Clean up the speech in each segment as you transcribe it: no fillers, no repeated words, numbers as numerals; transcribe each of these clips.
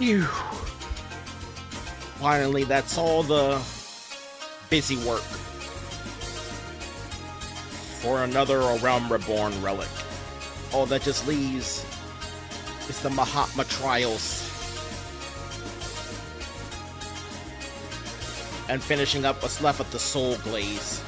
Phew. Finally, that's all the busy work for another Realm Reborn relic. All that just leaves is the Mahatma Trials. And finishing up what's left of the Soul Glaze.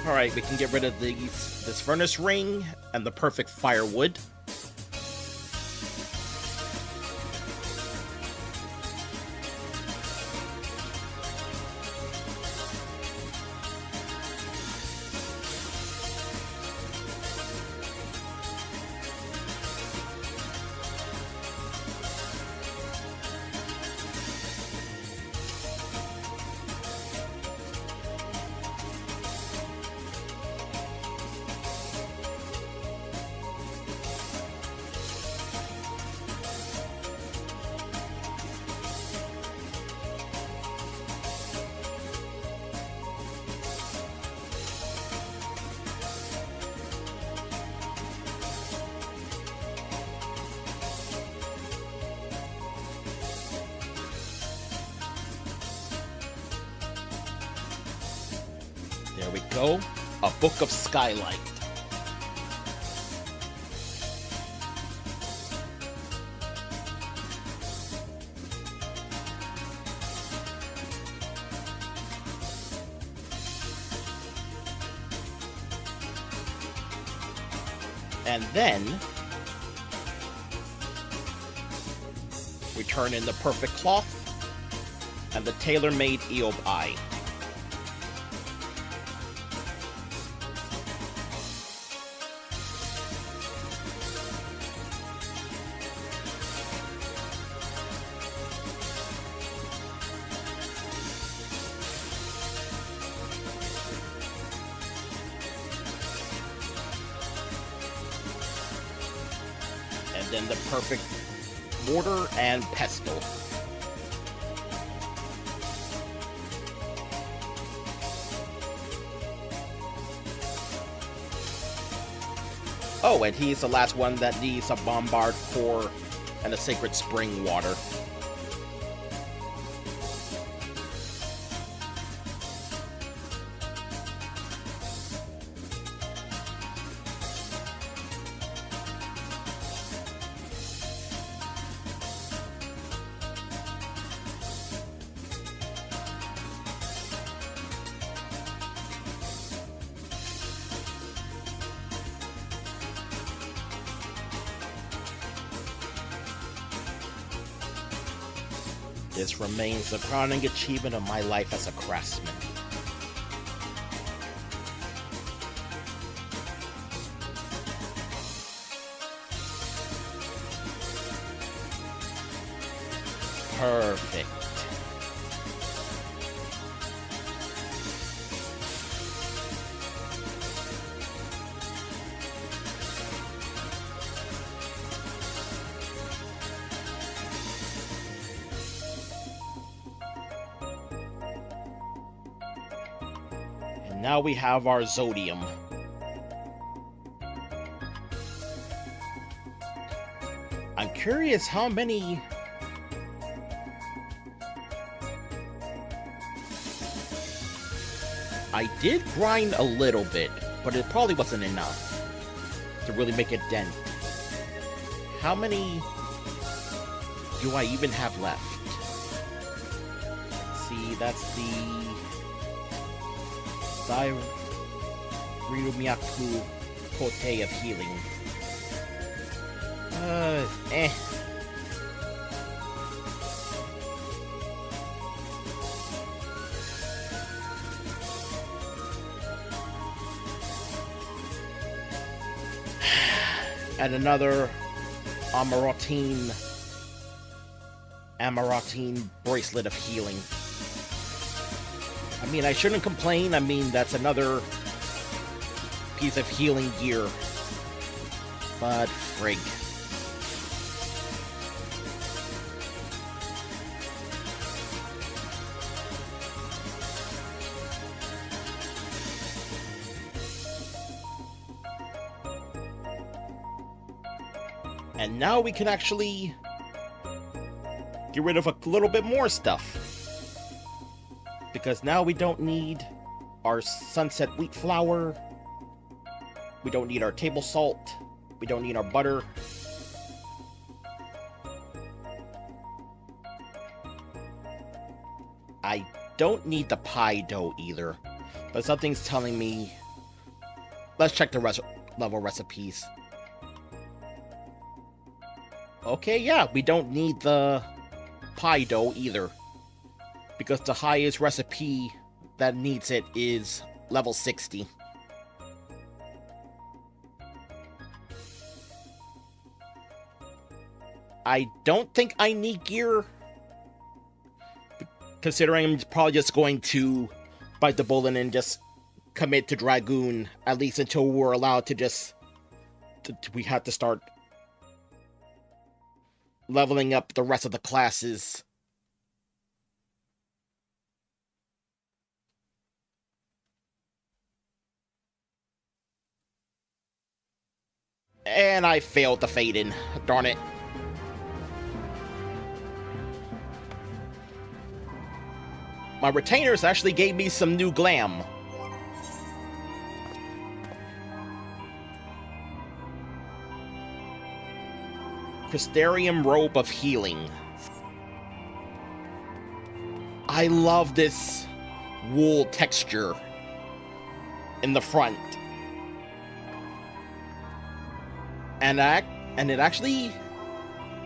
Alright, we can get rid of this furnace ring and the perfect firewood. There we go. A Book of Skylight. And then we turn in the perfect cloth and the tailor-made Eob Eye. And then the perfect mortar and pestle. Oh, and he's the last one that needs a bombard core and a sacred spring water. This remains the crowning achievement of my life as a craftsman. Perfect. Now we have our Zodium. I'm curious how many... I did grind a little bit, but it probably wasn't enough to really make a dent. How many do I even have left? see, that's the Ryumiyaku Kote of healing. Eh. And another Amaratine bracelet of healing. I mean, I shouldn't complain. I mean, that's another piece of healing gear. But frig. And now we can actually get rid of a little bit more stuff. Because now we don't need our sunset wheat flour. We don't need our table salt. We don't need our butter. I don't need the pie dough either. But something's telling me... Let's check the level recipes. Okay, yeah, we don't need the pie dough either. Because the highest recipe that needs it is level 60. I don't think I need gear. Considering I'm probably just going to bite the bullet and just commit to Dragoon. At least until we're allowed to just... we have to start leveling up the rest of the classes. And I failed to fade in. Darn it. My retainers actually gave me some new glam. Crystarium Robe of Healing. I love this wool texture in the front. And it actually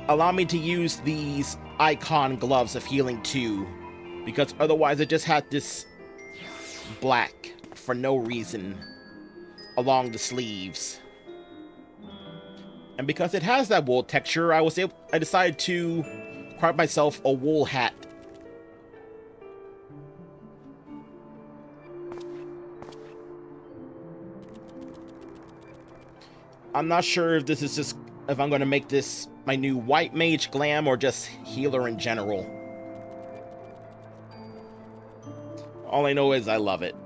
allowed me to use these icon gloves of healing too. Because otherwise it just had this black for no reason along the sleeves. And because it has that wool texture, I decided to craft myself a wool hat. I'm not sure if I'm going to make this my new white mage glam or just healer in general. All I know is I love it.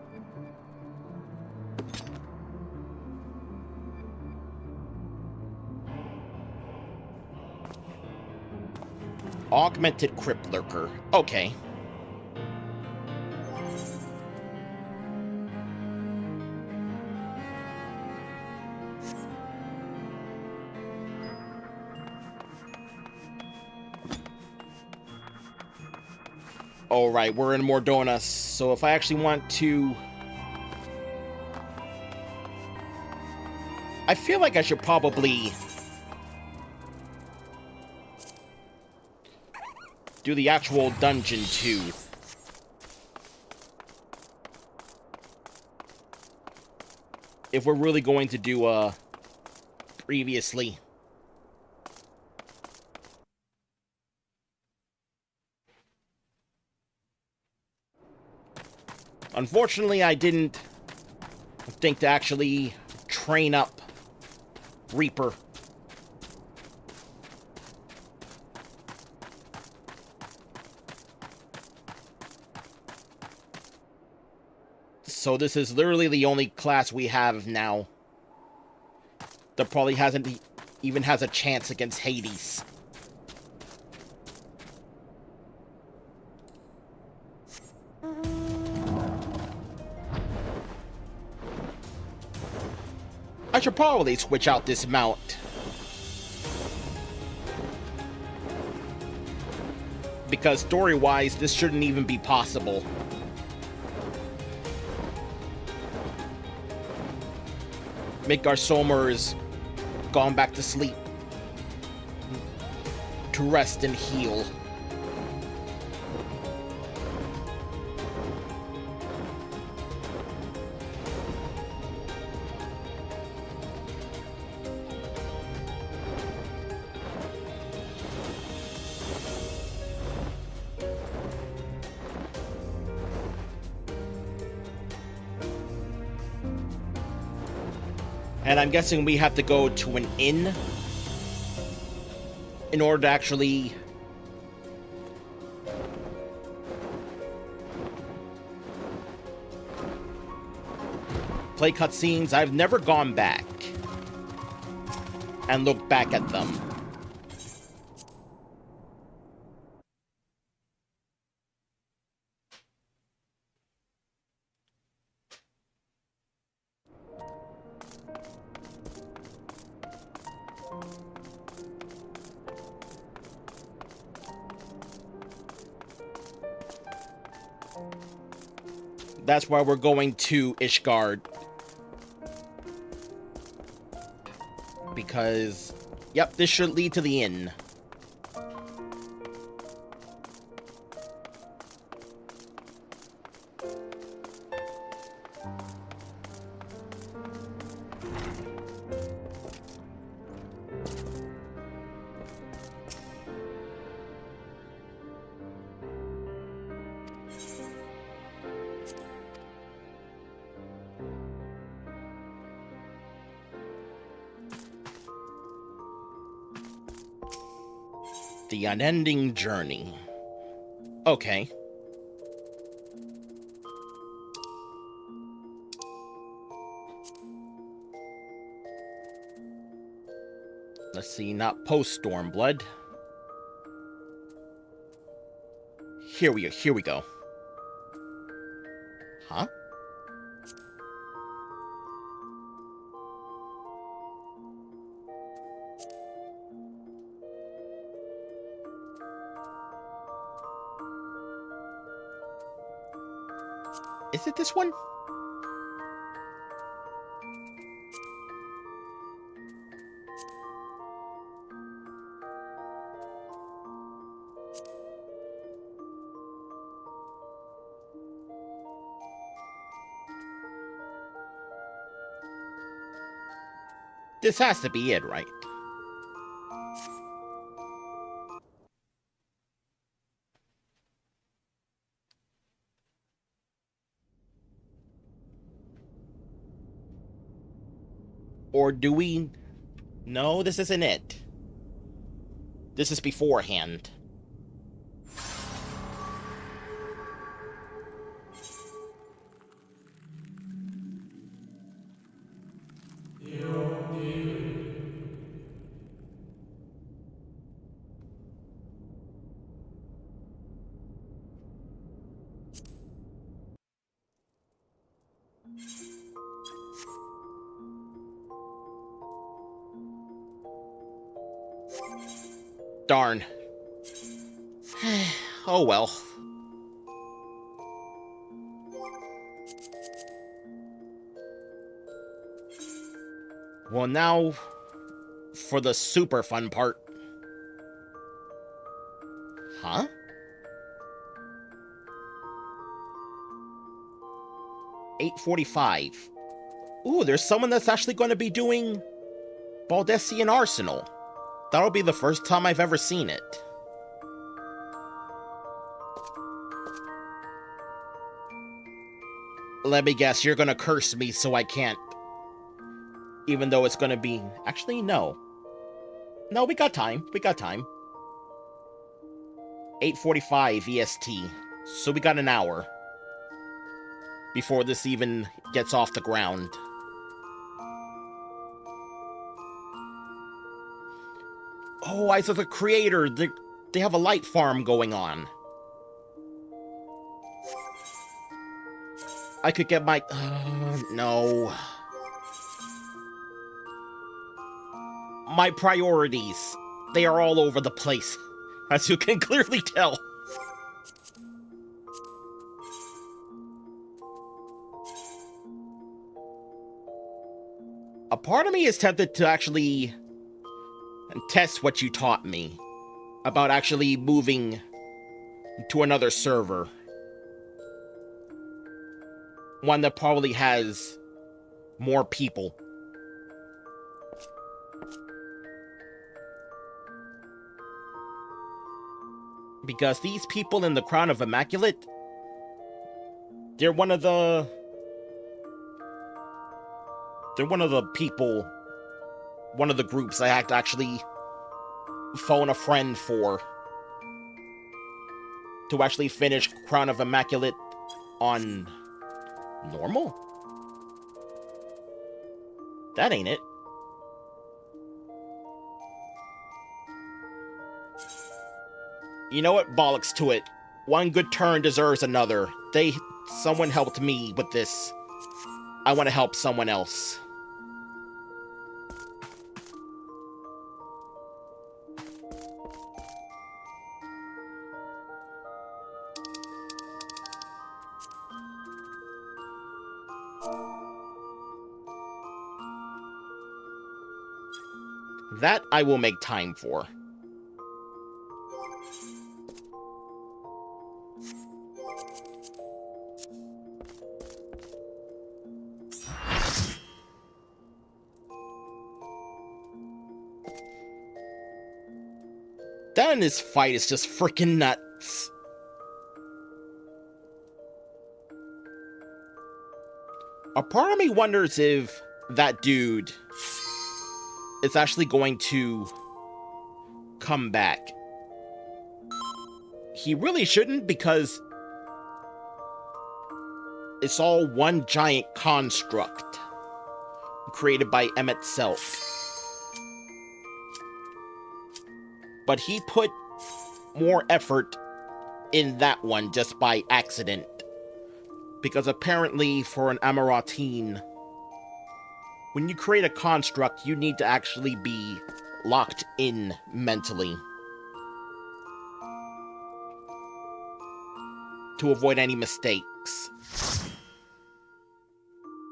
Augmented Crypt Lurker. Okay. Alright, we're in Mordona, so if I actually want to... I feel like I should probably... do the actual dungeon too. If we're really going to do previously. Unfortunately, I didn't think to actually train up Reaper. So this is literally the only class we have now that probably even has a chance against Hades. I should probably switch out this mount. Because story-wise, this shouldn't even be possible. Midgar Somer's gone back to sleep. To rest and heal. And I'm guessing we have to go to an inn in order to actually play cutscenes. I've never gone back and looked back at them. That's why we're going to Ishgard. Because, yep, this should lead to the inn. The unending journey. Okay. Let's see, not post Stormblood. Here we go. Huh? Is it this one? This has to be it, right? Or do we... No, this isn't it. This is beforehand. Darn. Oh well. Well, now for the super fun part. Huh? $8:45. Ooh, there's someone that's actually going to be doing Baldessian Arsenal. That'll be the first time I've ever seen it. Let me guess, you're gonna curse me so I can't. Even though it's gonna be... Actually, no. No, we got time. We got time. 8:45 EST. So we got an hour. Before this even gets off the ground. Oh, Eyes of the Creator. They have a light farm going on. I could get my... no. My priorities. They are all over the place. As you can clearly tell. A part of me is tempted to actually test what you taught me about actually moving to another server. One that probably has more people. Because these people in the Crown of Immaculate, they're one of the people, one of the groups I had to actually phone a friend for to actually finish Crown of Immaculate on normal? That ain't it. You know what? Bollocks to it. One good turn deserves another. Someone helped me with this. I want to help someone else. That I will make time for. That in this fight is just freaking nuts. A part of me wonders if that dude is actually going to come back. He really shouldn't, because it's all one giant construct created by Emmett Selk. But he put more effort in that one just by accident. Because apparently for an Amaratine, when you create a construct, you need to actually be locked in mentally to avoid any mistakes.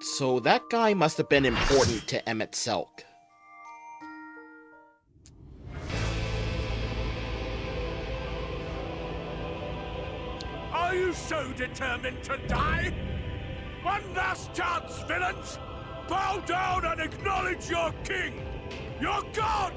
So that guy must have been important to Emmett Selk. Are you so determined to die? One last chance, villains! Bow down and acknowledge your king! Your god!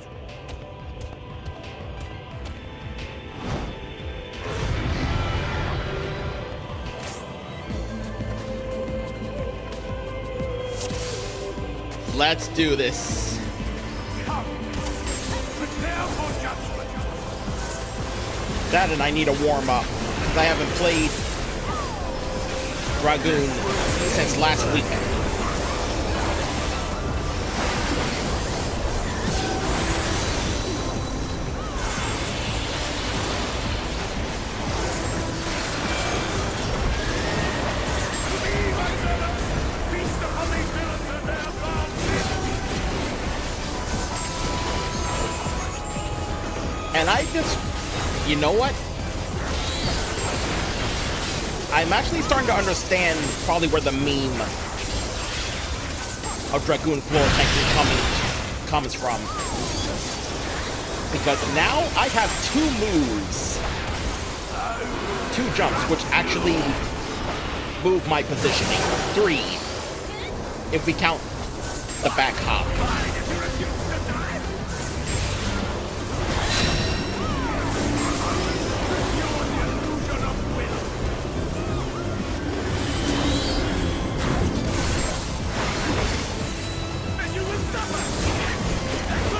Let's do this. Come, prepare for judgment. That and I need a warm-up, because I haven't played Dragoon since last weekend. And I just, you know what? I'm actually starting to understand probably where the meme of Dragoon Floor technically comes from. Because now I have 2 moves, 2 jumps, which actually move my positioning. 3, if we count the back hop.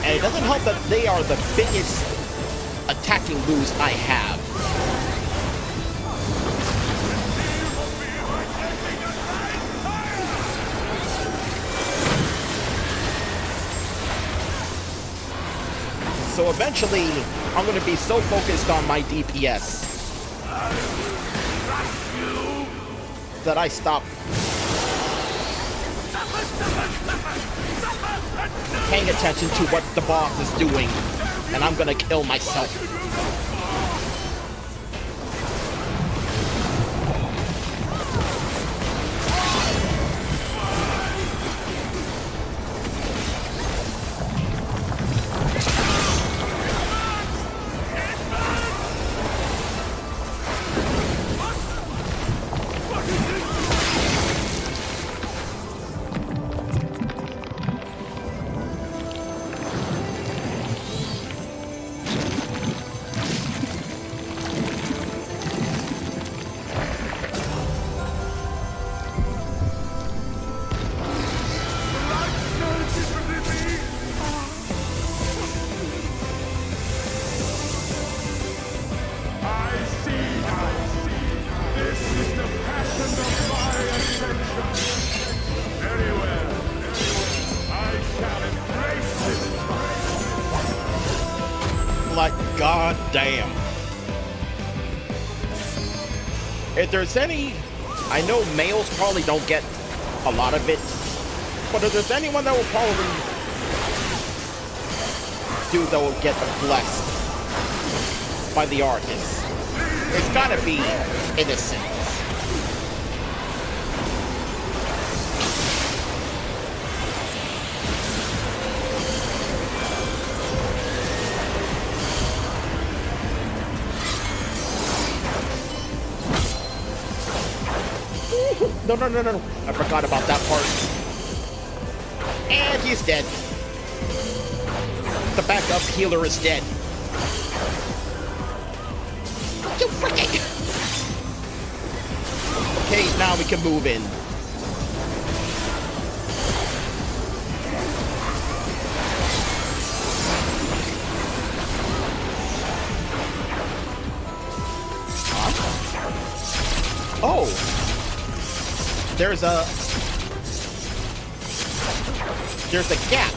And it doesn't help that they are the biggest attacking moves I have. So eventually, I'm going to be so focused on my DPS that I stop paying attention to what the boss is doing, and I'm gonna kill myself. God damn. If there's any... I know males probably don't get a lot of it, but if there's anyone that will probably do that will get blessed by the artist, it's gotta be Innocent. No, no, no, no, no. I forgot about that part. And he's dead. The backup healer is dead. You freaking... Okay, now we can move in. Oh! There's a gap.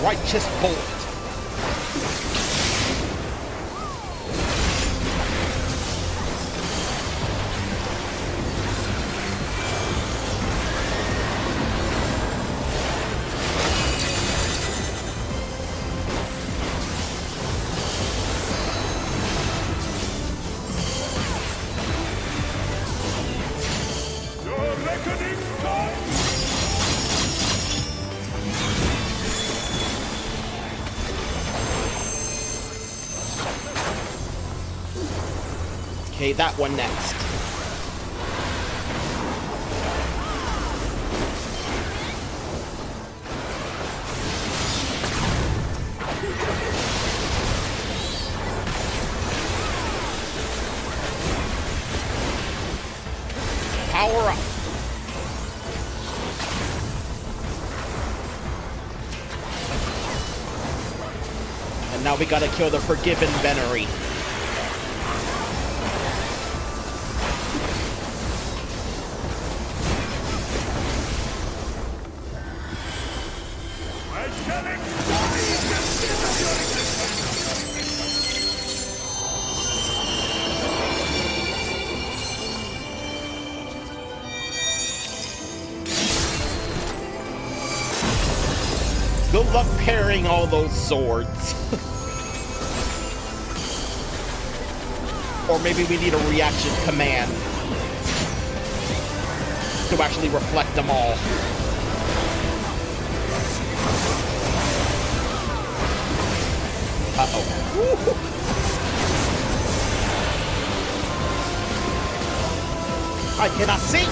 Righteous bolt. Okay, that one next. Power up. And now we gotta kill the Forgiven Venery. Good luck parrying all those swords. Or maybe we need a reaction command to actually reflect them all. Uh-oh. I cannot see!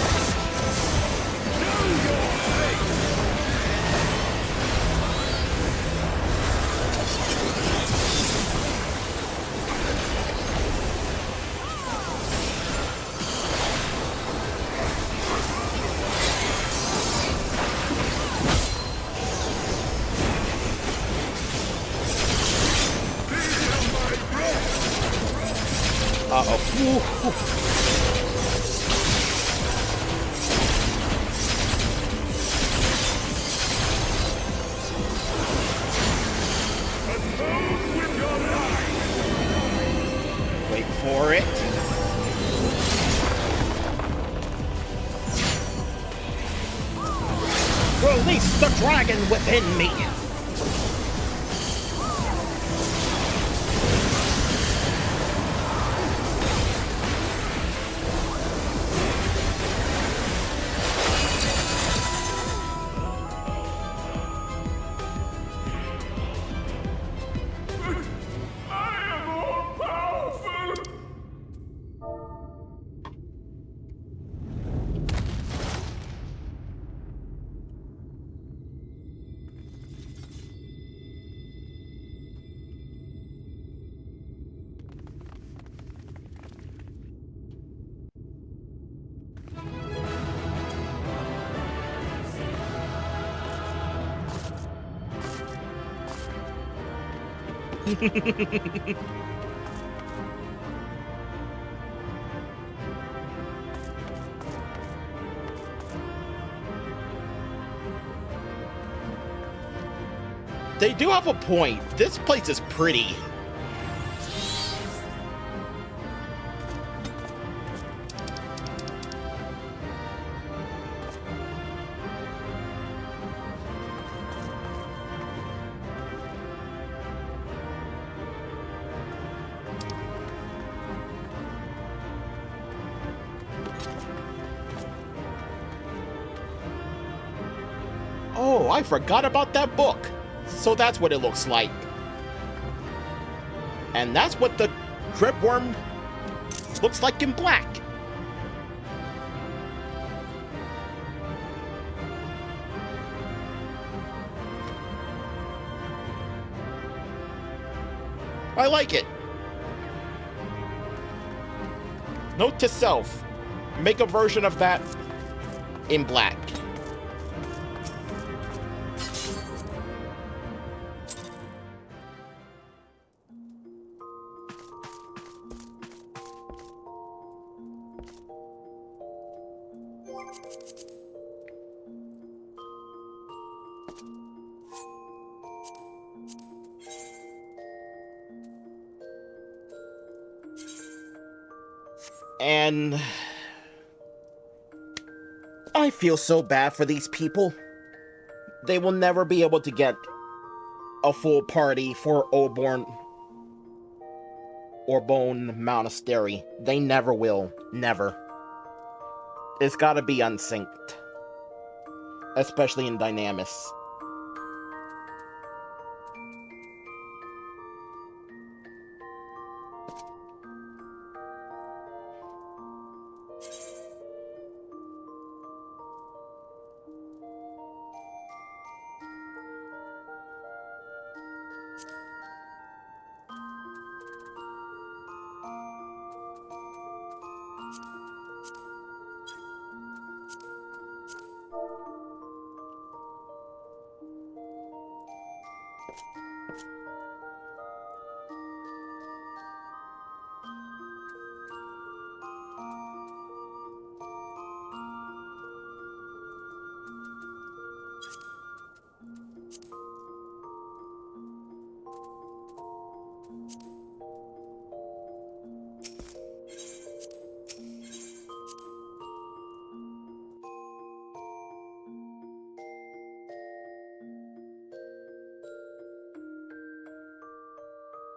Uh-oh. Wait for it. Release the dragon within me. They do have a point. This place is pretty. Oh, I forgot about that book. So that's what it looks like. And that's what the Dreadworm looks like in black. I like it. Note to self, make a version of that in black. And I feel so bad for these people. They will never be able to get a full party for Oborn or Bone Monastery. They never will. Never. It's gotta be unsynced. Especially in Dynamis.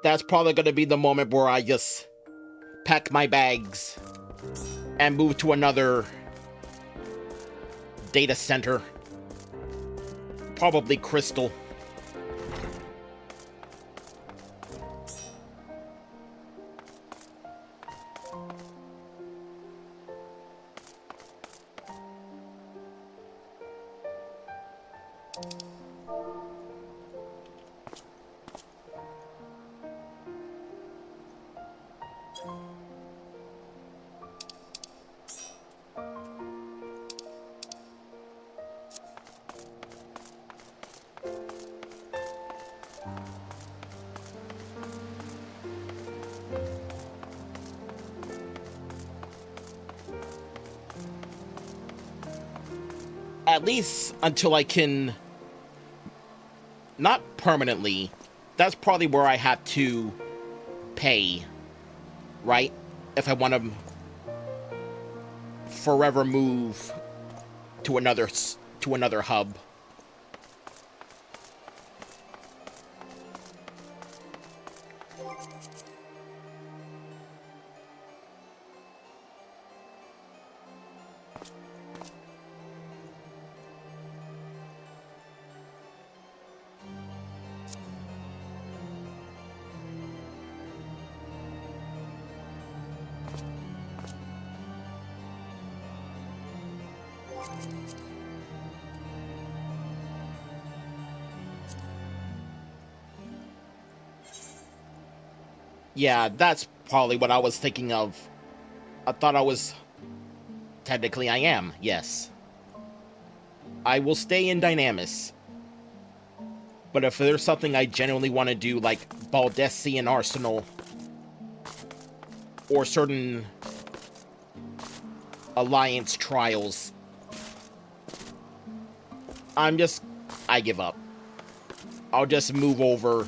That's probably gonna be the moment where I just pack my bags and move to another data center. Probably Crystal. At least until I can, not permanently, that's probably where I have to pay, right? If I want to forever move to another hub. Yeah, that's probably what I was thinking of. I thought I was... Technically, I am, yes. I will stay in Dynamis. But if there's something I genuinely want to do, like Baldessian Arsenal, or certain Alliance trials, I give up. I'll just move over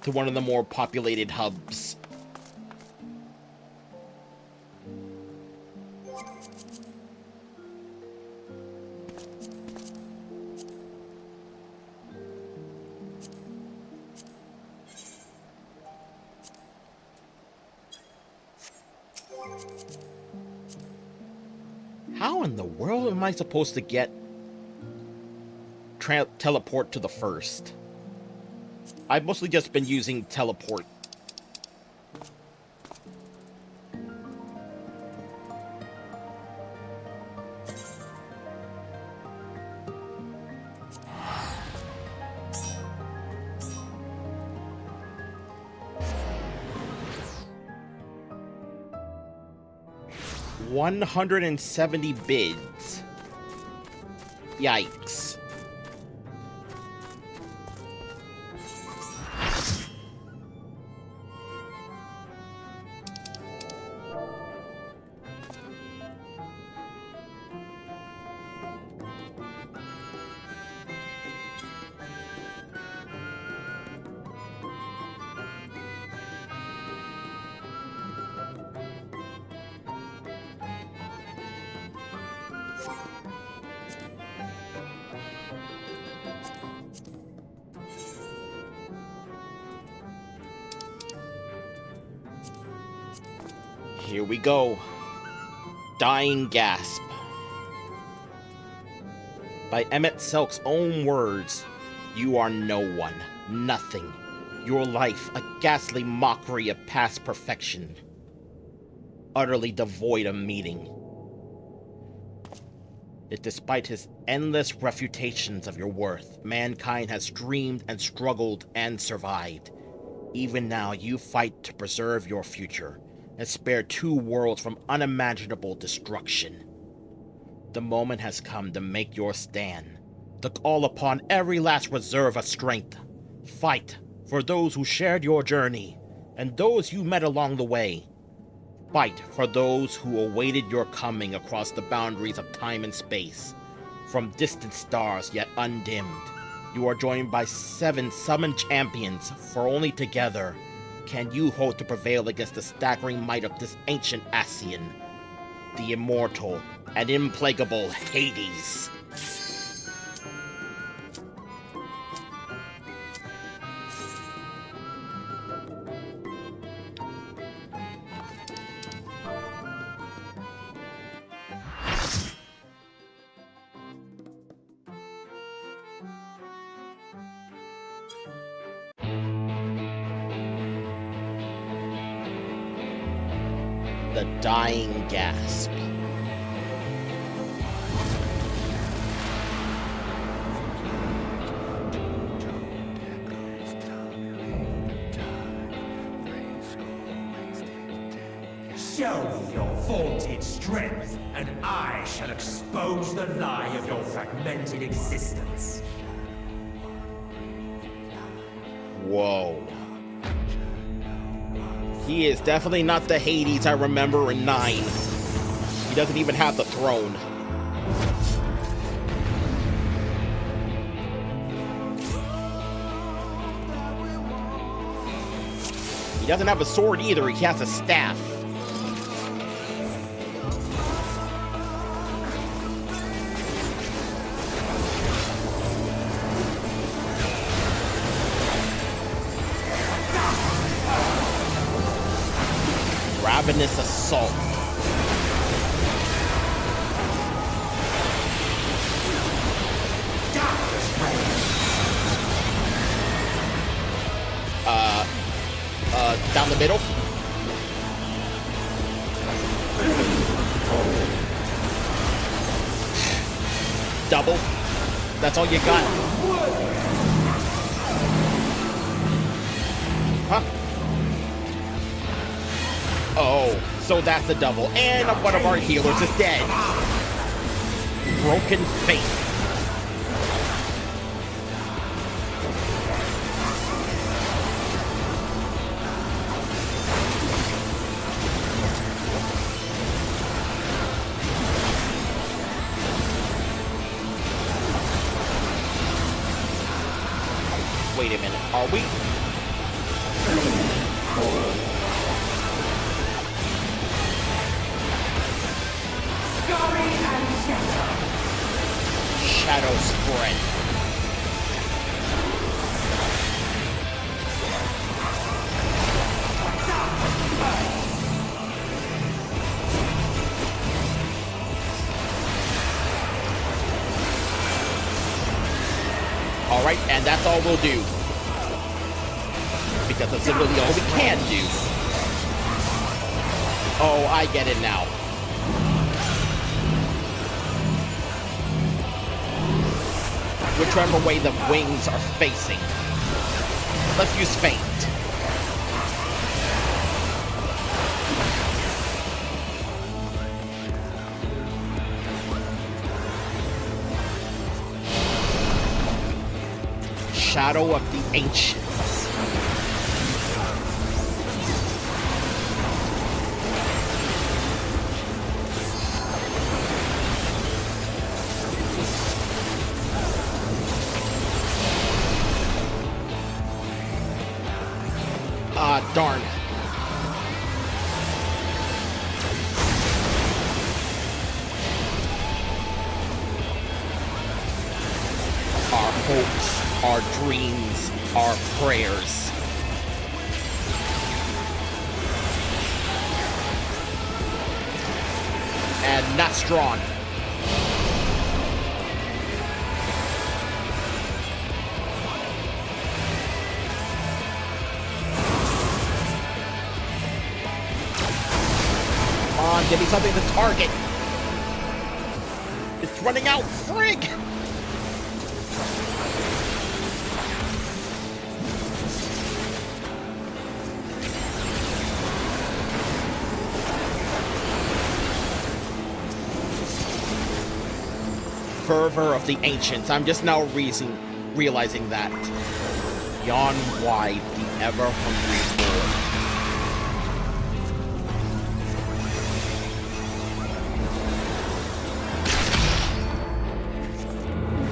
to one of the more populated hubs. How in the world am I supposed to get teleport to the first? I've mostly just been using teleport. $170 bids. Yikes. Here we go. Dying Gasp. By Emmett Selk's own words, you are no one, nothing. Your life, a ghastly mockery of past perfection. Utterly devoid of meaning. Yet despite his endless refutations of your worth, mankind has dreamed and struggled and survived. Even now, you fight to preserve your future and spare two worlds from unimaginable destruction. The moment has come to make your stand, to call upon every last reserve of strength. Fight for those who shared your journey, and those you met along the way. Fight for those who awaited your coming across the boundaries of time and space. From distant stars yet undimmed, you are joined by 7 summoned champions, for only together can you hope to prevail against the staggering might of this ancient Ascian, the immortal and implacable Hades. The Dying Gasp. Show me your vaunted strength, and I shall expose the lie of your fragmented existence. Whoa. He is definitely not the Hades I remember in 9. He doesn't even have the throne. He doesn't have a sword either, he has a staff. Ravenous Assault. Down the middle. Double. That's all you got. Huh? Oh, so that's a double. And one of our healers is dead. Broken Faith. Are we? Shadow spread. Alright, and that's all we'll do. Because that's literally all we can do. Oh, I get it now. Whichever way the wings are facing. Let's use Feint. Shadow of the Ancients. Darn. Our hopes, our dreams, our prayers. And Nastron. Give me something to target. It's running out. Frig! Fervor of the Ancients. I'm just now realizing that. Yawn wide the ever-hungry bull.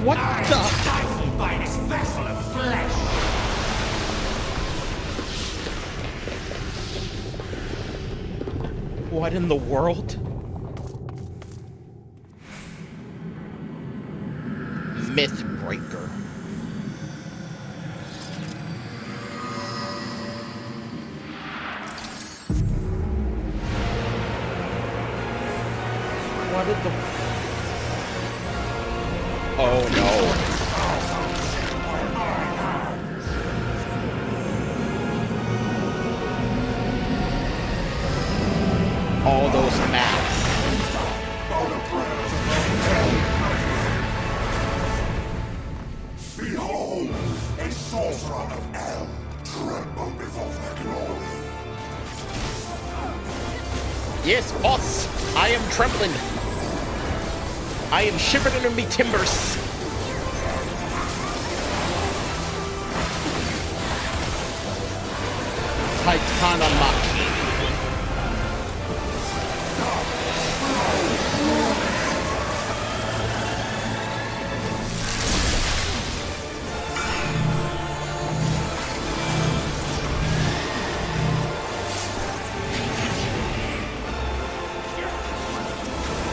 What the? Stifled by this vessel of flesh. What in the world? Mythbreaker. What did the... Oh no. All those maps. Behold, a sorcerer of El, tremble before their glory. Yes, boss. I am trembling. I am shivering in me timbers. Titanamaki.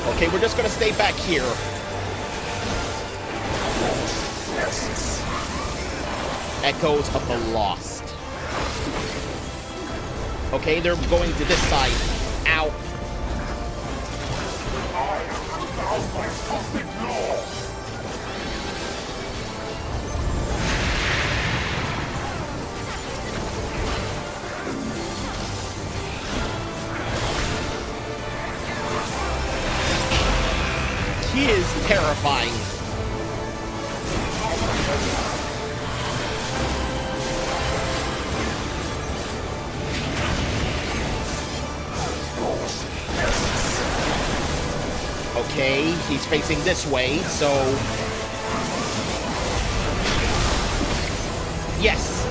Okay, we're just gonna stay back here. Echoes of the Lost. Okay, they're going to this side. Ow. He is terrifying. Okay, he's facing this way, so... Yes!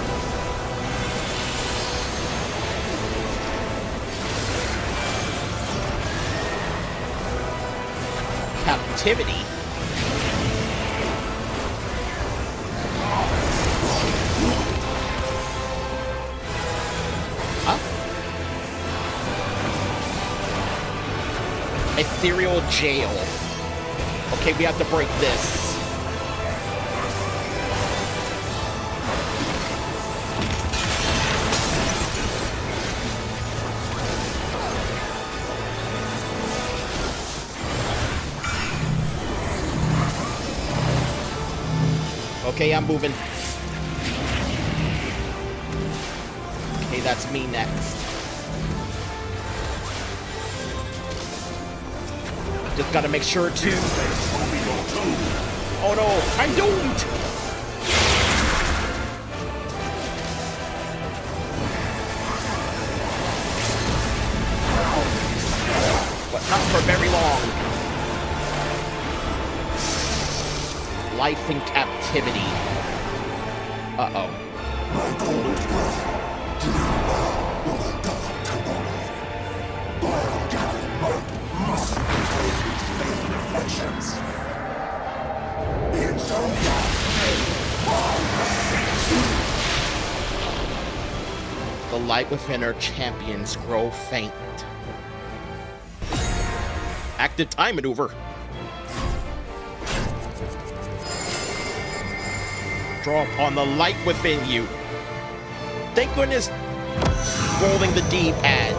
Captivity? Ethereal jail. Okay, we have to break this. Okay, I'm moving. Okay, that's me next. Just gotta make sure to... Oh no, I don't! But not for very long. Life in captivity. Uh-oh. My golden breath, do you allow will die tomorrow? Biogathering might must control its fading afflictions. Insomnia, The light within her champions grow faint. Active time maneuver. Draw upon the light within you. Thank goodness rolling the D-pad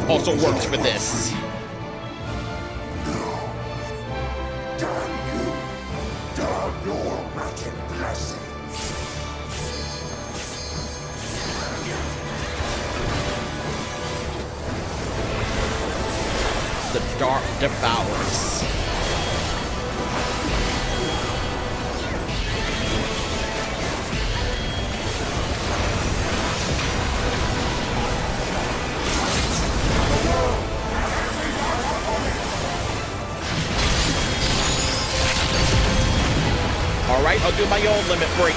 also works for this. damn you, damn your wretched blessings. The dark devours. Alright, I'll do my own limit break.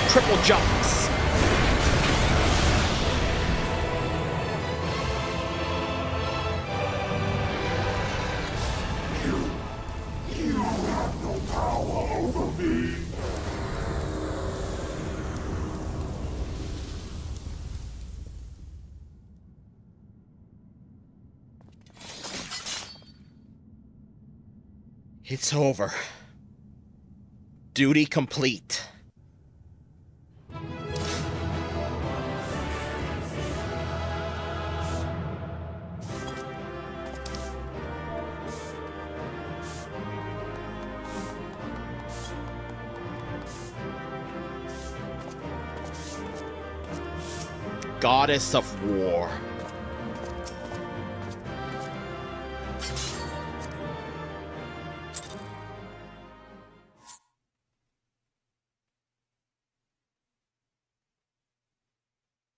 Triple jumps. You have no power over me. It's over. Duty complete. Goddess of War.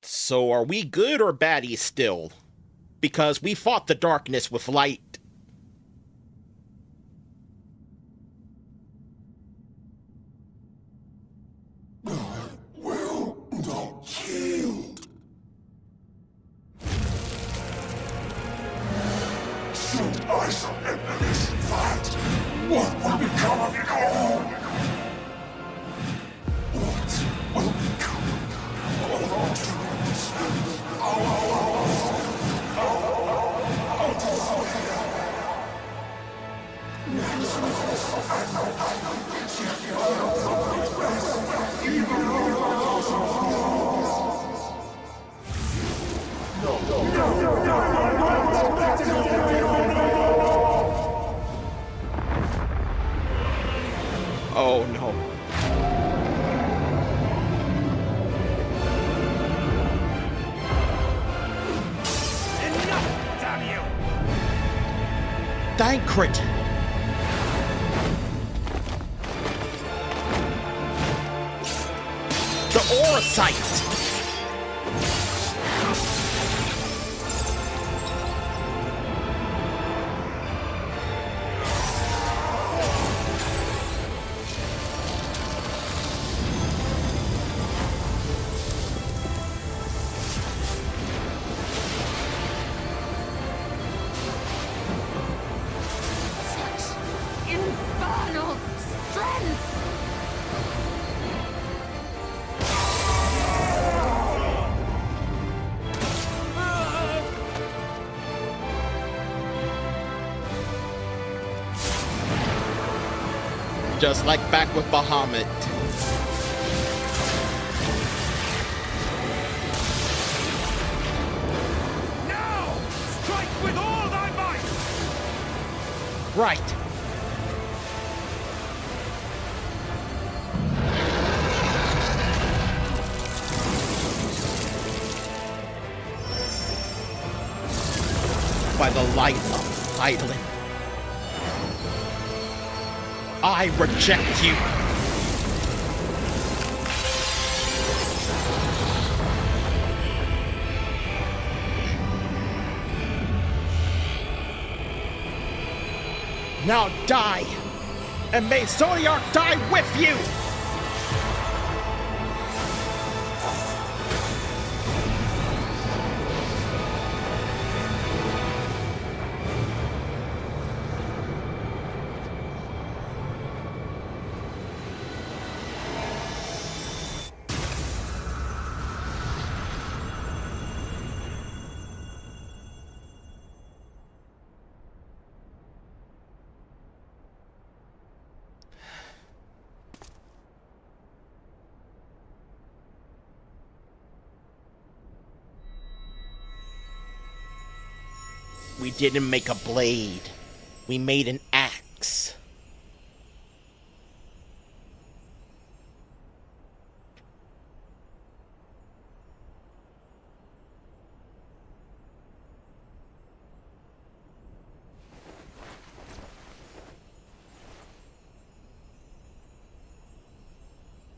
So are we good or baddies still? Because we fought the darkness with light. Will not yield. Should I surrender this fight, what will become of it all? What will become of our dreams? Oh no. Enough, damn you! Thancred. The Aura Sight. Infernal strength! Just like back with Bahamut. Now! Strike with all thy might! Right. By the light of Hydaelyn, I reject you. Now die, and may Zodiark die with you! We didn't make a blade. We made an axe.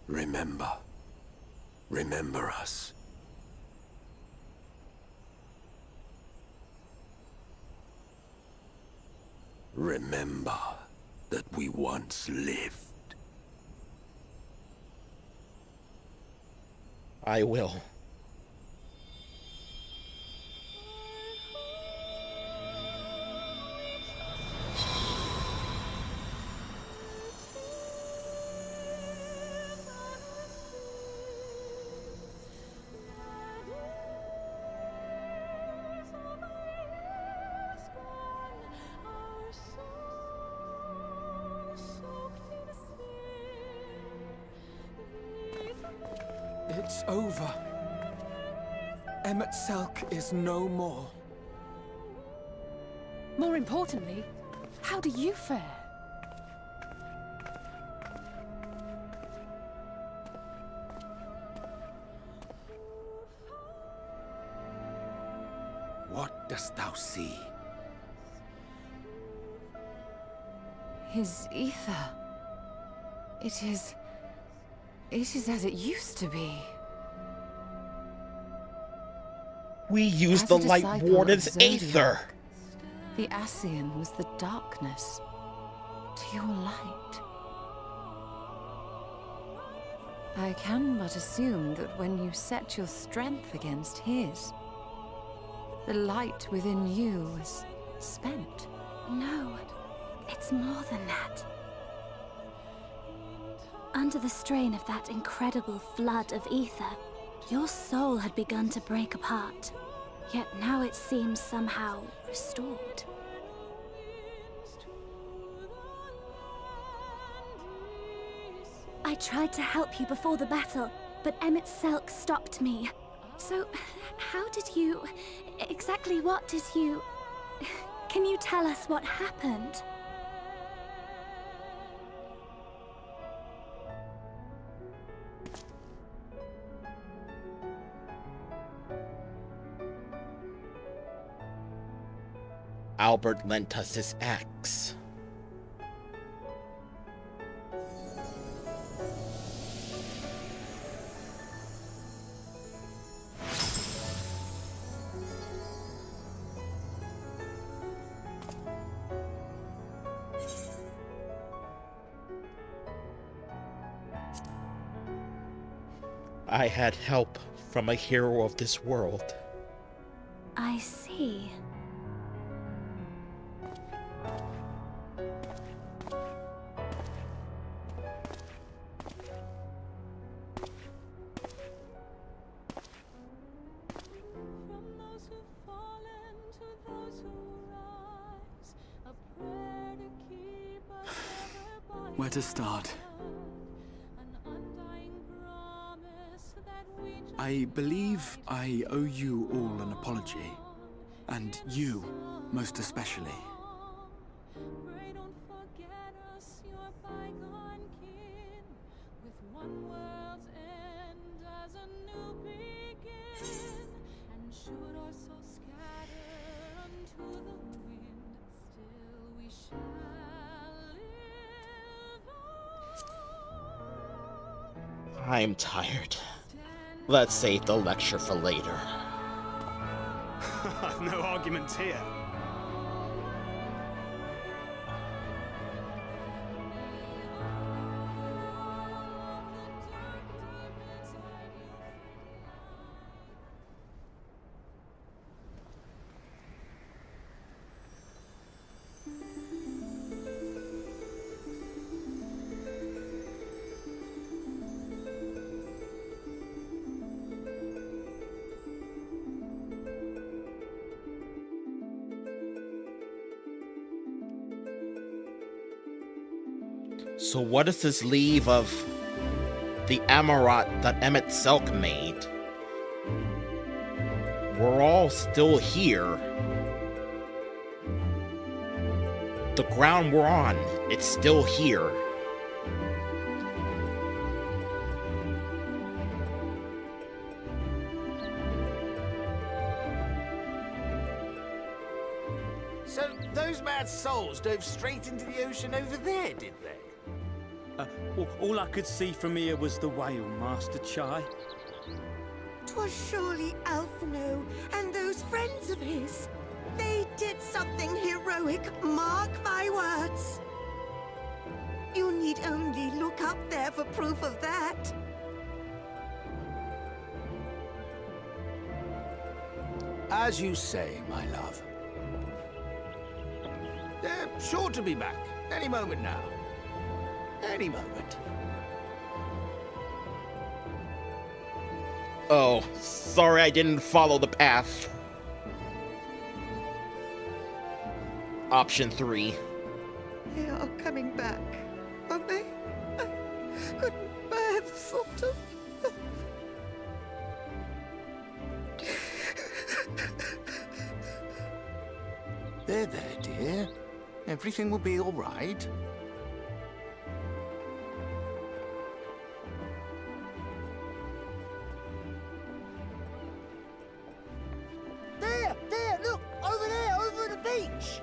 Remember. Remember us. Remember that we once lived. I will. It's over. Emet-Selch is no more. More importantly, how do you fare? What dost thou see? His ether. It is as it used to be. We used As the a Light disciple Warden's of Zodiark, aether. The Ascian was the darkness to your light. I can but assume that when you set your strength against his, the light within you was spent. No, it's more than that. Under the strain of that incredible flood of ether, your soul had begun to break apart. Yet now it seems somehow restored. I tried to help you before the battle, but Emet-Selch stopped me. So, how did you... exactly what did you... Can you tell us what happened? Albert lent us his axe. I had help from a hero of this world. I see. Where to start? I believe I owe you all an apology. And you, most especially. I'm tired. Let's save the lecture for later. No arguments here. So what does this leave of the Amarat that Emmett Selk made? We're all still here. The ground we're on, it's still here. So those mad souls dove straight into the ocean over there, did they? All I could see from here was the whale, Master Chai. 'Twas surely Alphino and those friends of his. They did something heroic, mark my words. You need only look up there for proof of that. As you say, my love. They're sure to be back any moment now. Any moment. Oh, sorry I didn't follow the path. Option 3. They are coming back, aren't they? I couldn't bear the thought of... There, dear. Everything will be all right. There, look! Over there, over the beach!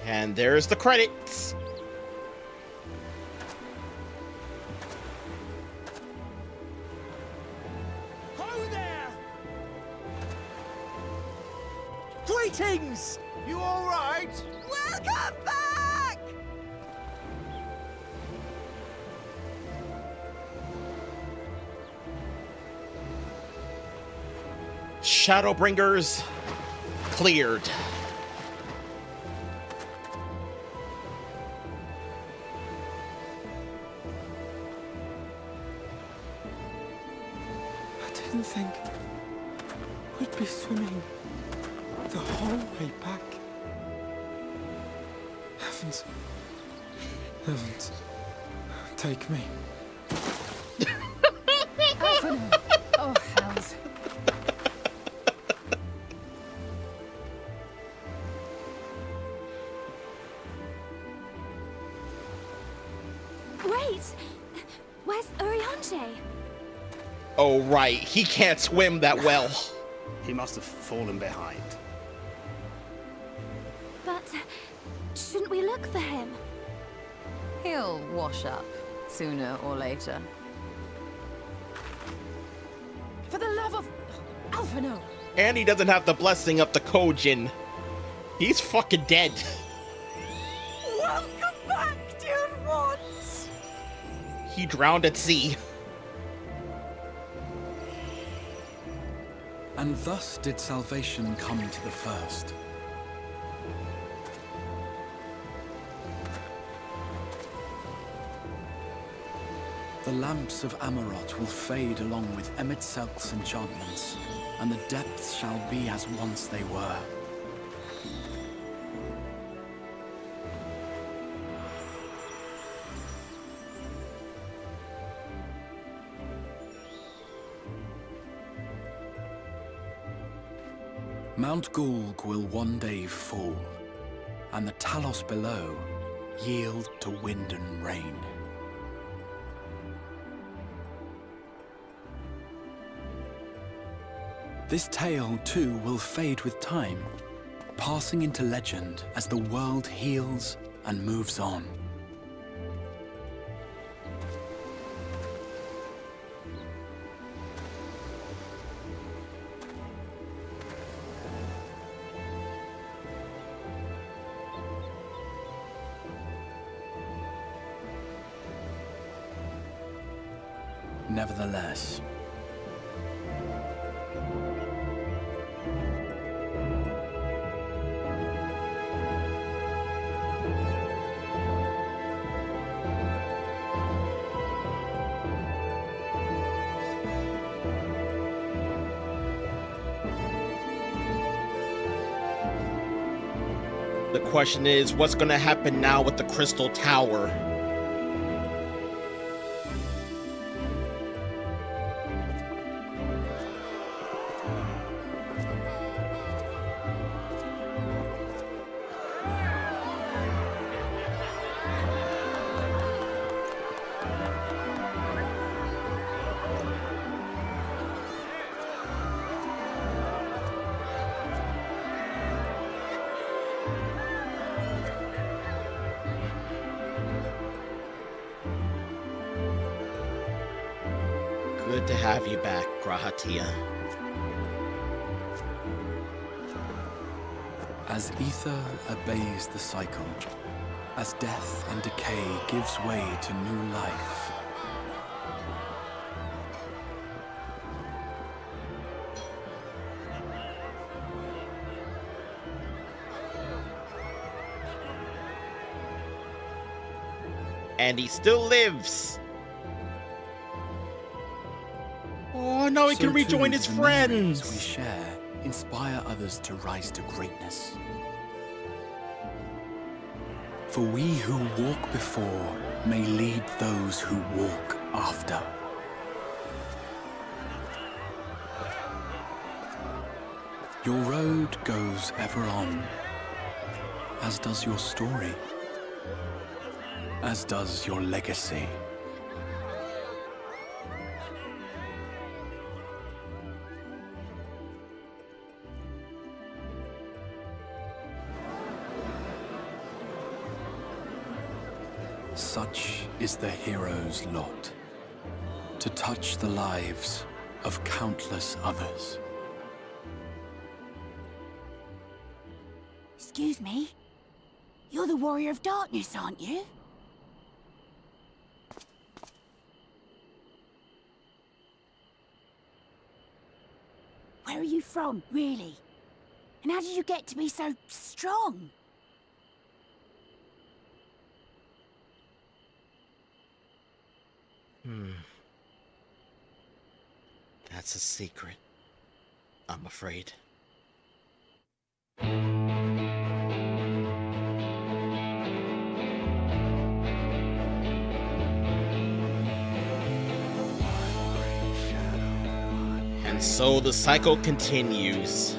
And there's the credits. Ho there! Greetings! You all right? Welcome back! Shadowbringers cleared. I didn't think we'd be swimming the whole way back. Heavens. Heavens. Take me. Alphino! Oh, hells. Wait! Where's Urianger? Oh, right. He can't swim that well. He must have fallen behind. But shouldn't we look for him? He'll wash up sooner or later. For the love of Alphino! And he doesn't have the blessing of the Kojin. He's fucking dead. Welcome back, dear ones! He drowned at sea. And thus did salvation come to the first. The lamps of Amarot will fade along with Emet-Selk's enchantments, and the depths shall be as once they were. Mount Gulg will one day fall, and the Talos below yield to wind and rain. This tale, too, will fade with time, passing into legend as the world heals and moves on. Nevertheless, the question is, what's gonna happen now with the Crystal Tower? Good to have you back, Grahatia. as ether obeys the cycle, as death and decay gives way to new life, and he still lives. Oh, now he can rejoin his the memories we friends. share inspire others to rise to greatness. For we who walk before may lead those who walk after. Your road goes ever on, as does your story, as does your legacy. Such is the hero's lot, to touch the lives of countless others. Excuse me? You're the Warrior of Darkness, aren't you? Where are you from, really? And how did you get to be so strong? That's a secret, I'm afraid. And so the cycle continues.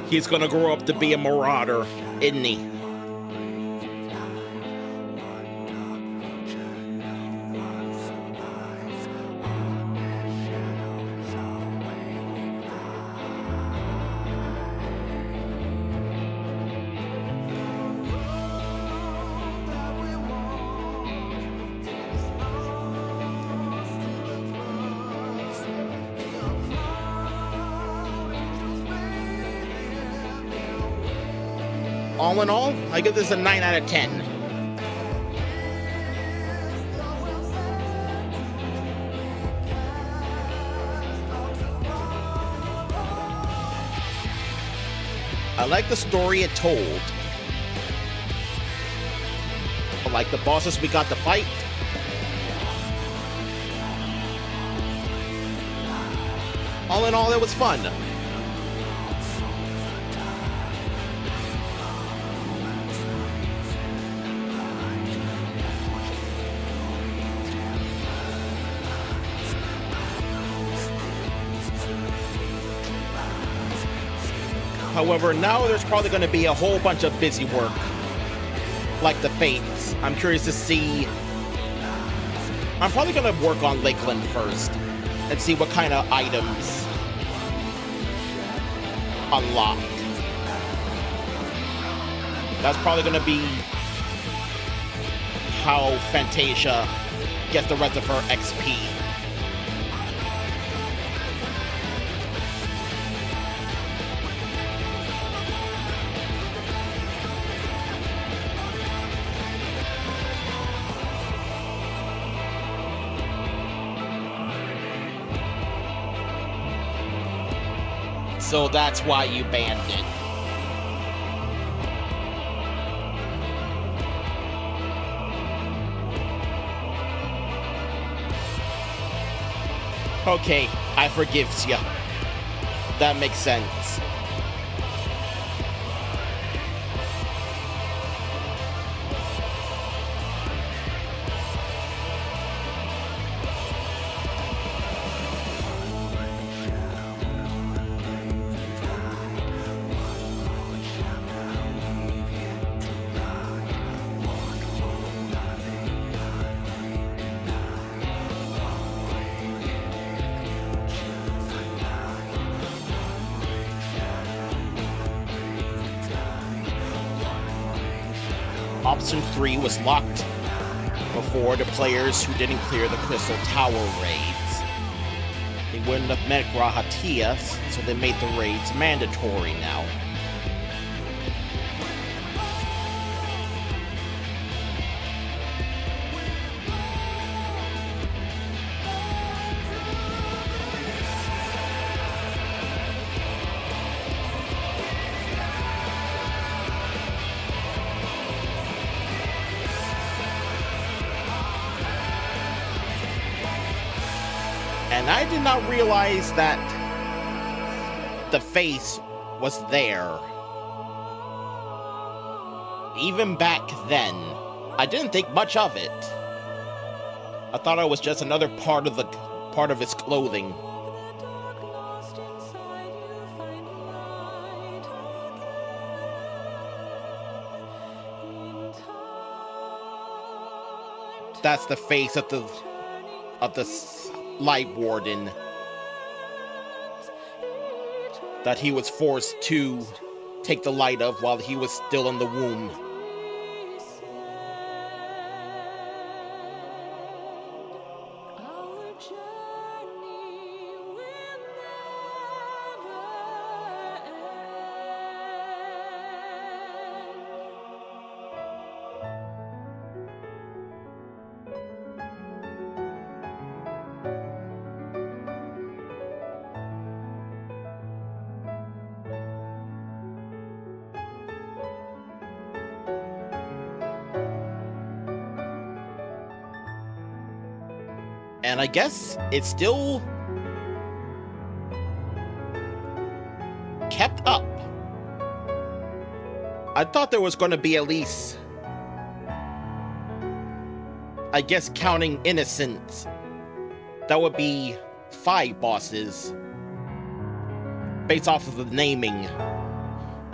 He's gonna grow up to be a marauder, isn't he? All in all, I give this a 9 out of 10. I like the story it told. I like the bosses we got to fight. All in all, it was fun. However, now there's probably going to be a whole bunch of busy work, like the Fates. I'm curious to see... I'm probably going to work on Lakeland first, and see what kind of items unlocked. That's probably going to be how Fantasia gets the rest of her XP. So that's why you banned it. Okay, I forgives ya. That makes sense. Option 3 was locked before the players who didn't clear the Crystal Tower raids. They wouldn't have met Grahatia, so they made the raids mandatory now. And I did not realize that the face was there. Even back then, I didn't think much of it. I thought it was just another part of his clothing. That's the face of the Light Warden that he was forced to take the light of while he was still in the womb. And I guess it still kept up. I thought there was going to be at least, I guess counting Innocents, that would be 5 bosses based off of the naming.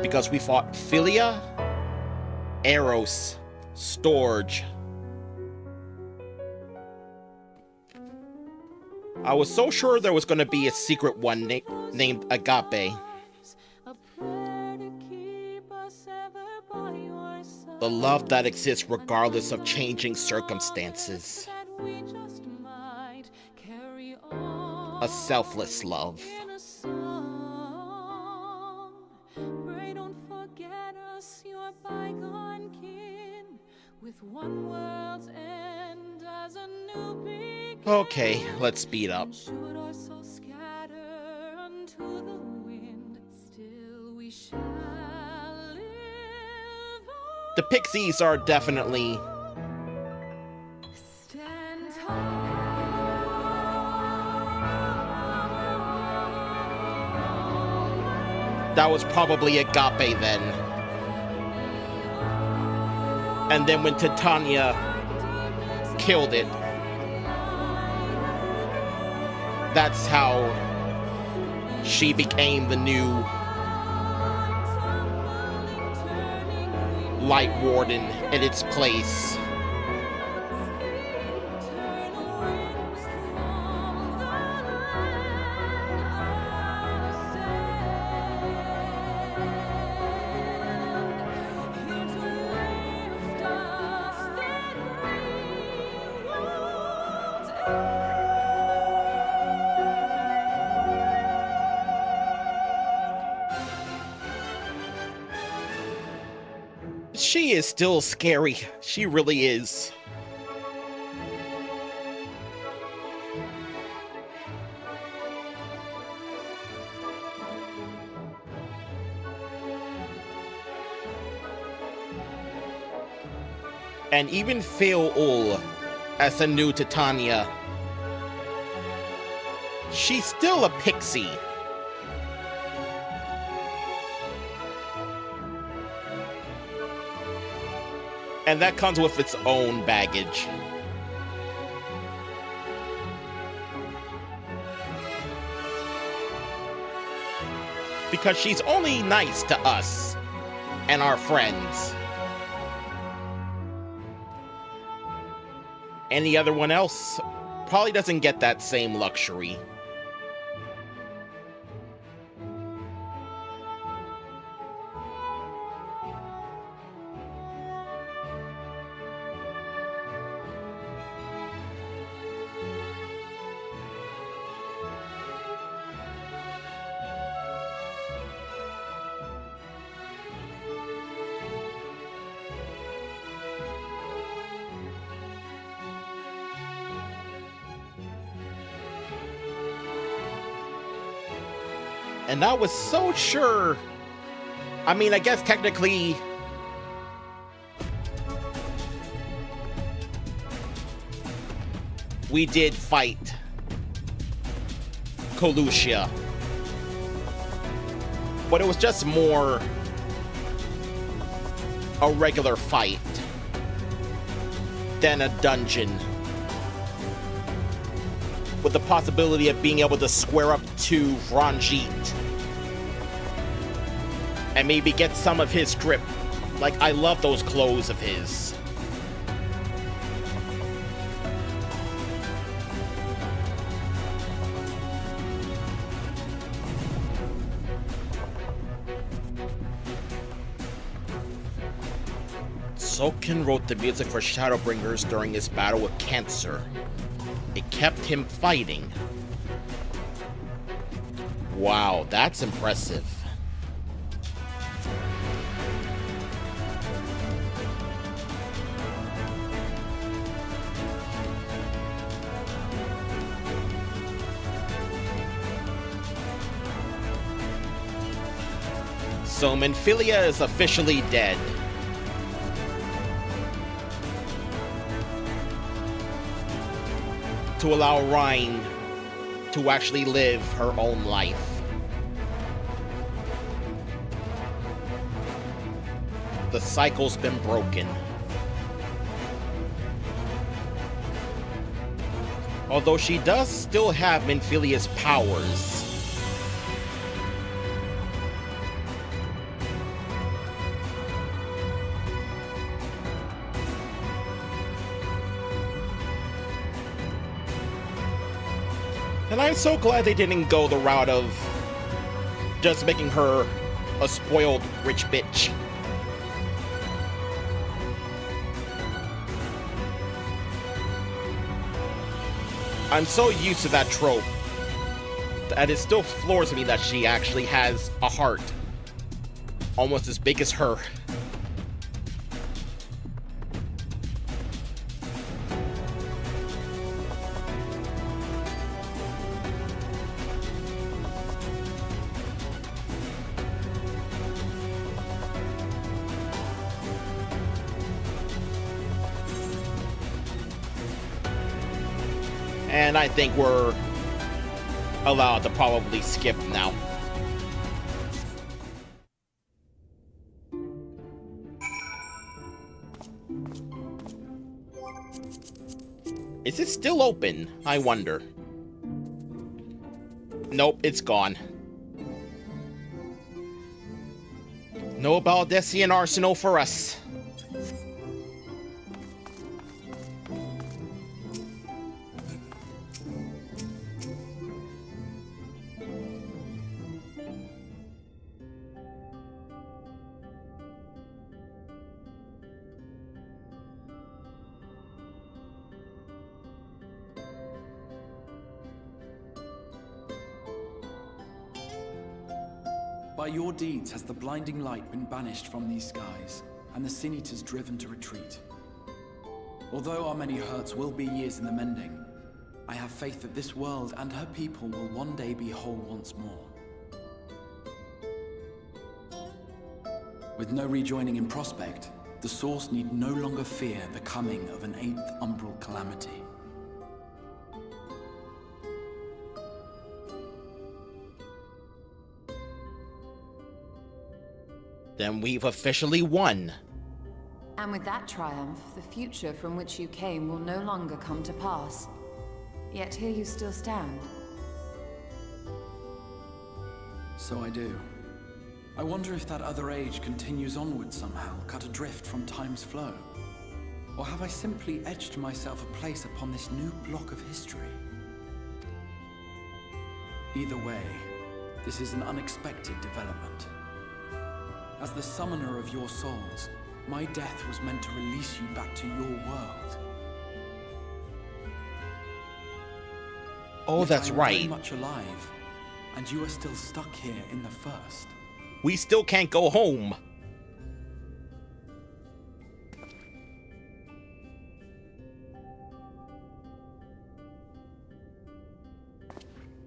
Because we fought Philia, Eros, Storge. I was so sure there was going to be a secret one named Agape. The love that exists regardless of changing circumstances. A selfless love. Okay, let's speed up. The pixies are definitely... That was probably Agape then. And then when Titania killed it, that's how she became the new Light Warden in its place. She is still scary. She really is. And even Feol as a new Titania, she's still a pixie. And that comes with its own baggage. Because she's only nice to us and our friends. Any other one else probably doesn't get that same luxury. And I was so sure. I mean, I guess technically we did fight Colucia, but it was just more a regular fight than a dungeon, with the possibility of being able to square up to Ranjit and maybe get some of his drip. Like, I love those clothes of his. Soken wrote the music for Shadowbringers during his battle with cancer. It kept him fighting. Wow, that's impressive. So Minfilia is officially dead. To allow Rhine to actually live her own life. The cycle's been broken. Although she does still have Minfilia's powers. And I'm so glad they didn't go the route of just making her a spoiled rich bitch. I'm so used to that trope that it still floors me that she actually has a heart almost as big as her. And I think we're allowed to probably skip now. Is it still open? I wonder. Nope, it's gone. No Baldessian arsenal for us. By your deeds has the blinding light been banished from these skies, and the Sin Eaters driven to retreat. Although our many hurts will be years in the mending, I have faith that this world and her people will one day be whole once more. With no rejoining in prospect, the Source need no longer fear the coming of an 8th umbral calamity. Then we've officially won. And with that triumph, the future from which you came will no longer come to pass. Yet here you still stand. So I do. I wonder if that other age continues onward somehow, cut adrift from time's flow. Or have I simply etched myself a place upon this new block of history? Either way, this is an unexpected development. As the summoner of your souls, my death was meant to release you back to your world. Oh, Yet that's I am right. very much alive, and you are still stuck here in the First. We still can't go home.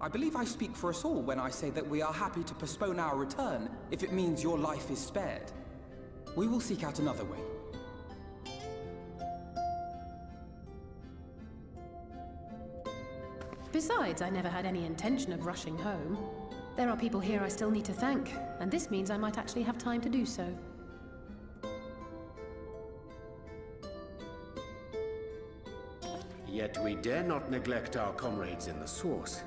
I believe I speak for us all when I say that we are happy to postpone our return if it means your life is spared. We will seek out another way. Besides, I never had any intention of rushing home. There are people here I still need to thank, and this means I might actually have time to do so. Yet we dare not neglect our comrades in the Source.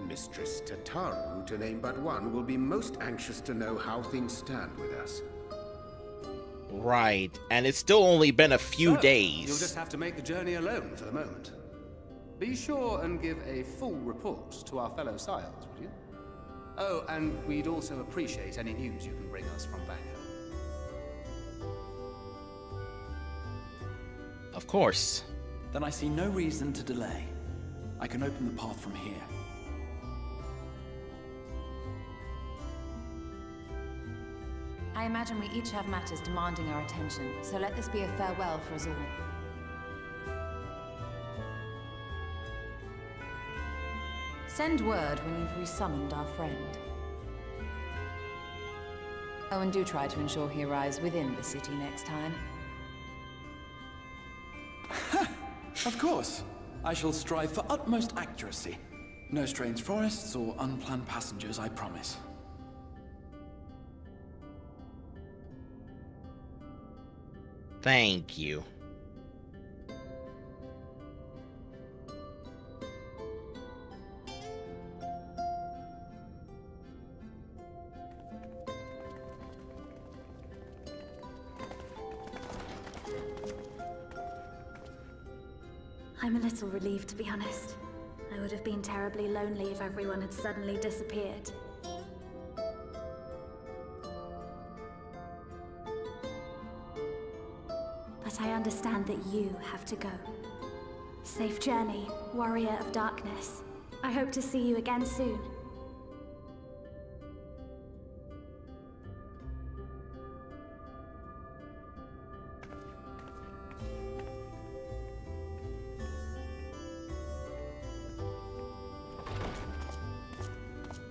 Mistress Tataru, to name but one, will be most anxious to know how things stand with us. Right, and it's still only been a few days. You'll just have to make the journey alone for the moment. Be sure and give a full report to our fellow sires, would you? Oh, and we'd also appreciate any news you can bring us from back home. Of course. Then I see no reason to delay. I can open the path from here. I imagine we each have matters demanding our attention, so let this be a farewell for us all. Send word when you've resummoned our friend. Oh, and do try to ensure he arrives within the city next time. Of course. I shall strive for utmost accuracy. No strange forests or unplanned passengers, I promise. Thank you. I'm a little relieved, to be honest. I would have been terribly lonely if everyone had suddenly disappeared. But I understand that you have to go. Safe journey, warrior of darkness. I hope to see you again soon.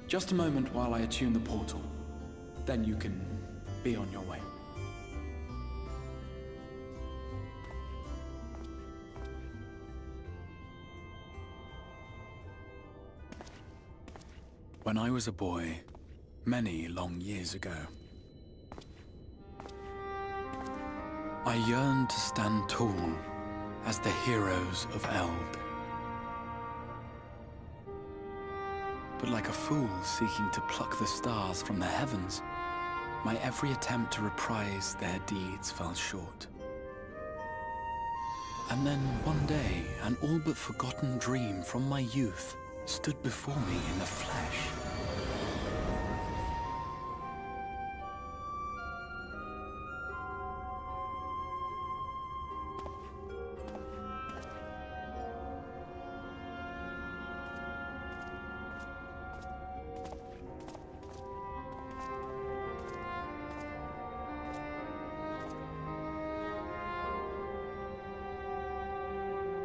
Just a moment while I attune the portal. Then you can be on your way. When I was a boy, many long years ago, I yearned to stand tall as the heroes of Elb. But like a fool seeking to pluck the stars from the heavens, my every attempt to reprise their deeds fell short. And then one day, an all but forgotten dream from my youth stood before me in the flesh.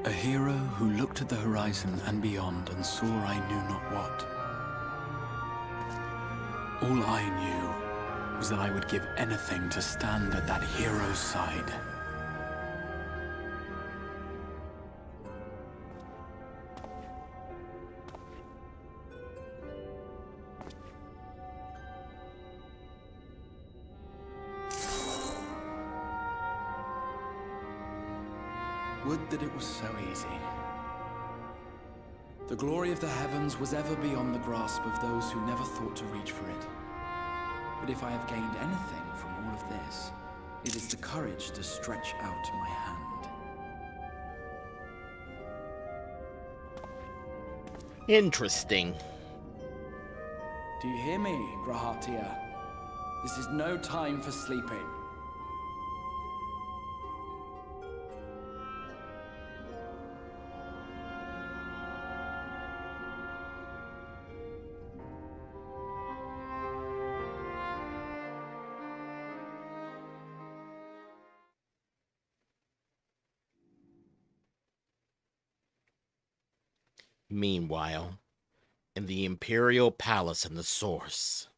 A hero who looked at the horizon and beyond and saw I knew not what. All I knew was that I would give anything to stand at that hero's side. Would that it was so easy. The glory of the heavens was ever beyond the grasp of those who never thought to reach for it. But if I have gained anything from all of this, it is the courage to stretch out my hand. Interesting. Do you hear me, Grahatia? This is no time for sleeping. Meanwhile, in the Imperial Palace in the Source.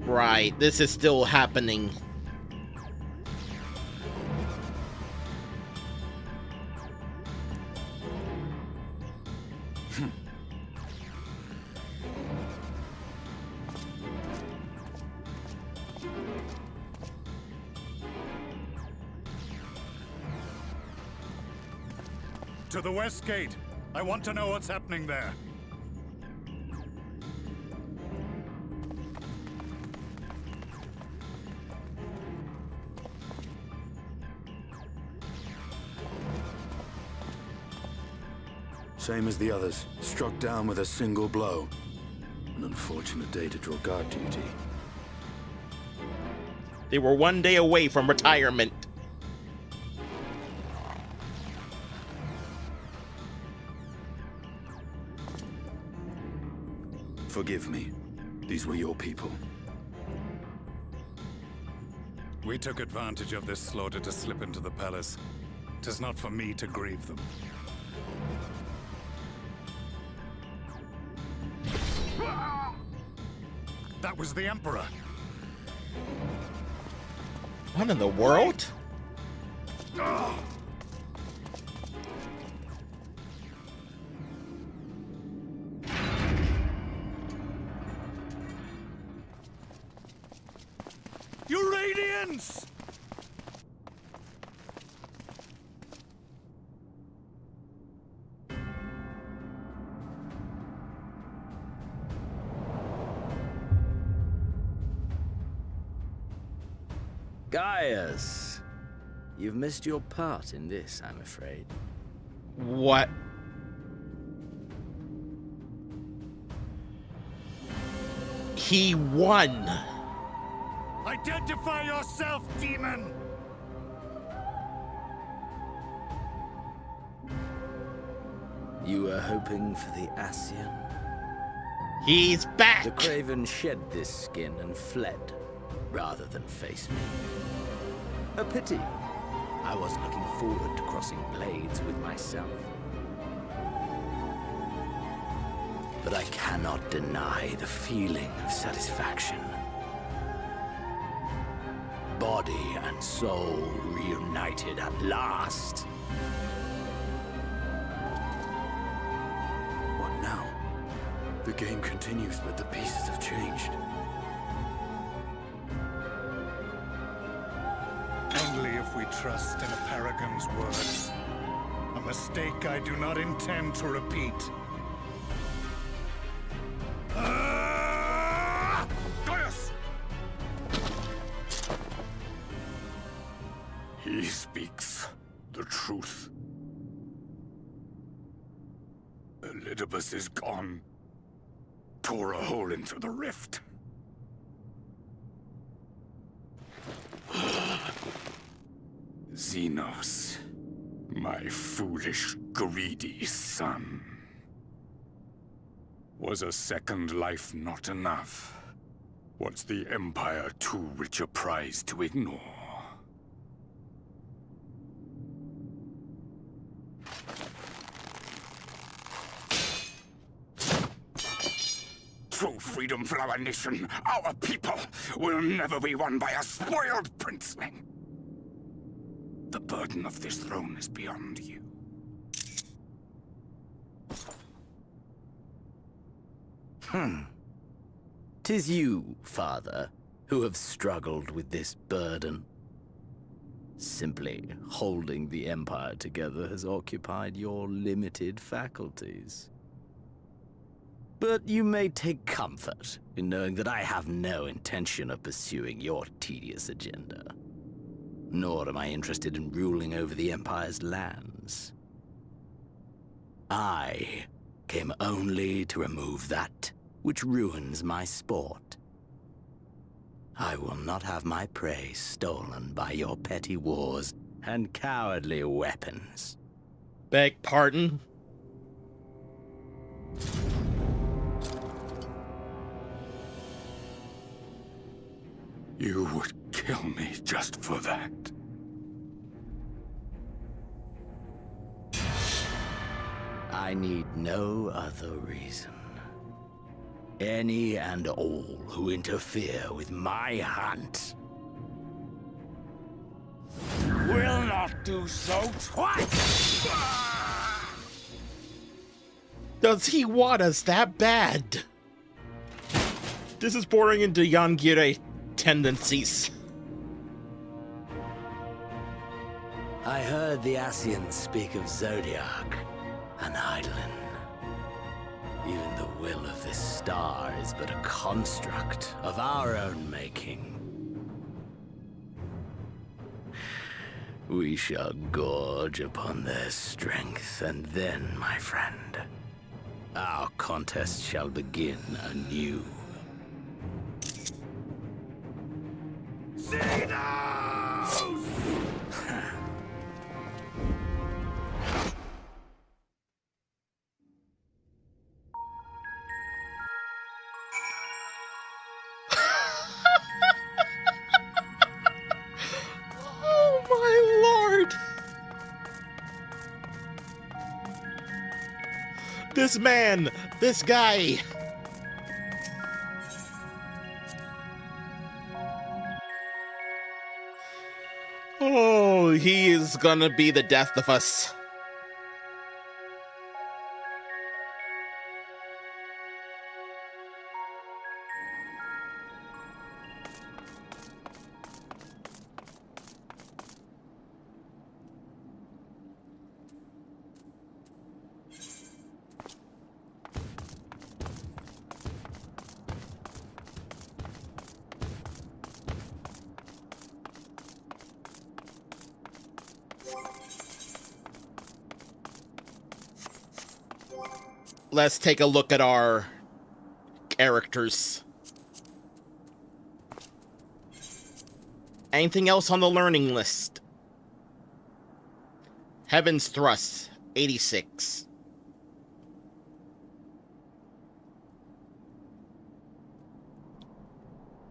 Right, this is still happening. To the West Gate. I want to know what's happening there. Same as the others. Struck down with a single blow. An unfortunate day to draw guard duty. They were one day away from retirement. Forgive me. These were your people. We took advantage of this slaughter to slip into the palace. 'Tis not for me to grieve them. That was the Emperor. What in the world? Your Radiance! Gaius, you've missed your part in this, I'm afraid. What? He won. Identify yourself, demon! You were hoping for the Ascian? He's back! The Craven shed this skin and fled, rather than face me. A pity. I was looking forward to crossing blades with myself. But I cannot deny the feeling of satisfaction. body and soul reunited at last. What now? The game continues, but the pieces have changed. Only if we trust in a Paragon's words. A mistake I do not intend to repeat. Gaius! He speaks the truth. Elidibus is gone. Tore a hole into the rift. Xenos, my foolish, greedy son. Was a second life not enough? Was the Empire too rich a prize to ignore? True freedom for our nation, our people, will never be won by a spoiled princeling. The burden of this throne is beyond you. 'Tis you, father, who have struggled with this burden. Simply holding the Empire together has occupied your limited faculties. But you may take comfort in knowing that I have no intention of pursuing your tedious agenda. Nor am I interested in ruling over the Empire's lands. I came only to remove that which ruins my sport. I will not have my prey stolen by your petty wars and cowardly weapons. Beg pardon? You would kill me just for that. I need no other reason. Any and all who interfere with my hunt will not do so twice! Does he want us that bad? This is bordering into Yangire tendencies. I heard the Ascians speak of Zodiac, an Eidolon. Even the will of this star is but a construct of our own making. We shall gorge upon their strength, and then, my friend, our contest shall begin anew. Xenos! Oh my lord! This man! This guy! Oh, he is gonna be the death of us. Let's take a look at our characters. Anything else on the learning list? Heaven's Thrust, 86.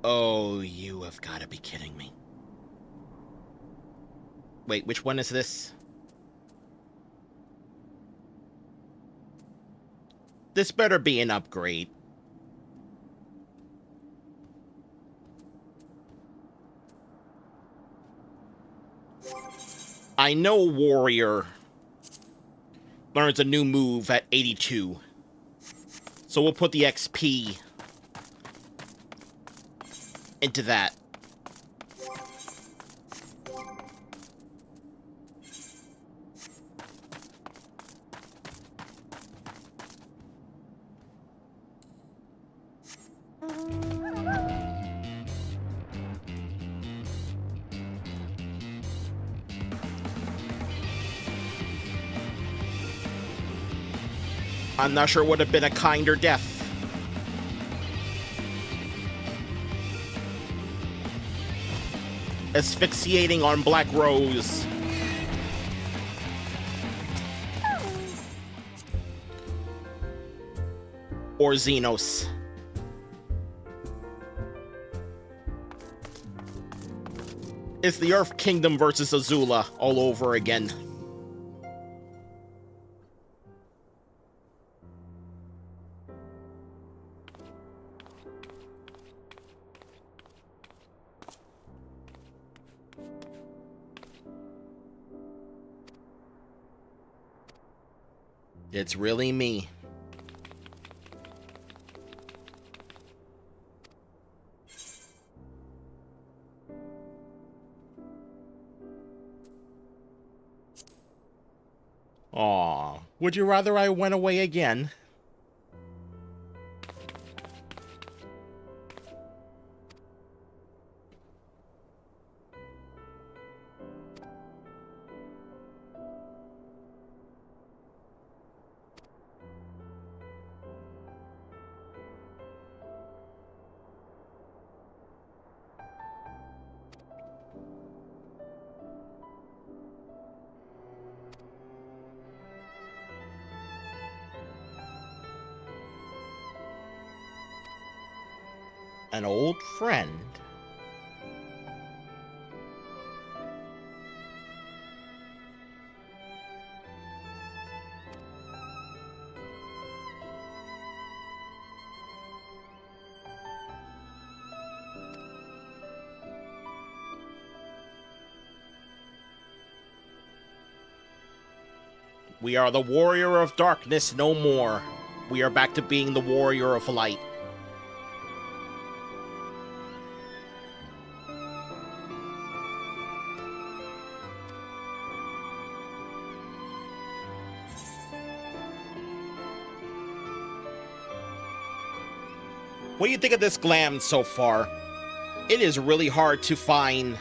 Oh, you have got to be kidding me. Wait, which one is this? This better be an upgrade. I know Warrior learns a new move at 82. So we'll put the XP into that. I'm not sure it would have been a kinder death. Asphyxiating on Black Rose. Or Xenos. It's the Earth Kingdom versus Azula all over again. It's really me. Aw, would you rather I went away again? An old friend? We are the warrior of darkness no more. We are back to being the warrior of light. What do you think of this glam so far? It is really hard to find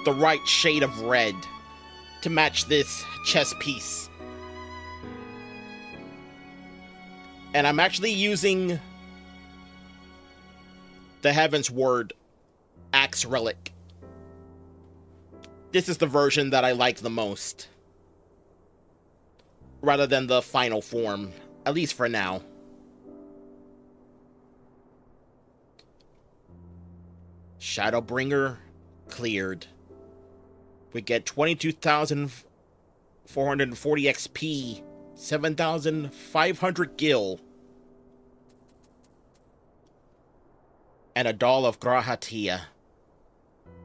the right shade of red to match this chess piece. And I'm actually using the Heaven's Word Axe Relic. This is the version that I like the most, rather than the final form, at least for now. Shadowbringer cleared. We get 22,440 XP, 7,500 gil, and a doll of Grahatia.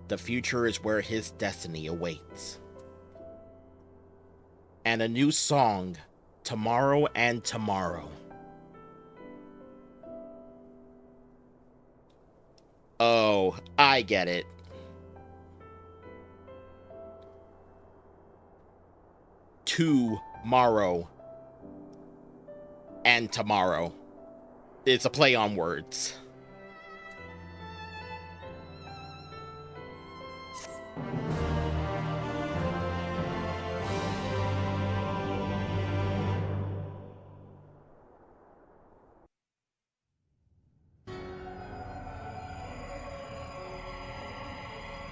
The future is where his destiny awaits. And a new song, Tomorrow and Tomorrow. Oh, I get it. Tomorrow and tomorrow. It's a play on words.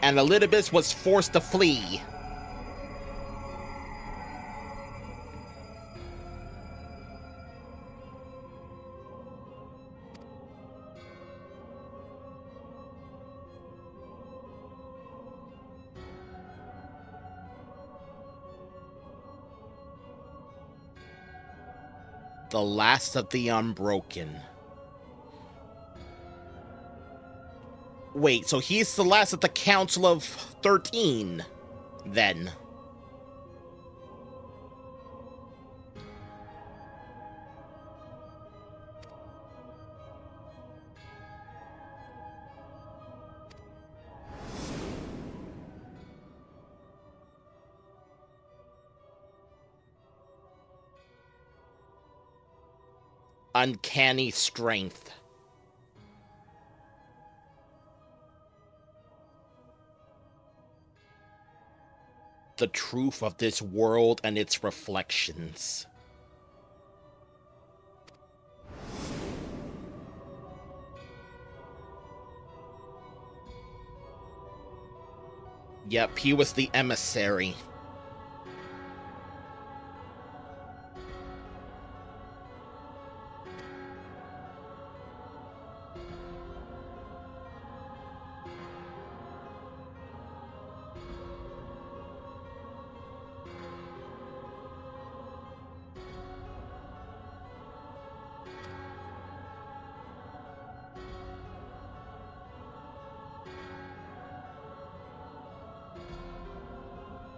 And Elidibus was forced to flee. The last of the Unbroken. Wait, so he's the last of the Council of 13, then. Uncanny strength. The truth of this world and its reflections. Yep, he was the emissary.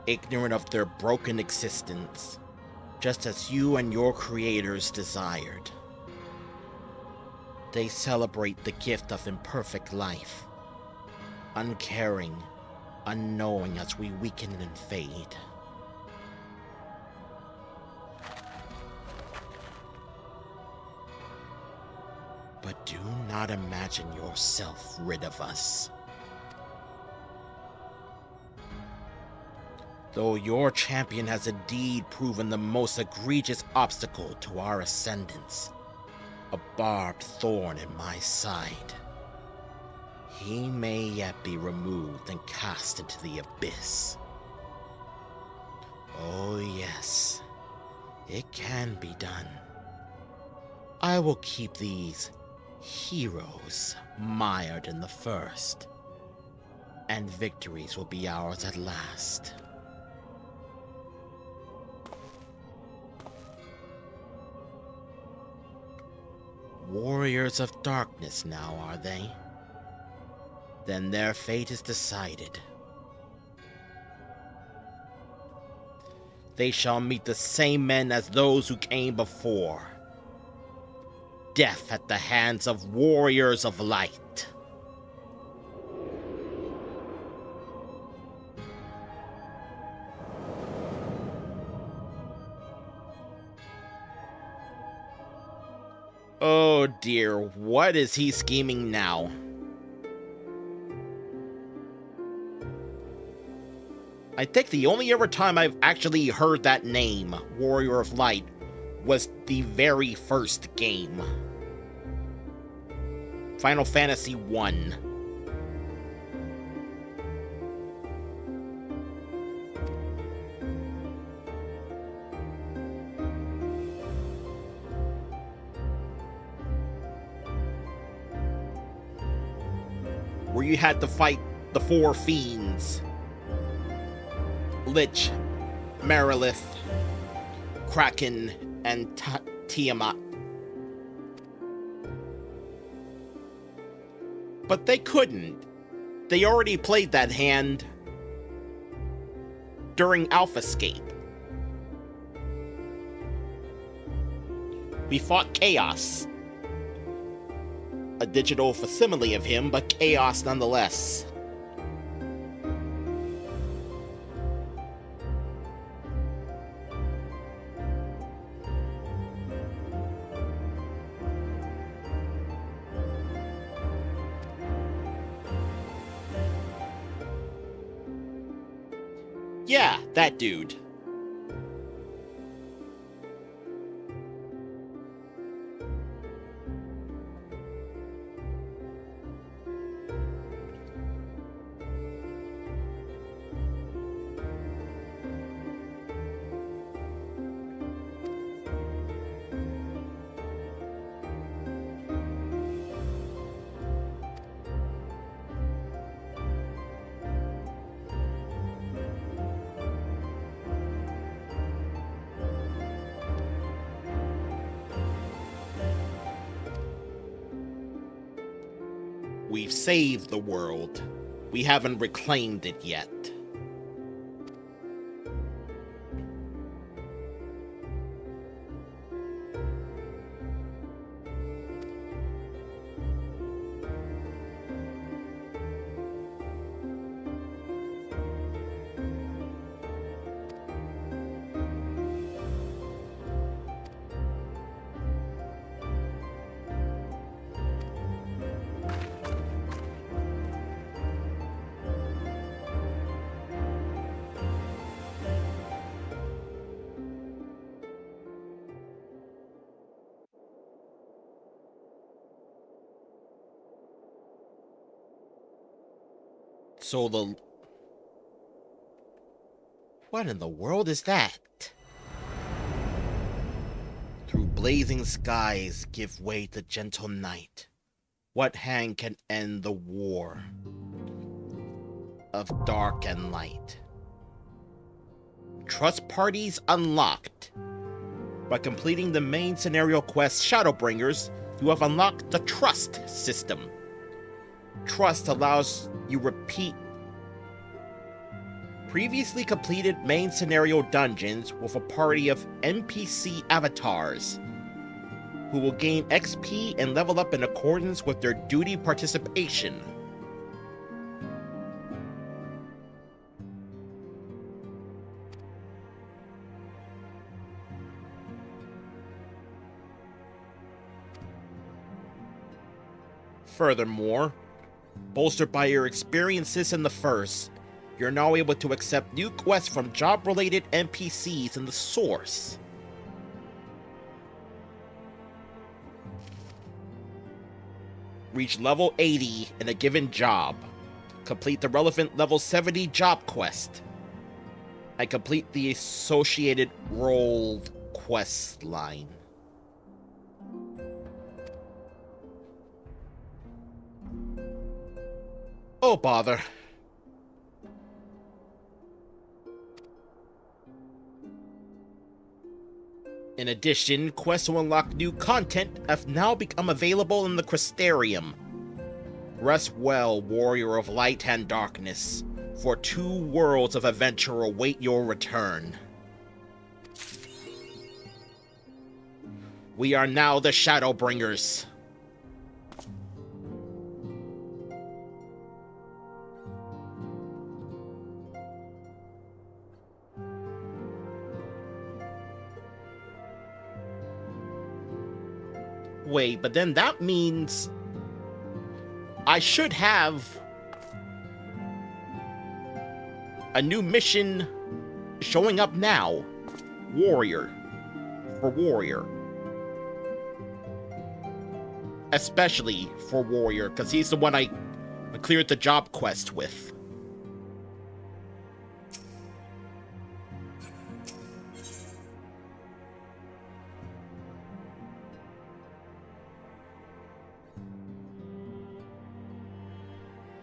Ignorant of their broken existence, just as you and your creators desired. They celebrate the gift of imperfect life, uncaring, unknowing as we weaken and fade. But do not imagine yourself rid of us. Though your champion has indeed proven the most egregious obstacle to our ascendance, a barbed thorn in my side, he may yet be removed and cast into the abyss. Oh yes, it can be done. I will keep these heroes mired in the first, and victories will be ours at last. Warriors of darkness now, are they? Then their fate is decided. They shall meet the same men as those who came before. Death at the hands of warriors of light. Oh dear, what is he scheming now? I think the only ever time I've actually heard that name, Warrior of Light, was the very first game. Final Fantasy I. Where you had to fight the four fiends. Lich, Merilith, Kraken, and Tiamat. But they couldn't. They already played that hand during Alphascape. We fought Chaos. A digital facsimile of him, but Chaos nonetheless. Yeah, that dude. We've saved the world. We haven't reclaimed it yet. So what in the world is that? Through blazing skies give way to gentle night. What hand can end the war of dark and light? Trust parties unlocked. By completing the main scenario quest Shadowbringers, you have unlocked the Trust system. Trust allows you repeat previously completed main scenario dungeons with a party of NPC avatars who will gain XP and level up in accordance with their duty participation. Furthermore, bolstered by your experiences in the first, you're now able to accept new quests from job-related NPCs in the source. Reach level 80 in a given job. Complete the relevant level 70 job quest. And complete the associated rolled quest line. Oh, bother. In addition, quests to unlock new content have now become available in the Crystarium. Rest well, Warrior of Light and Darkness, for 2 worlds of adventure await your return. We are now the Shadowbringers. Wait, but then that means I should have a new mission showing up now. Warrior. For Warrior. Especially for Warrior, because he's the one I cleared the job quest with.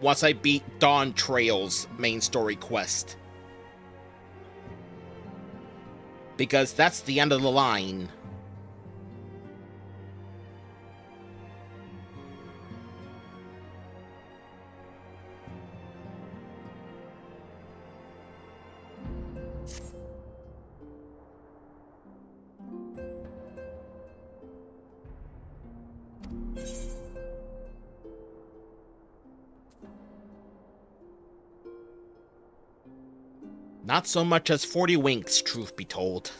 Once I beat Dawn Trail's main story quest. Because that's the end of the line. Not so much as 40 winks, truth be told.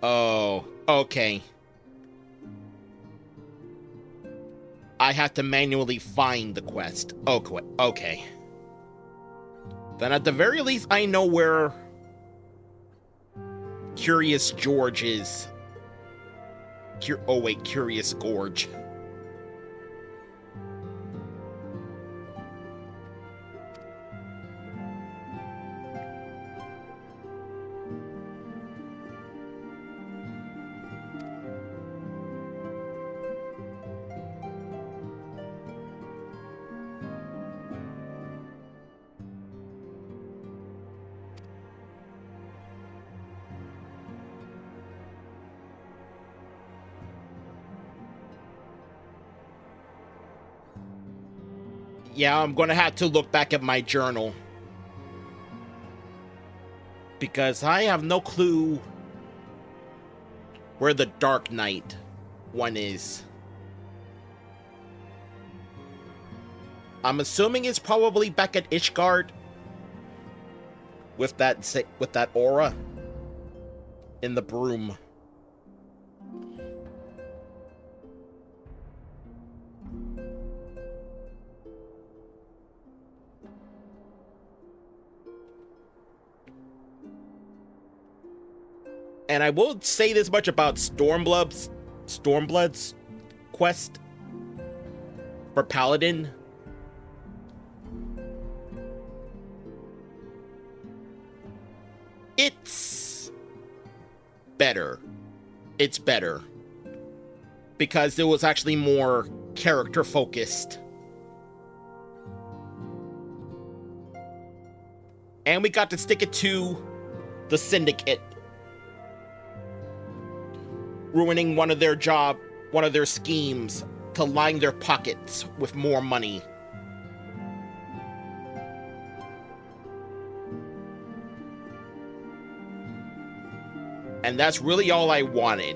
Oh, okay. I have to manually find the quest. Okay. Then at the very least, I know where Curious George is. Curious Gorge. Yeah, I'm gonna have to look back at my journal. Because I have no clue where the Dark Knight one is. I'm assuming it's probably back at Ishgard with that aura in the broom. And I will say this much about Stormblood's quest for Paladin. It's better. It's better. Because it was actually more character focused. And we got to stick it to the Syndicate. Ruining one of their schemes to line their pockets with more money. And that's really all I wanted.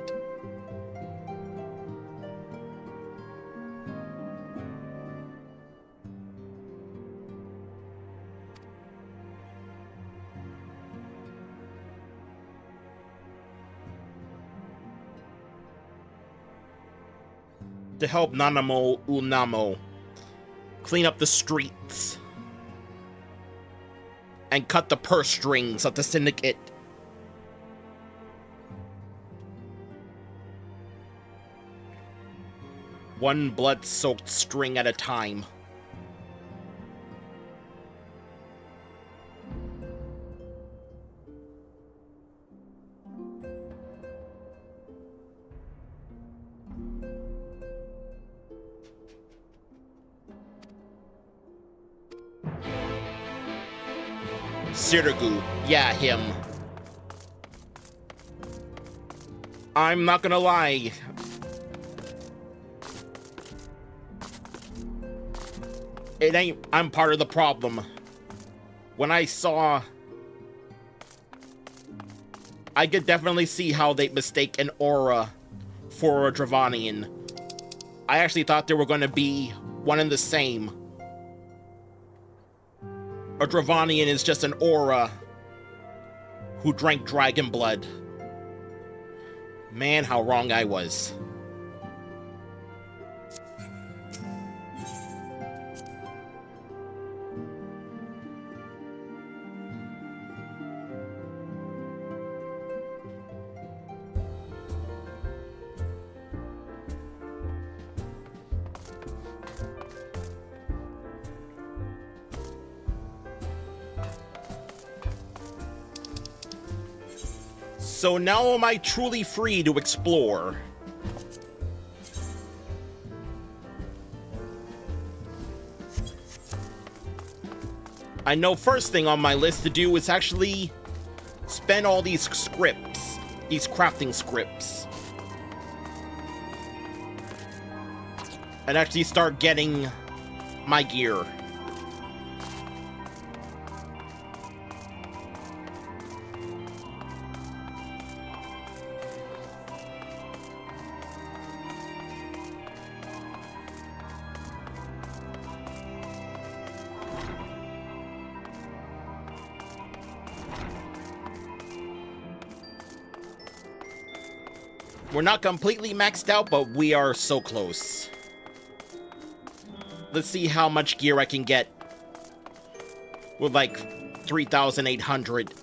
To help Nanamo Unamo clean up the streets and cut the purse strings of the Syndicate. One blood-soaked string at a time. Sirgu, yeah, him. I'm not gonna lie. I'm part of the problem. When I saw... I could definitely see how they mistake an aura for a Dravanian. I actually thought they were going to be one and the same. A Dravanian is just an aura who drank dragon blood. Man, how wrong I was. So now am I truly free to explore? I know first thing on my list to do is actually spend all these scripts, these crafting scripts, and actually start getting my gear. We're not completely maxed out, but we are so close. Let's see how much gear I can get with like 3,800.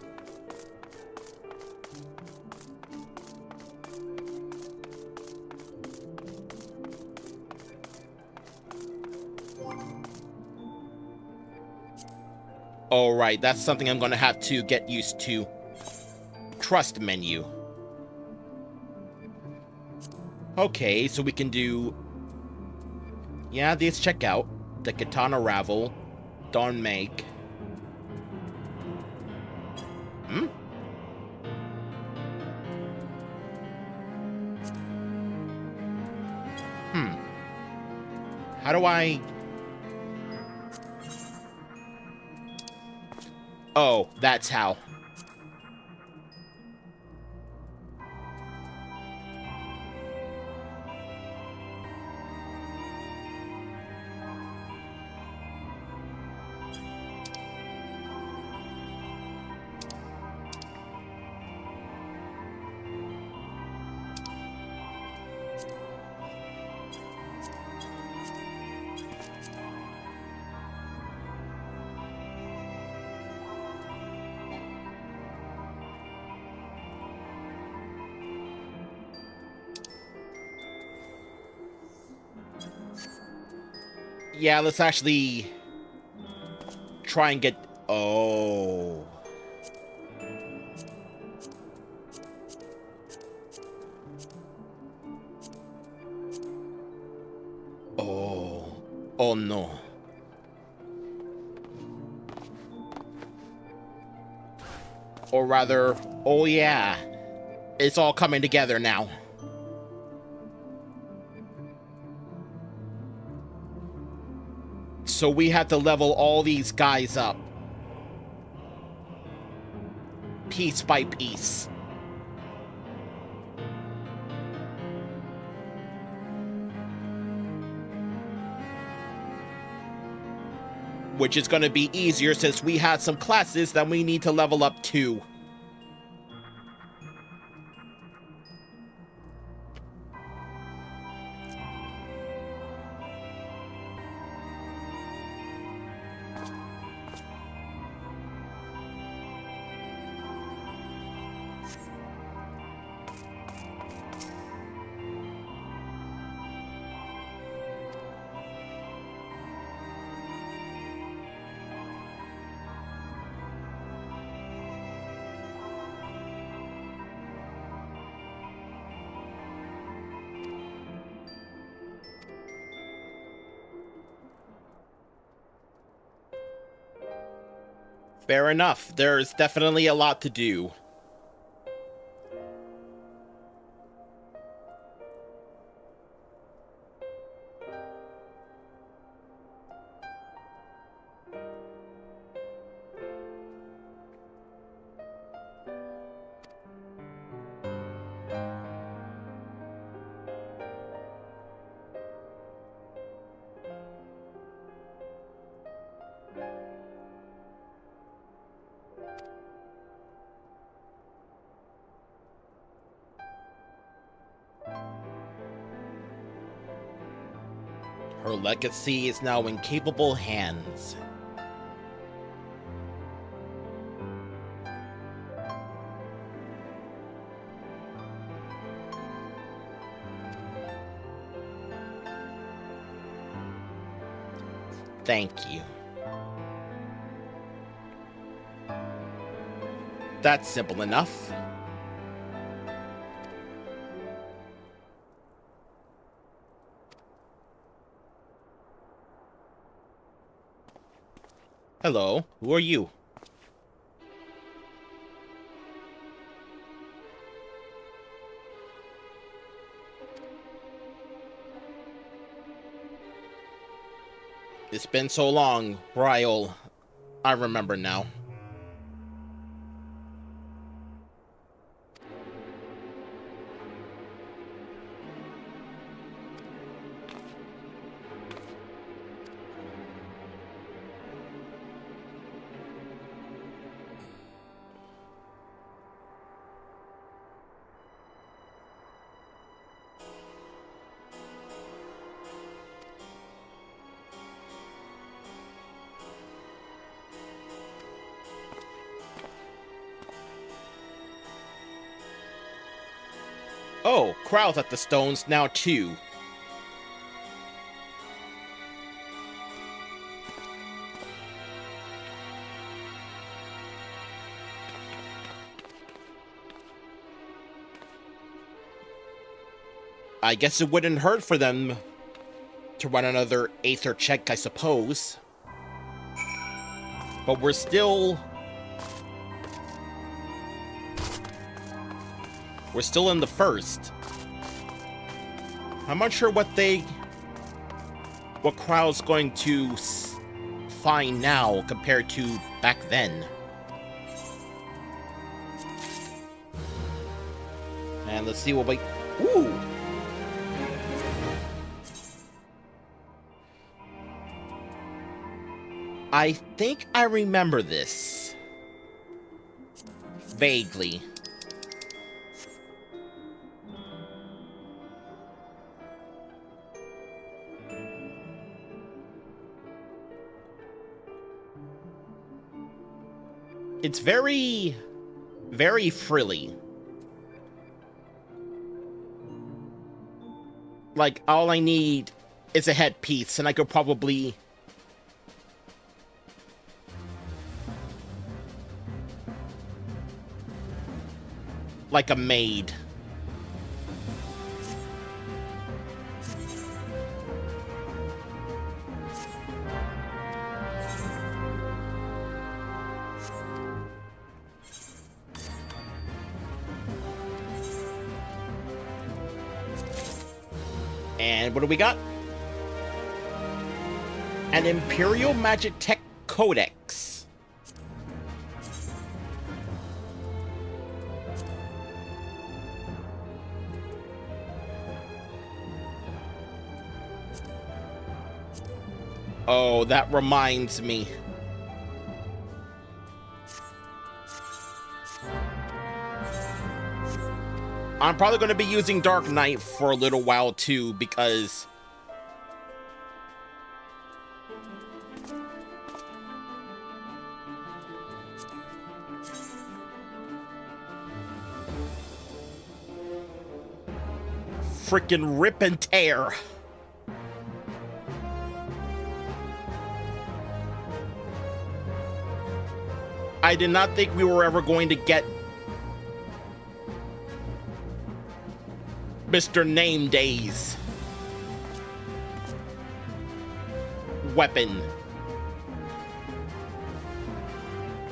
Alright, that's something I'm gonna have to get used to. Trust menu. Okay, so we can do... Yeah, these check out. The Katana Ravel. Dawn Make. Hmm? How do I... Oh, that's how. Yeah, let's actually try and get... Oh. Oh. Oh no. Or rather, oh yeah. It's all coming together now. So we have to level all these guys up. Piece by piece. Which is going to be easier since we had some classes that we need to level up too. Fair enough. There's definitely a lot to do. Her legacy is now in capable hands. Thank you. That's simple enough. Hello, who are you? It's been so long, Ryle. I remember now. Oh, crowds at the stones now too. I guess it wouldn't hurt for them to run another Aether check, I suppose. But we're still in the first. I'm not sure what Crow's going to find now compared to back then. And let's see what we... Ooh! I think I remember this. Vaguely. It's very, very frilly. Like, all I need is a headpiece, and I could probably... like a maid. And what do we got? An Imperial Magic Tech Codex. Oh, that reminds me. I'm probably going to be using Dark Knight for a little while too, because frickin' rip and tear. I did not think we were ever going to get Mr. Name Days weapon.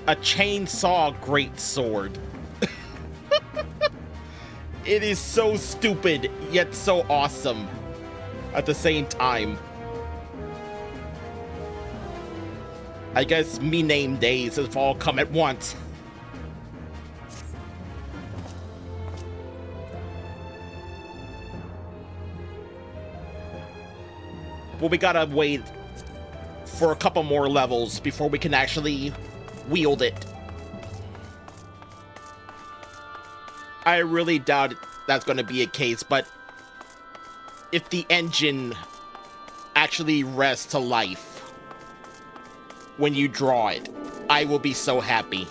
A chainsaw greatsword. It is so stupid, yet so awesome at the same time. I guess me name days have all come at once. Well, we gotta wait for a couple more levels before we can actually wield it. I really doubt that's gonna be a case, but if the engine actually rests to life when you draw it, I will be so happy.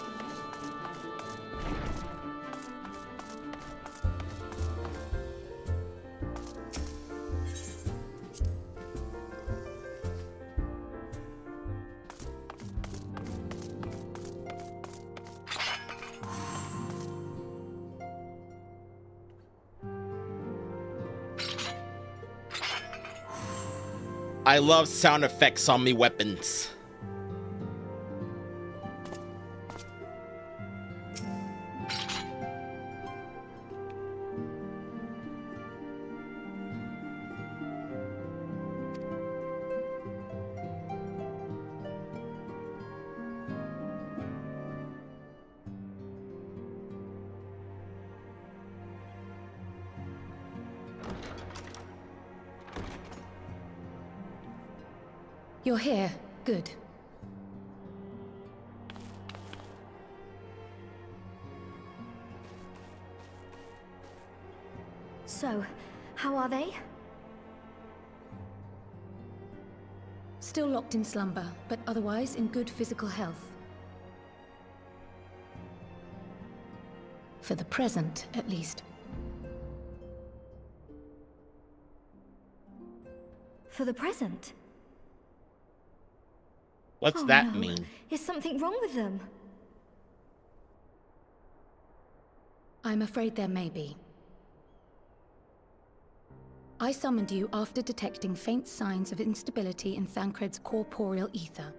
I love sound effects on me weapons. You're here. Good. So, how are they? Still locked in slumber, but otherwise in good physical health. For the present, at least. For the present? What's Oh, that no. mean? Is something wrong with them? I'm afraid there may be. I summoned you after detecting faint signs of instability in Thancred's corporeal ether.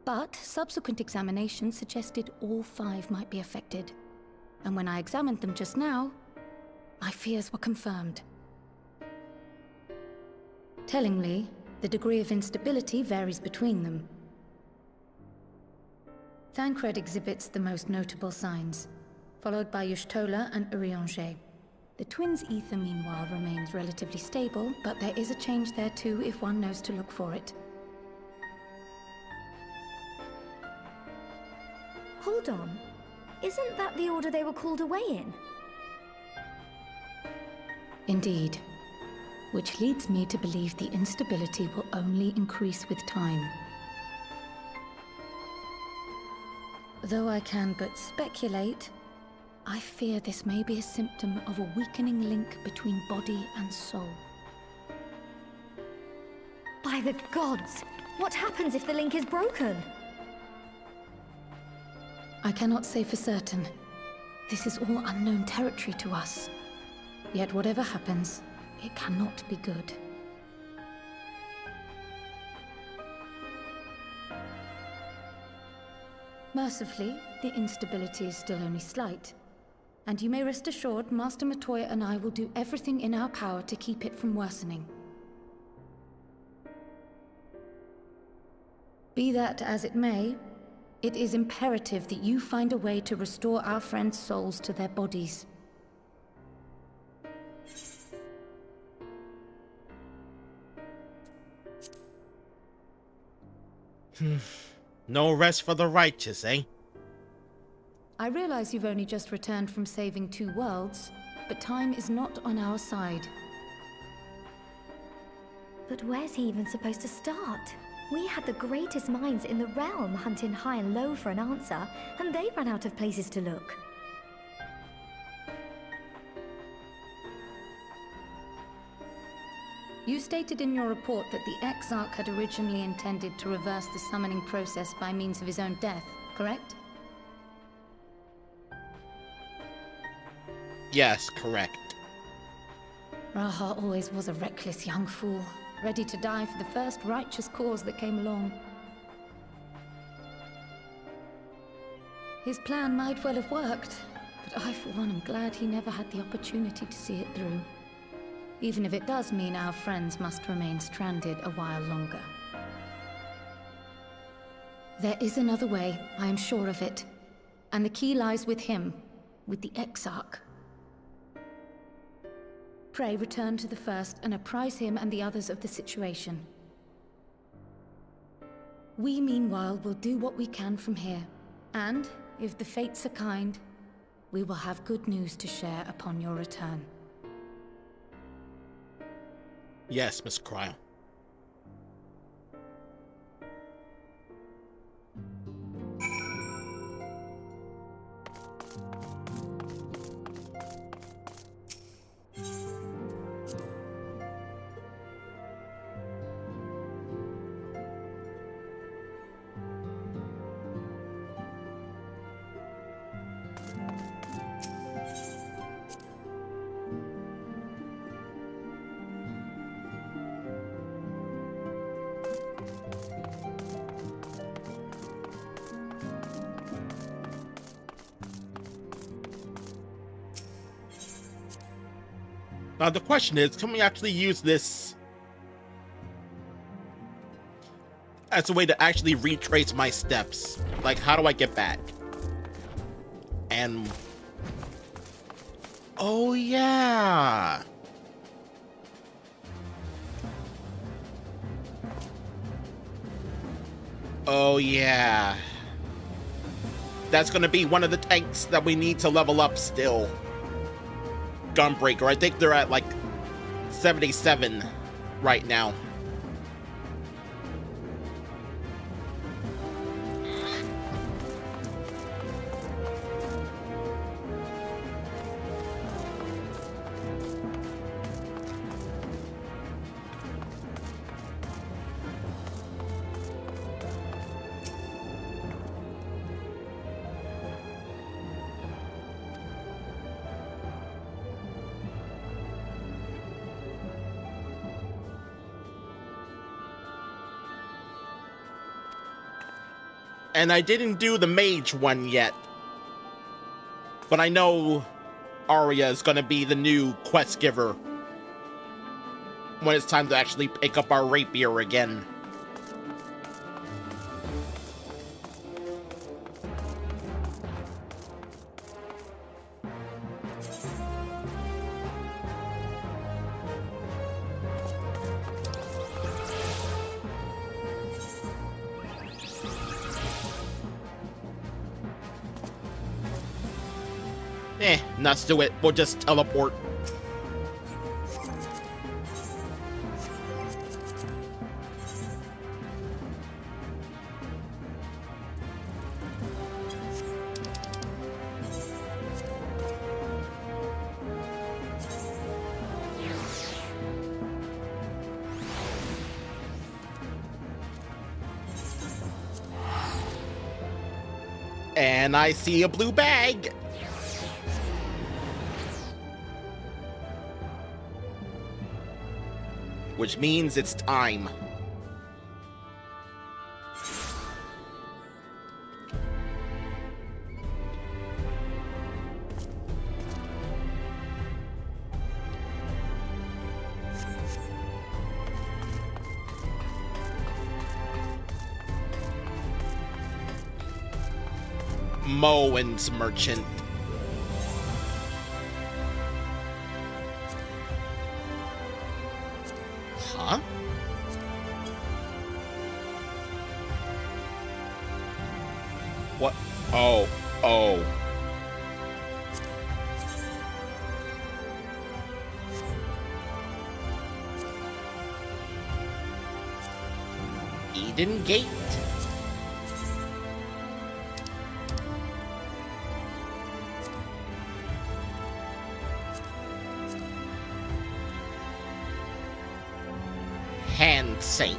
But subsequent examination suggested all 5 might be affected. And when I examined them just now, my fears were confirmed. Tellingly, the degree of instability varies between them. Thancred exhibits the most notable signs, followed by Y'shtola and Urianger. The twins' ether, meanwhile, remains relatively stable, but there is a change there too if one knows to look for it. Hold on. Isn't that the order they were called away in? Indeed. Which leads me to believe the instability will only increase with time. Though I can but speculate, I fear this may be a symptom of a weakening link between body and soul. By the gods! What happens if the link is broken? I cannot say for certain. This is all unknown territory to us. Yet whatever happens, it cannot be good. Mercifully, the instability is still only slight. And you may rest assured, Master Matoya and I will do everything in our power to keep it from worsening. Be that as it may, it is imperative that you find a way to restore our friends' souls to their bodies. No rest for the righteous, eh? I realize you've only just returned from saving 2 worlds, but time is not on our side. But where's he even supposed to start? We had the greatest minds in the realm hunting high and low for an answer, and they ran out of places to look. You stated in your report that the Exarch had originally intended to reverse the summoning process by means of his own death, correct? Yes, correct. Raha always was a reckless young fool, ready to die for the first righteous cause that came along. His plan might well have worked, but I for one am glad he never had the opportunity to see it through. Even if it does mean our friends must remain stranded a while longer. There is another way, I am sure of it. And the key lies with him, with the Exarch. Pray return to the First and apprise him and the others of the situation. We, meanwhile, will do what we can from here. And, if the fates are kind, we will have good news to share upon your return. Yes, Miss Cryle. Now the question is, can we actually use this as a way to actually retrace my steps? Like, how do I get back? And... oh yeah! Oh yeah. That's gonna be one of the tanks that we need to level up still. Gunbreaker. I think they're at like 77 right now. And I didn't do the mage one yet. But I know Arya is gonna be the new quest giver when it's time to actually pick up our rapier again. Let's do it. We'll just teleport. And I see a blue bag. Which means it's time. Moen's merchant. Huh? What? Oh. Eden Gate? Hand Saint.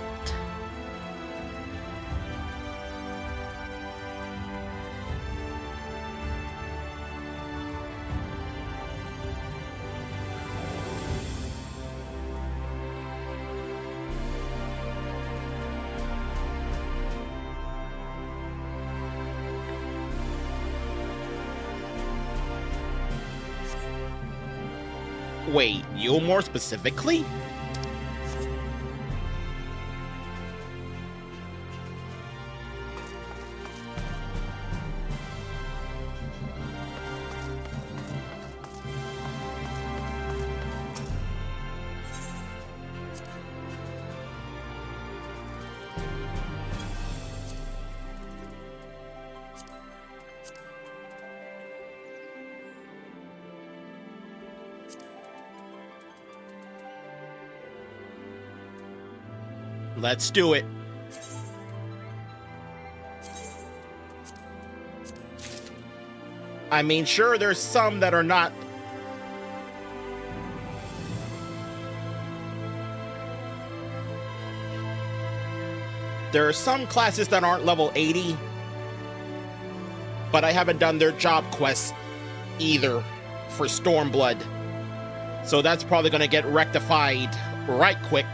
Wait, you more specifically? Let's do it. I mean, sure, there's some that are not. There are some classes that aren't level 80, but I haven't done their job quests either for Stormblood. So that's probably going to get rectified right quick.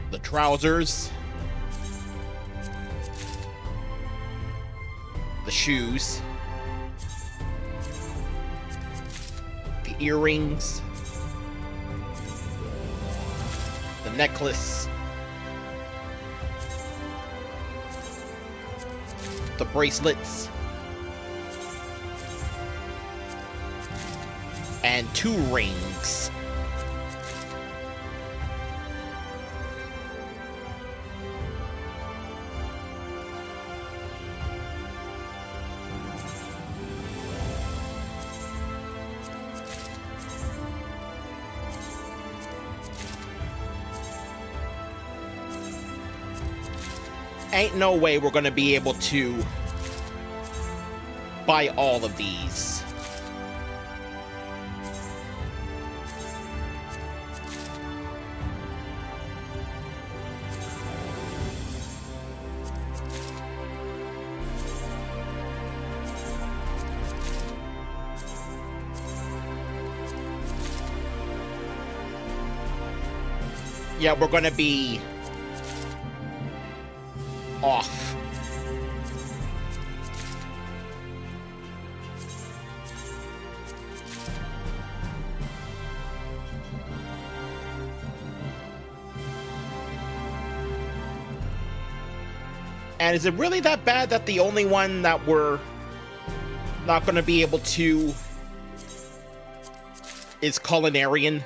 The trousers, the shoes, the earrings, the necklace, the bracelets, and 2 rings. Ain't no way we're gonna be able to buy all of these. Yeah, we're gonna be off. And is it really that bad that the only one that we're not going to be able to is Culinarian?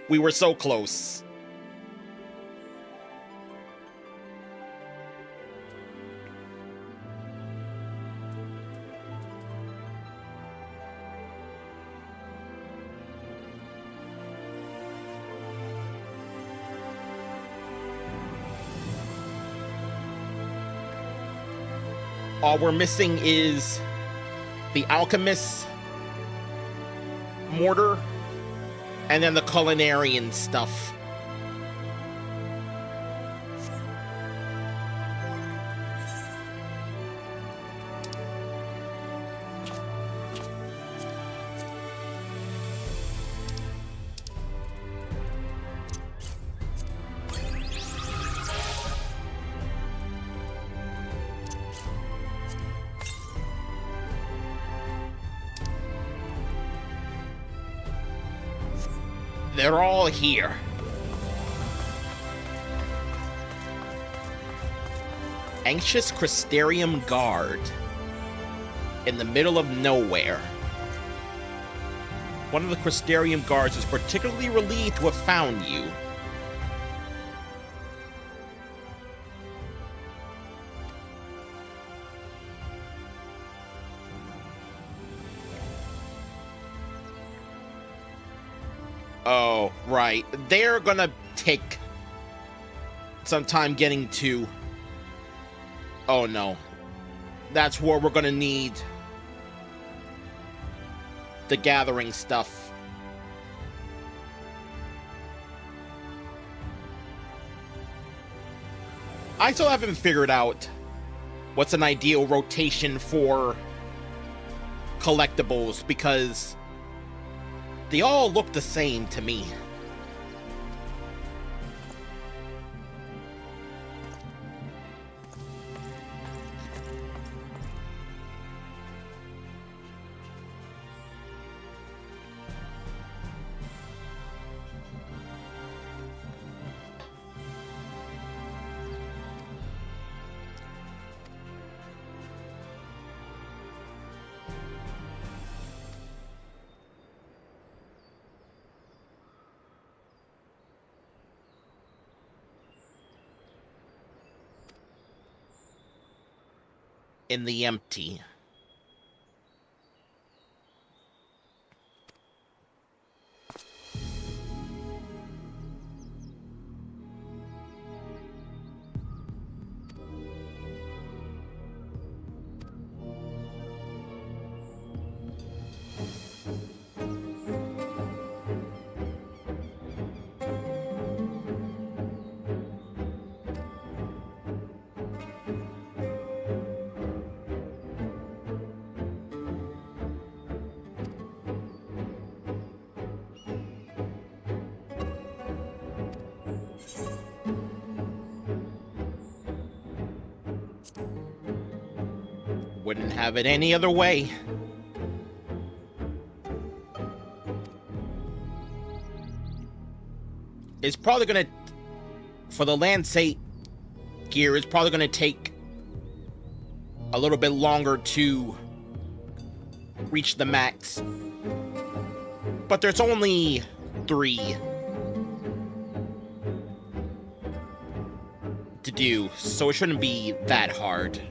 We were so close. All we're missing is the alchemist mortar and then the culinarian stuff. They're all here. Anxious Crystarium Guard. In the middle of nowhere. One of the Crystarium Guards is particularly relieved to have found you. Oh, right. They're gonna take some time getting to... Oh, no. That's where we're gonna need the gathering stuff. I still haven't figured out what's an ideal rotation for collectibles, because they all look the same to me. In the empty. Wouldn't have it any other way. It's probably gonna, for the Lancate gear, it's probably gonna take a little bit longer to reach the max. But there's only 3 to do, so it shouldn't be that hard.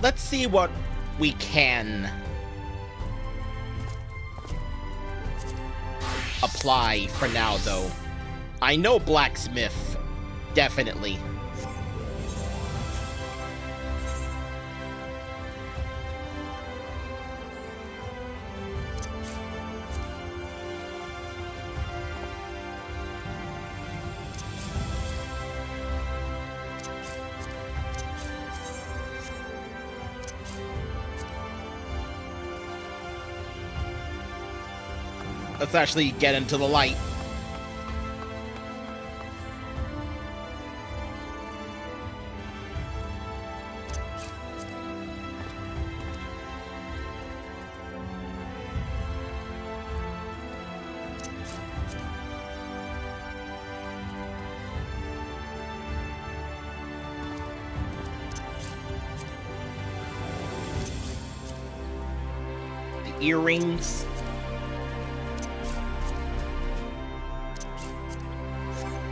Let's see what we can apply for now, though. I know blacksmith, definitely. Let's actually get into the light. earrings.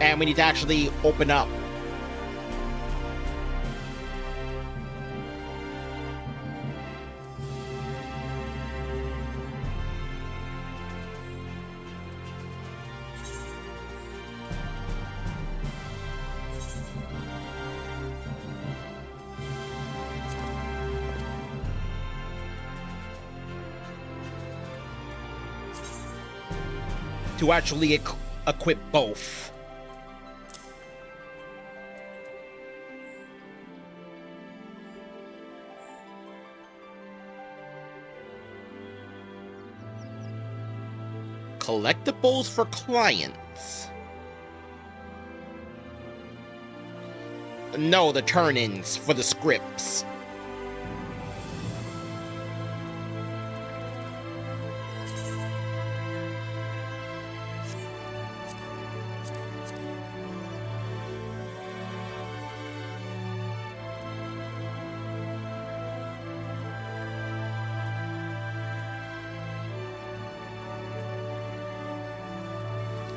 And we need to actually open up. To actually equip both. Collectibles for clients. No, the turn-ins for the scripts.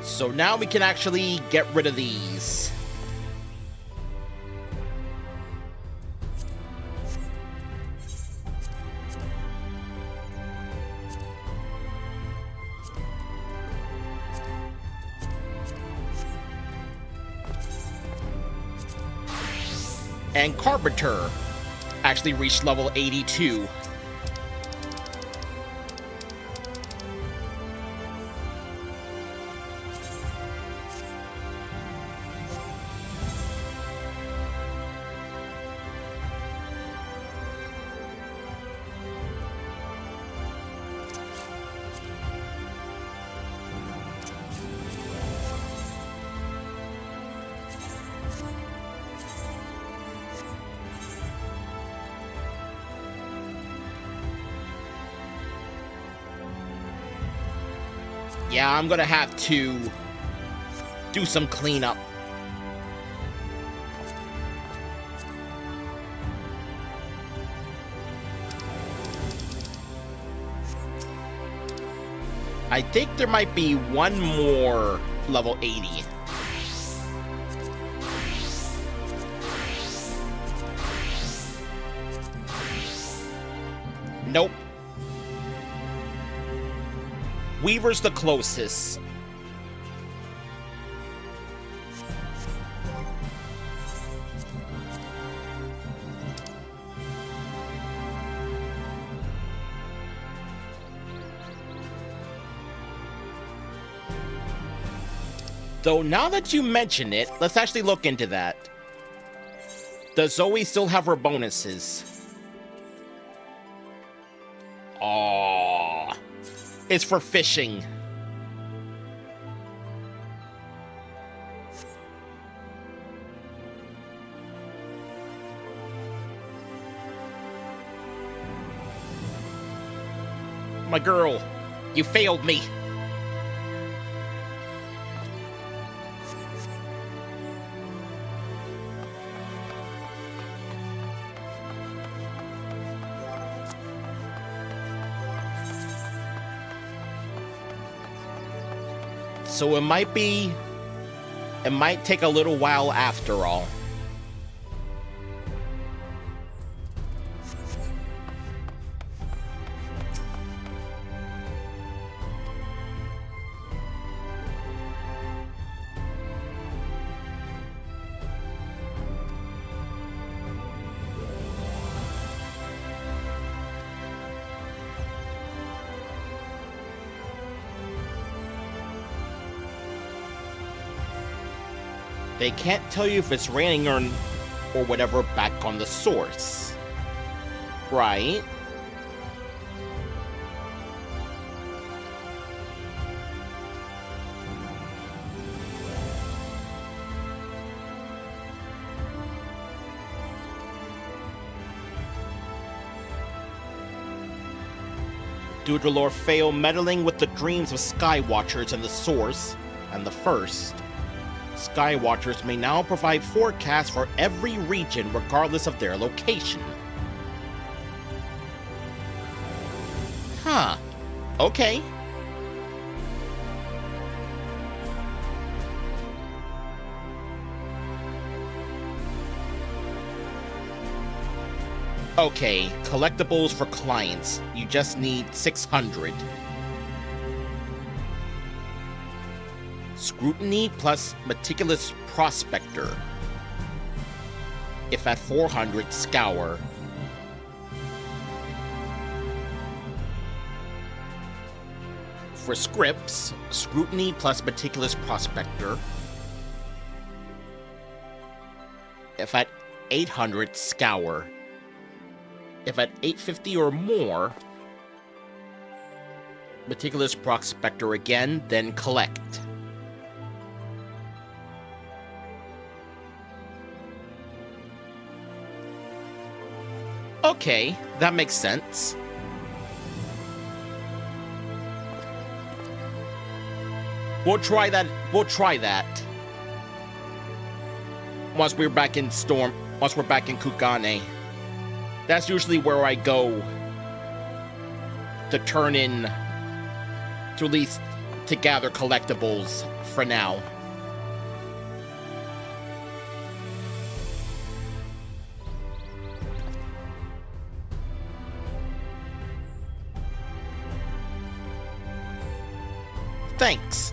So now we can actually get rid of these. And Carpenter actually reached level 82. Yeah, I'm gonna have to do some cleanup. I think there might be one more level 80. Nope. Weaver's the closest. Though now that you mention it, let's actually look into that. Does Zoe still have her bonuses? Aww. It's for fishing. My girl, you failed me. So it might take a little while after all. They can't tell you if it's raining or whatever back on the source. Right? Doodalore failed meddling with the dreams of Skywatchers and the source, and the first. Skywatchers may now provide forecasts for every region regardless of their location. Huh. Okay. Okay, collectibles for clients. You just need 600. Scrutiny plus Meticulous Prospector. If at 400, Scour. For scripts, Scrutiny plus Meticulous Prospector. If at 800, Scour. If at 850 or more, Meticulous Prospector again, then Collect. Okay, that makes sense. We'll try that. Once we're back in Kugane. That's usually where I go to turn in, to at least to gather collectibles for now. Thanks.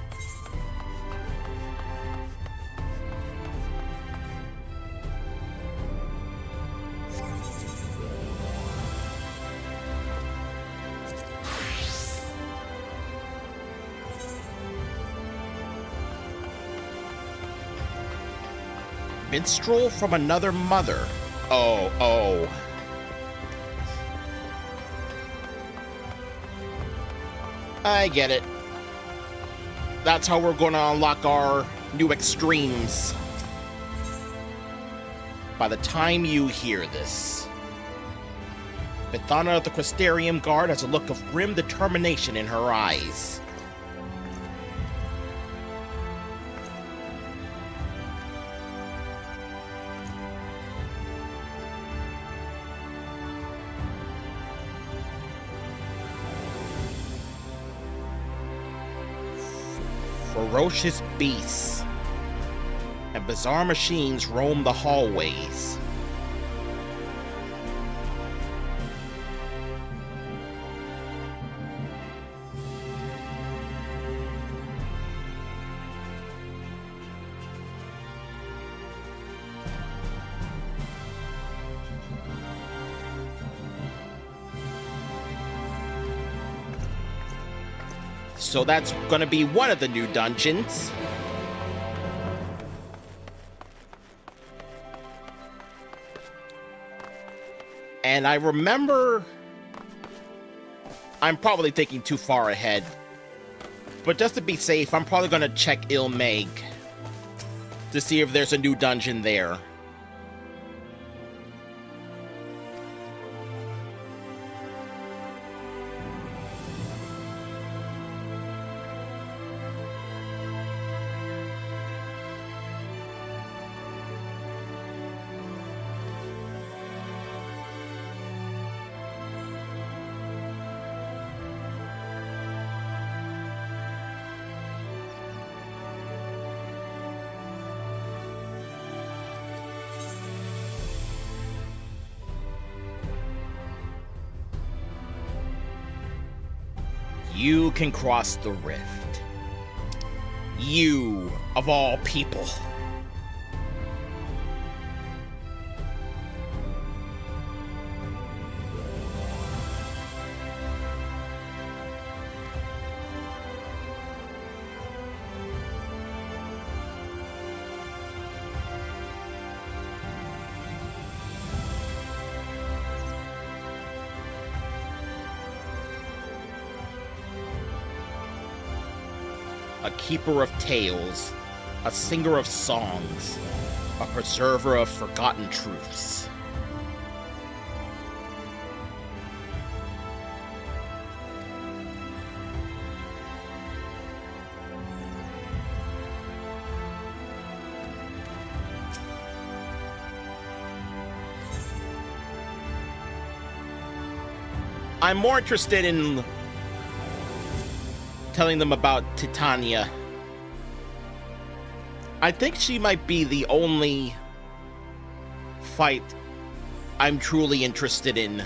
Minstrel from another mother. Oh. I get it. That's how we're gonna unlock our new extremes. By the time you hear this, Bithana of the Crystarium Guard has a look of grim determination in her eyes. Ferocious beasts and bizarre machines roam the hallways. So that's gonna be one of the new dungeons. And I remember, I'm probably thinking too far ahead, but just to be safe, I'm probably gonna check Ilmeg to see if there's a new dungeon there. You can cross the rift. You, of all people. A keeper of tales, a singer of songs, a preserver of forgotten truths. I'm more interested in telling them about Titania. I think she might be the only fight I'm truly interested in.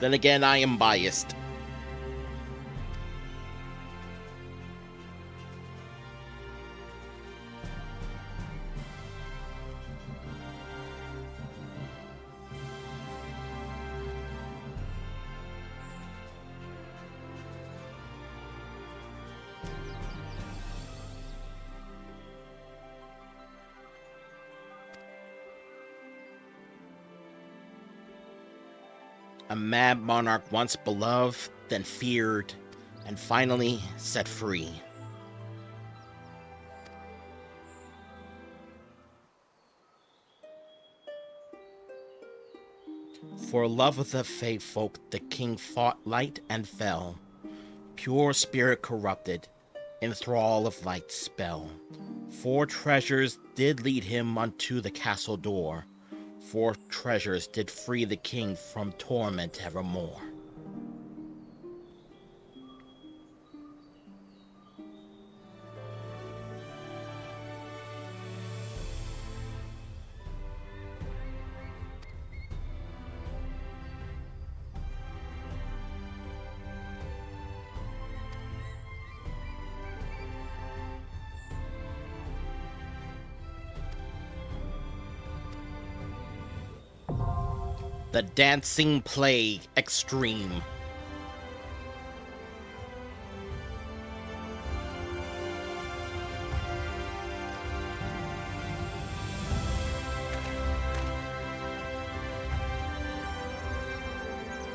Then again, I am biased. A mad monarch once beloved, then feared, and finally set free. For love of the Fae folk, the king fought light and fell, pure spirit corrupted, in thrall of light's spell. 4 treasures did lead him unto the castle door. 4 treasures did free the king from torment evermore. The Dancing Plague Extreme.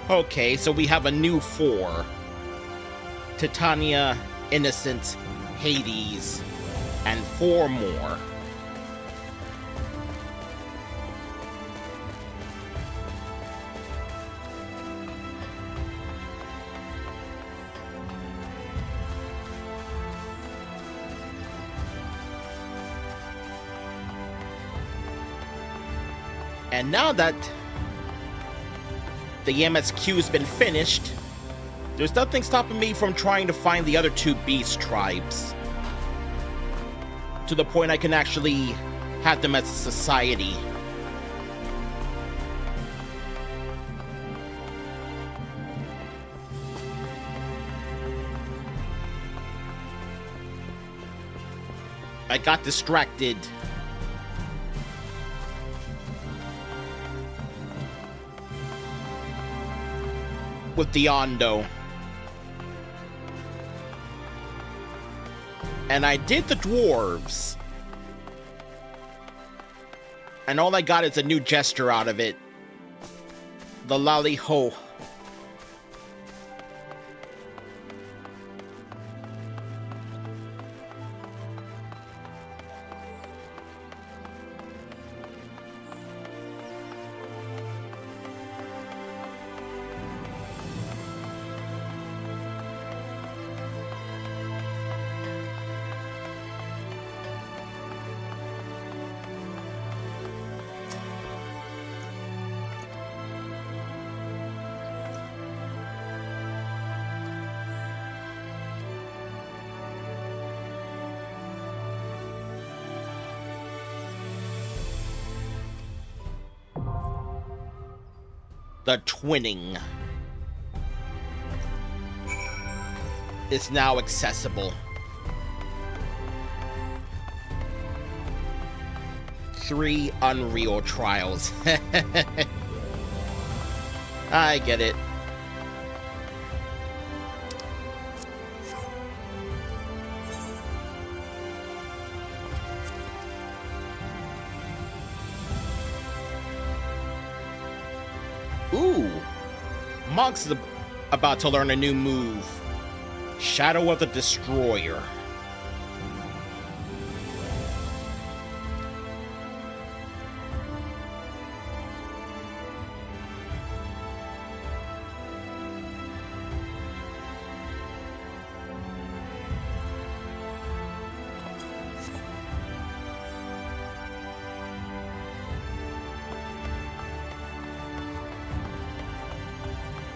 Okay, so we have a new 4. Titania, Innocent, Hades, and 4 more. And now that the MSQ's been finished, there's nothing stopping me from trying to find the other 2 beast tribes. To the point I can actually have them as a society. I got distracted. With the Ondo. And I did the dwarves. And all I got is a new gesture out of it. The lolly ho. The twinning is now accessible. 3 Unreal Trials. I get it. Ooh, Monk's about to learn a new move. Shadow of the Destroyer.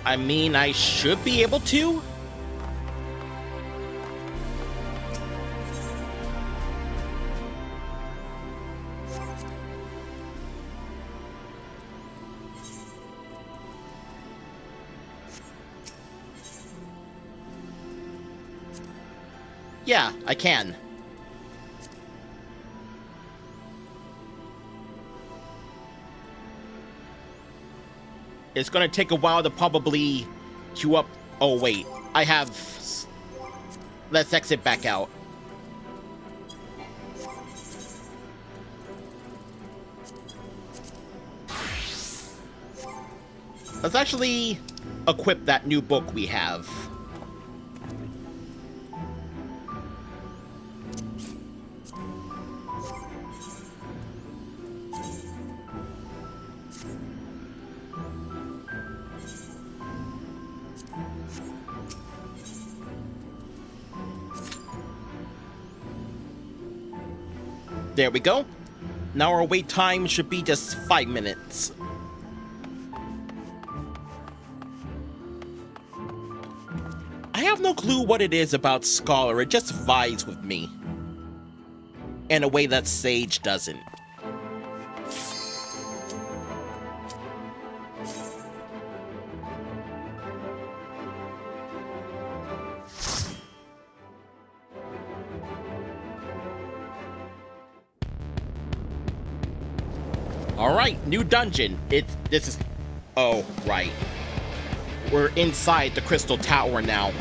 I mean, I should be able to. Yeah, I can. It's gonna take a while to probably queue up. Oh wait, I have... Let's exit back out. Let's actually equip that new book we have. There we go. Now our wait time should be just 5 minutes. I have no clue what it is about Scholar, it just vibes with me. In a way that Sage doesn't. Alright, new dungeon. This is... Oh, right. We're inside the Crystal Tower now.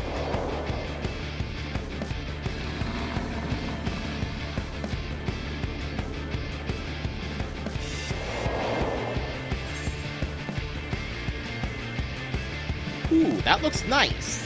Ooh, that looks nice.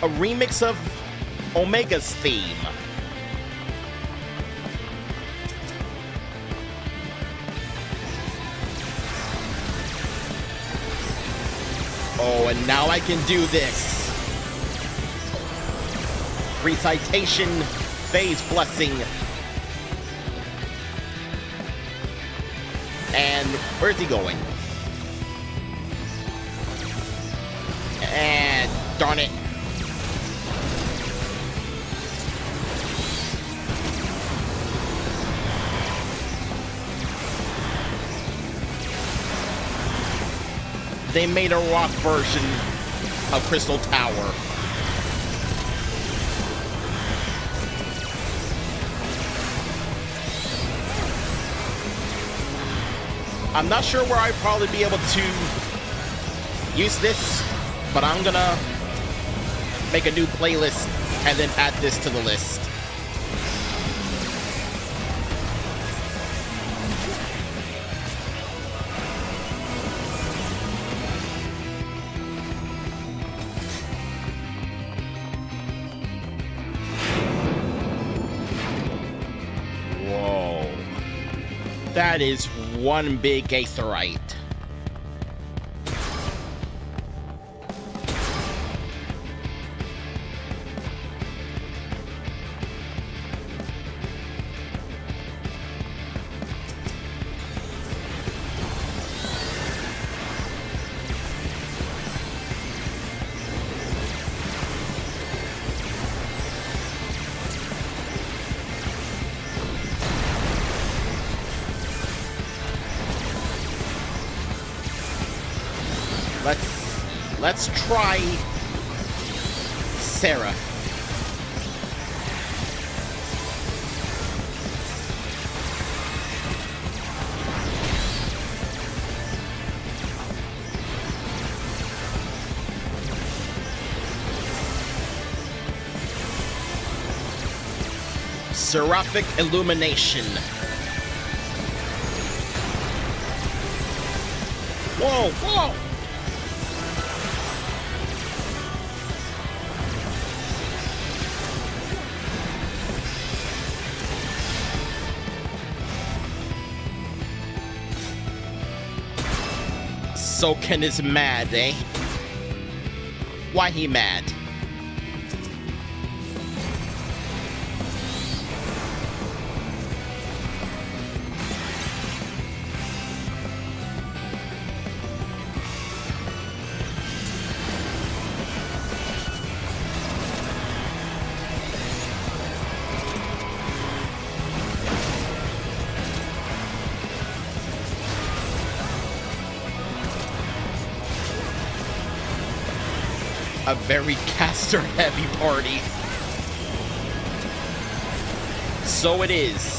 A remix of Omega's theme. Oh, and now I can do this. Recitation, phase blessing. And where's he going? And darn it. They made a rock version of Crystal Tower. I'm not sure where I'd probably be able to use this, but I'm gonna make a new playlist and then add this to the list. That is one big aetherite. Let's try Sarah. Seraphic Illumination. Whoa, whoa! Soken is mad, eh? Why he mad? A very caster-heavy party. So it is.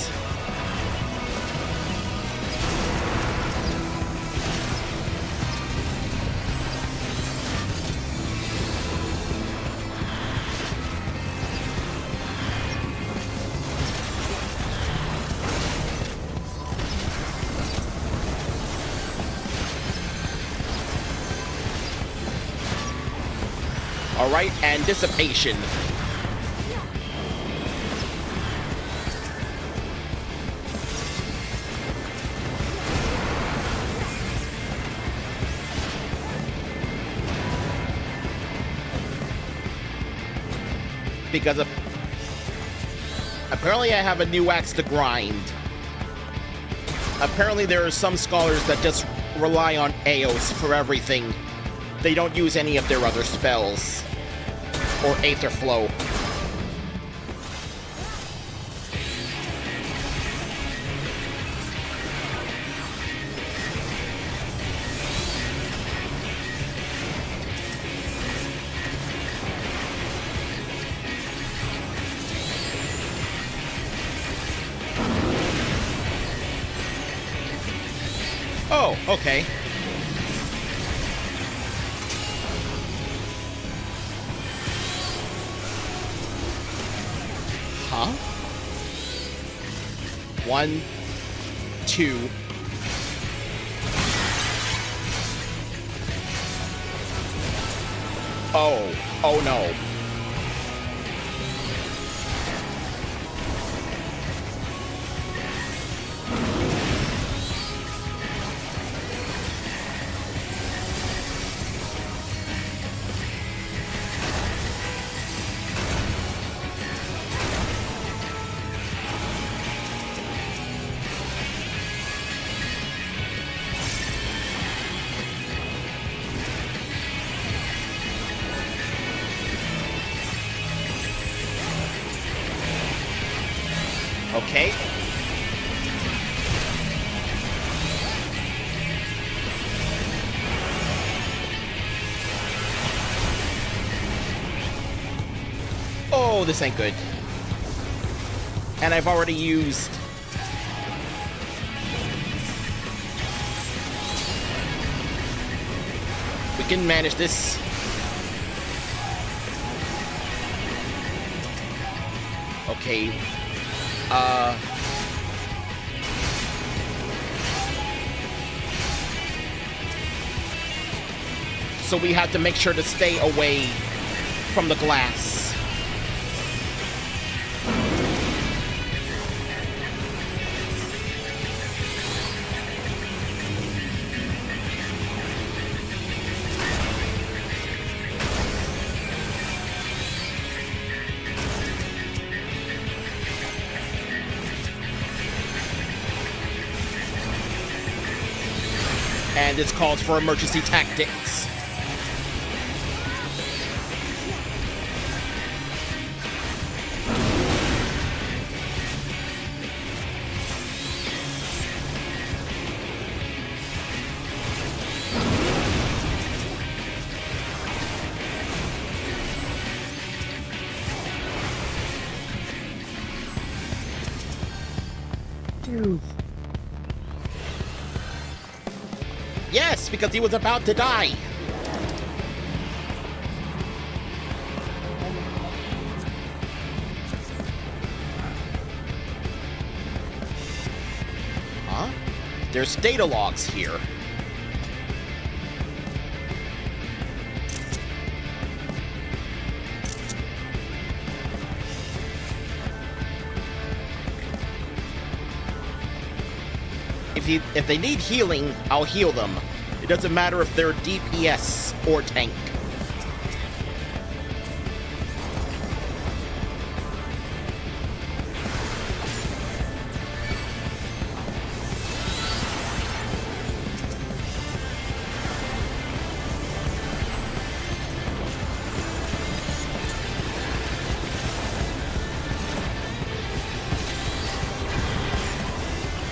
Alright, and dissipation. Because apparently I have a new axe to grind. Apparently there are some scholars that just rely on Eos for everything. They don't use any of their other spells. Or Aether Flow. Oh, okay. Huh? 1, 2. Oh no. Okay. Oh, this ain't good. And I've already used... We can manage this. Okay. So we have to make sure to stay away from the glass. And this calls for emergency tactics. Yes, because he was about to die. Huh? There's data logs here. If they need healing, I'll heal them. doesn't matter if they're DPS or tank.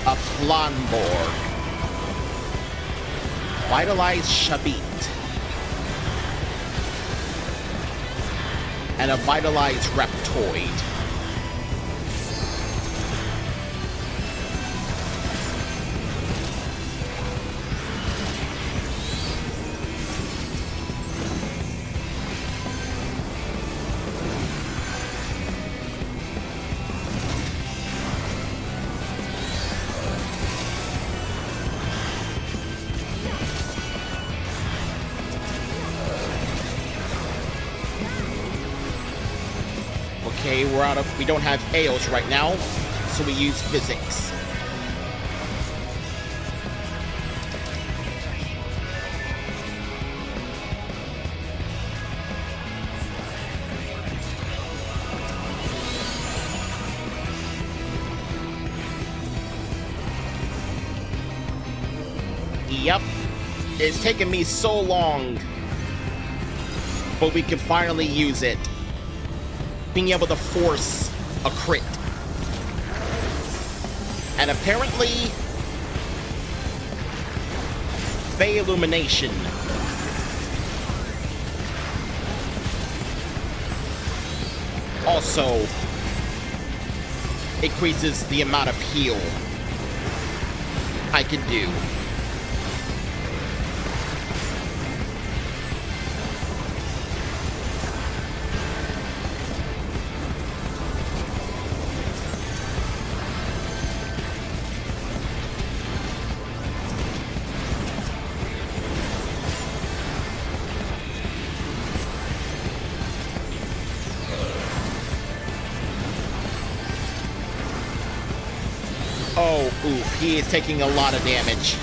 A Planborg. Vitalized Shabit. And a Vitalized Reptoid. Okay, we don't have Eos right now, so we use physics. Yep, it's taken me so long, but we can finally use it. Being able to force a crit. And apparently, Bay Illumination also increases the amount of heal I can do. Oh, oof, he is taking a lot of damage.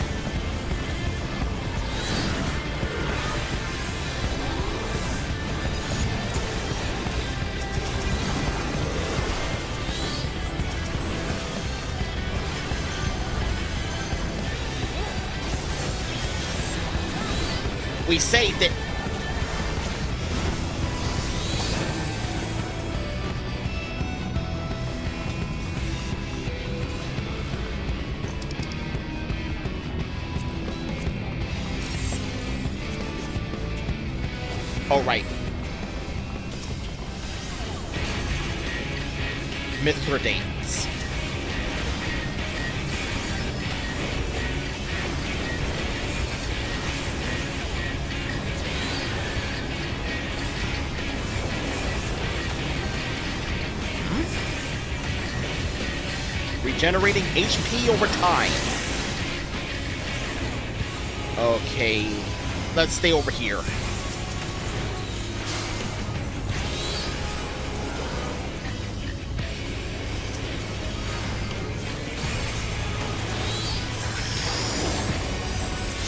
We saved it. All right. Mithridates. Regenerating HP over time. Okay, let's stay over here.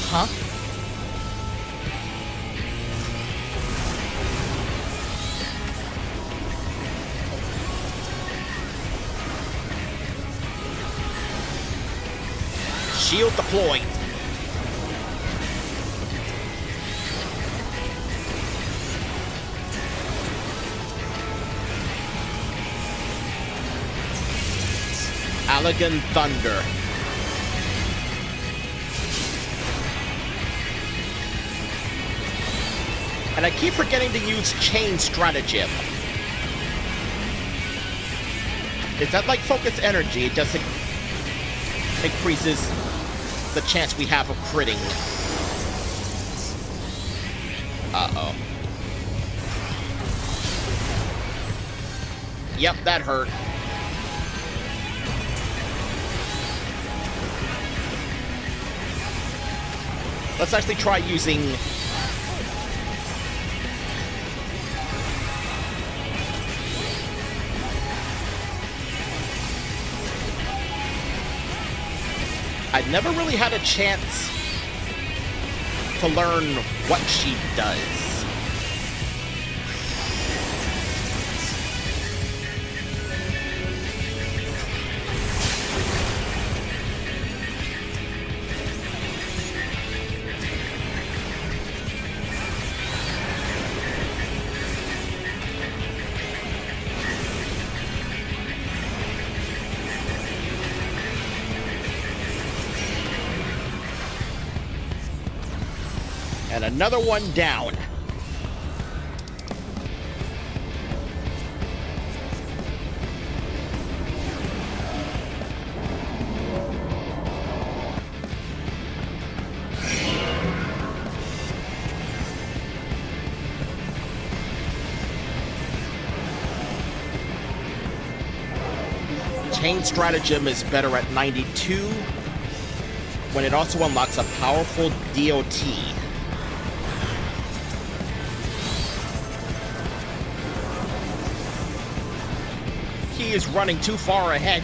Huh? Shield deployed. Allegan Thunder. And I keep forgetting to use Chain Stratagem. Is that like Focus Energy? It just increases the chance we have of critting. Uh-oh. Yep, that hurt. Let's actually try using... I've never really had a chance to learn what she does. And another one down. Chain Stratagem is better at 92 when it also unlocks a powerful DOT. He is running too far ahead.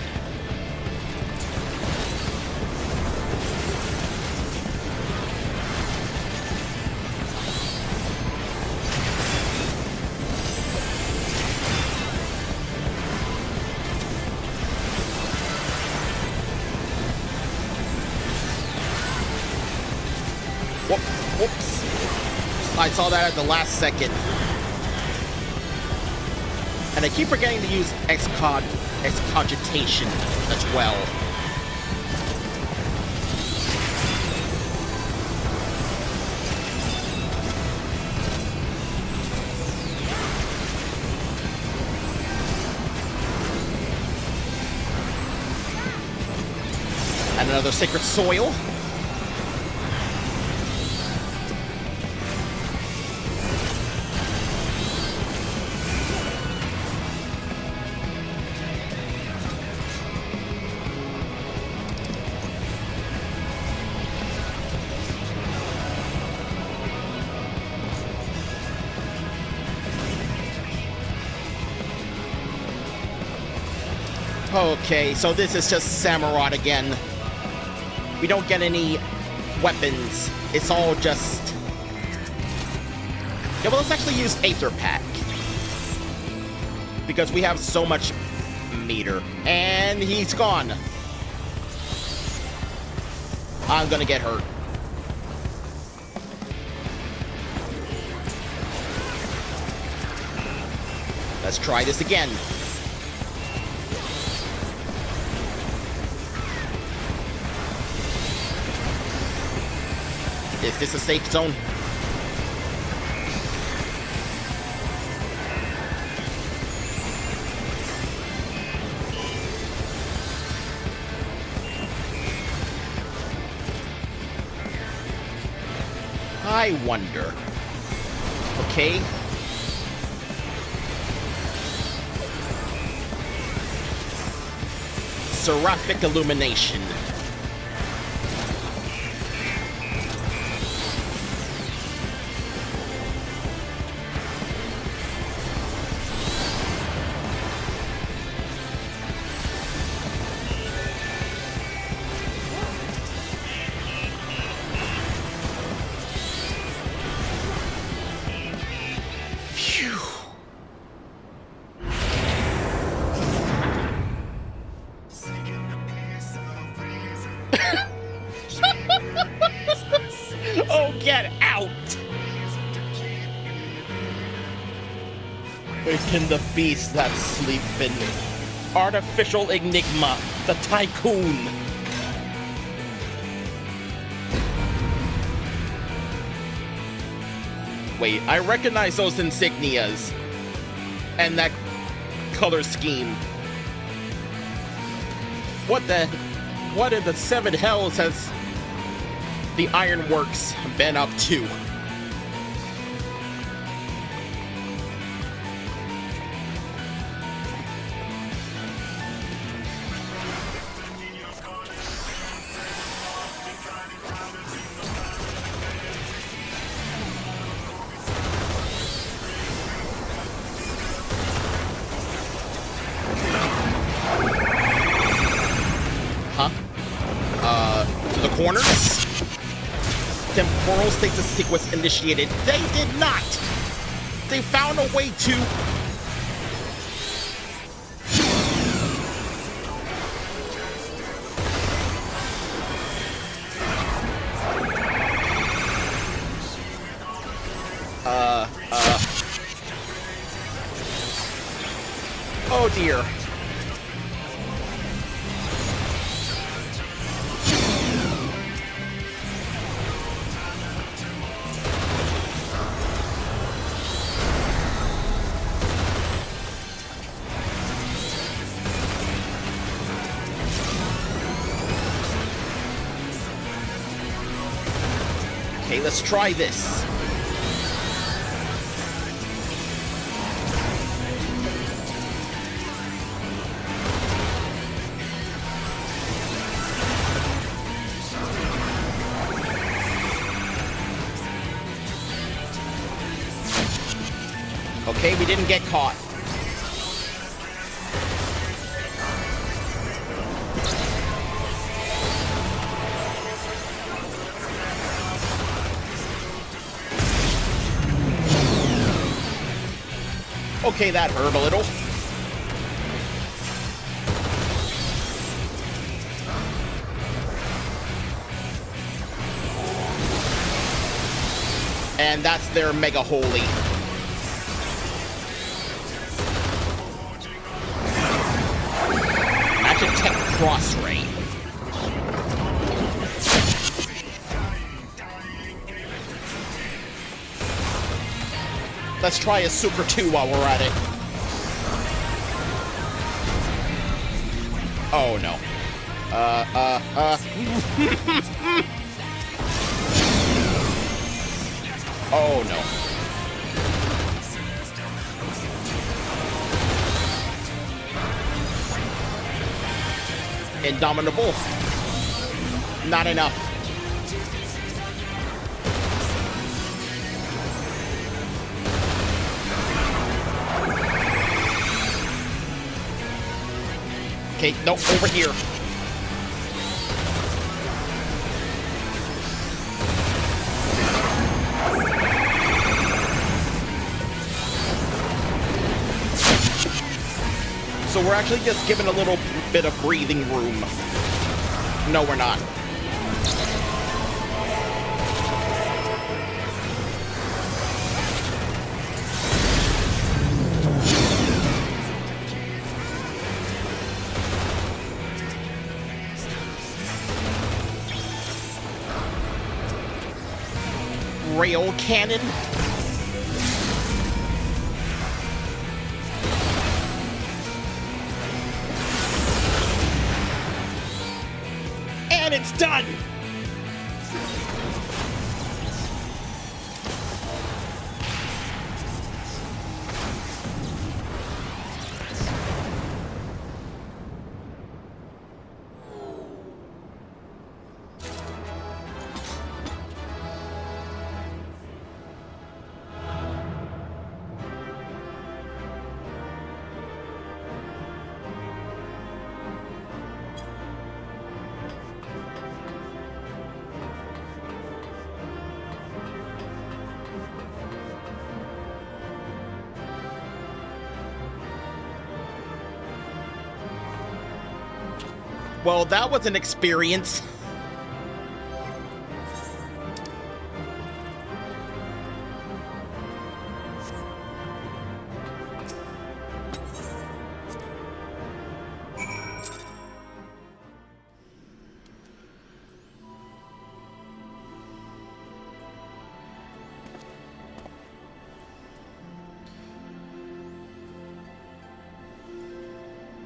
Whoops. I saw that at the last second. And I keep forgetting to use excogitation as well. And another Sacred Soil. Okay, so this is just Samurott again. We don't get any weapons. It's all just... Yeah, well, let's actually use Aether Pack. Because we have so much meter. And he's gone. I'm gonna get hurt. Let's try this again. Is this a safe zone? I wonder. Okay. Seraphic Illumination. Oh, get out! Waken the beast that's sleeping. Artificial Enigma, the Tycoon. Wait, I recognize those insignias. And that color scheme. What in the seven hells has the Ironworks been up to? Huh? To the corners? temporal stasis sequence initiated. They did not! They found a way to... Oh dear. Okay, let's try this. Okay, we didn't get caught. Okay, that hurt a little. And that's their Mega Holy. Tech Cross Ray. Let's try a Super 2 while we're at it. Oh no. Oh no. Indomitable. Not enough. Okay, no, over here. So we're actually just given a little bit of breathing room. No, we're not. Rail cannon. And it's done! Well, that was an experience.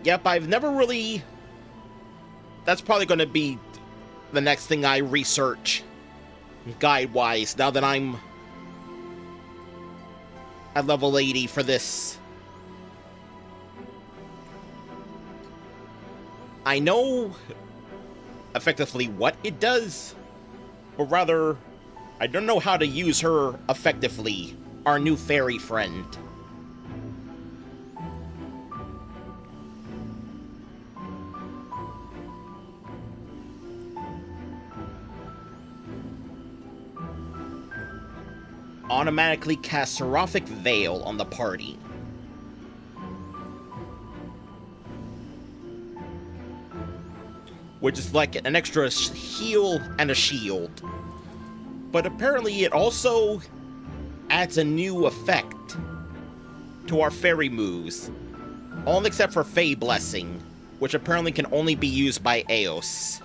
Yep, I've never really... That's probably going to be the next thing I research, guide-wise, now that I'm at level 80 for this. I know effectively what it does, but rather, I don't know how to use her effectively, our new fairy friend. automatically cast Seraphic Veil on the party. Which is like an extra heal and a shield. But apparently it also adds a new effect to our fairy moves. All except for Fey Blessing, which apparently can only be used by Eos.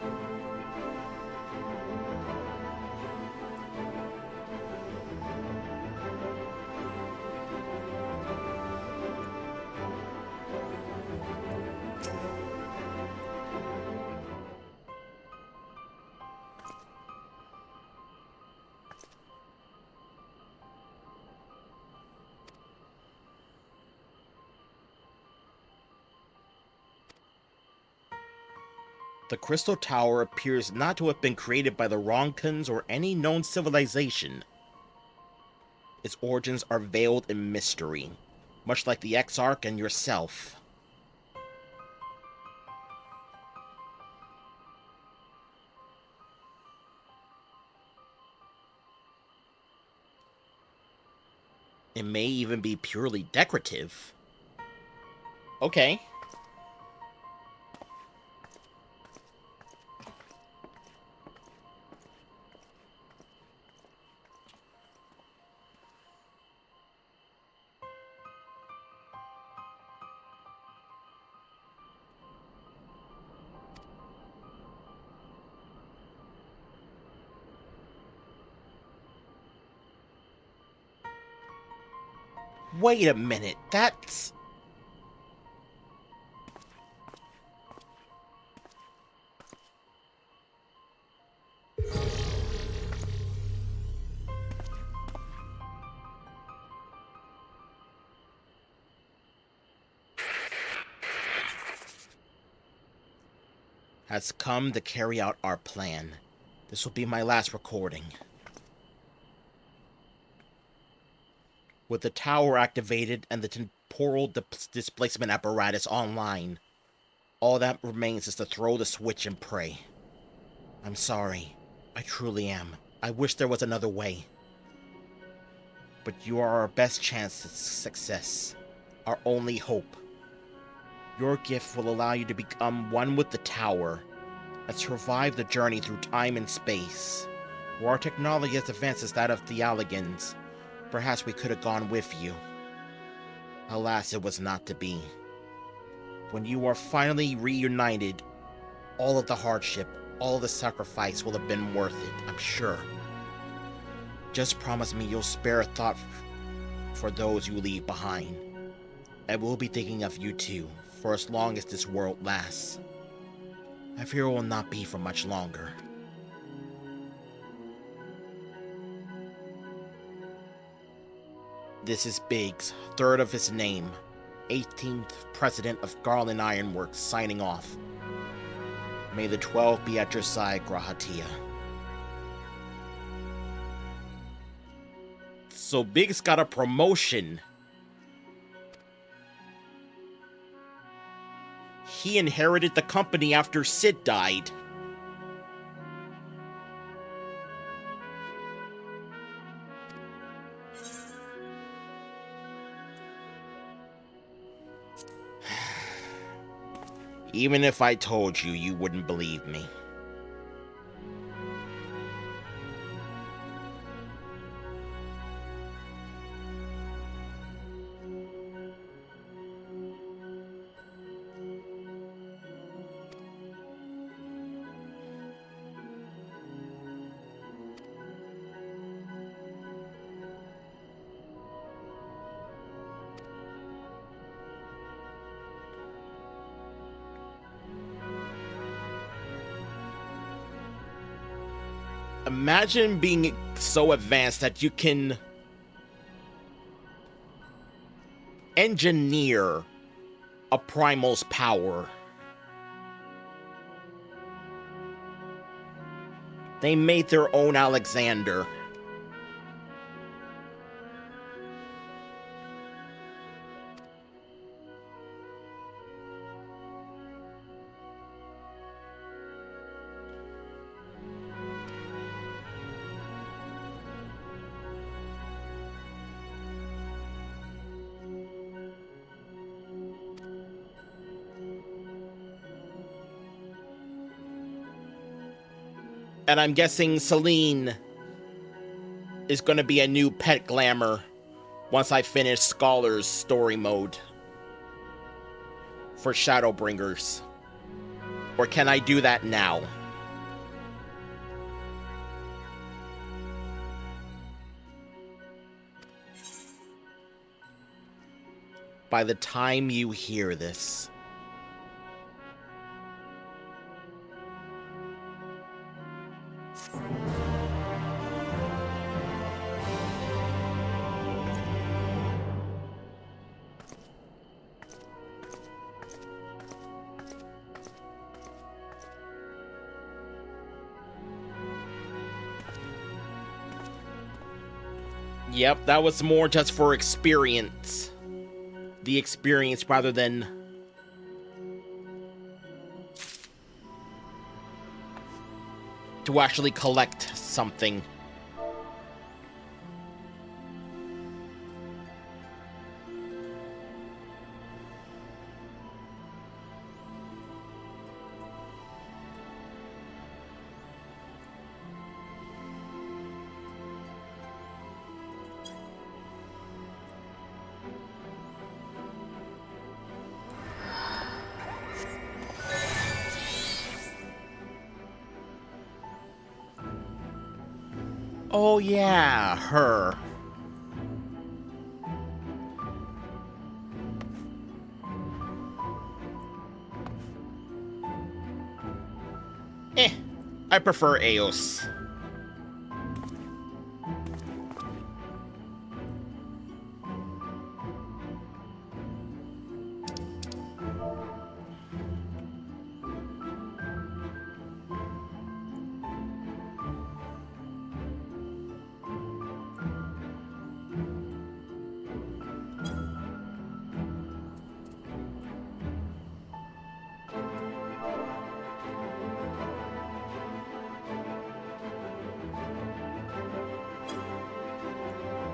The Crystal Tower appears not to have been created by the Ronkans or any known civilization. Its origins are veiled in mystery, much like the Exarch and yourself. It may even be purely decorative. Okay. Wait a minute, that's... has come to carry out our plan. This will be my last recording. With the tower activated and the temporal displacement apparatus online, all that remains is to throw the switch and pray. I'm sorry. I truly am. I wish there was another way. But you are our best chance at success. Our only hope. Your gift will allow you to become one with the tower and survive the journey through time and space. Where our technology has advanced as that of the Alligans, perhaps we could have gone with you. Alas, it was not to be. When you are finally reunited, all of the hardship, all of the sacrifice will have been worth it, I'm sure. Just promise me you'll spare a thought for those you leave behind. I will be thinking of you too, for as long as this world lasts. I fear it will not be for much longer. This is Biggs, third of his name, 18th President of Garland Ironworks, signing off. May the 12 be at your side, Grahatia. So Biggs got a promotion. He inherited the company after Sid died. Even if I told you, you wouldn't believe me. Imagine being so advanced that you can engineer a primal's power. They made their own Alexander. And I'm guessing Celine is going to be a new pet glamour once I finish Scholar's story mode for Shadowbringers. Or can I do that now? By the time you hear this, yep, that was more just for experience. The experience rather than to actually collect something. Oh yeah, her. I prefer Eos.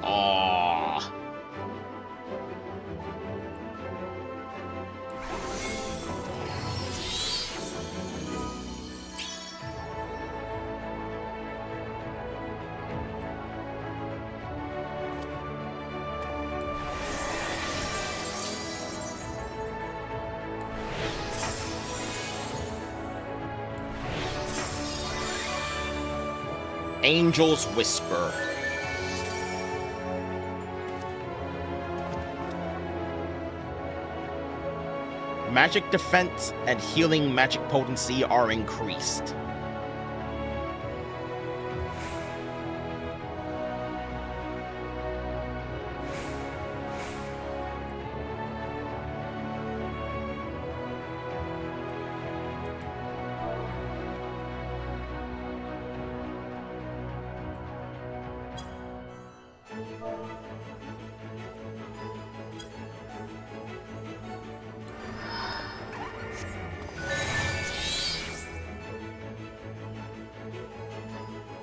Aww. Angel's Whisper. Magic defense and healing magic potency are increased.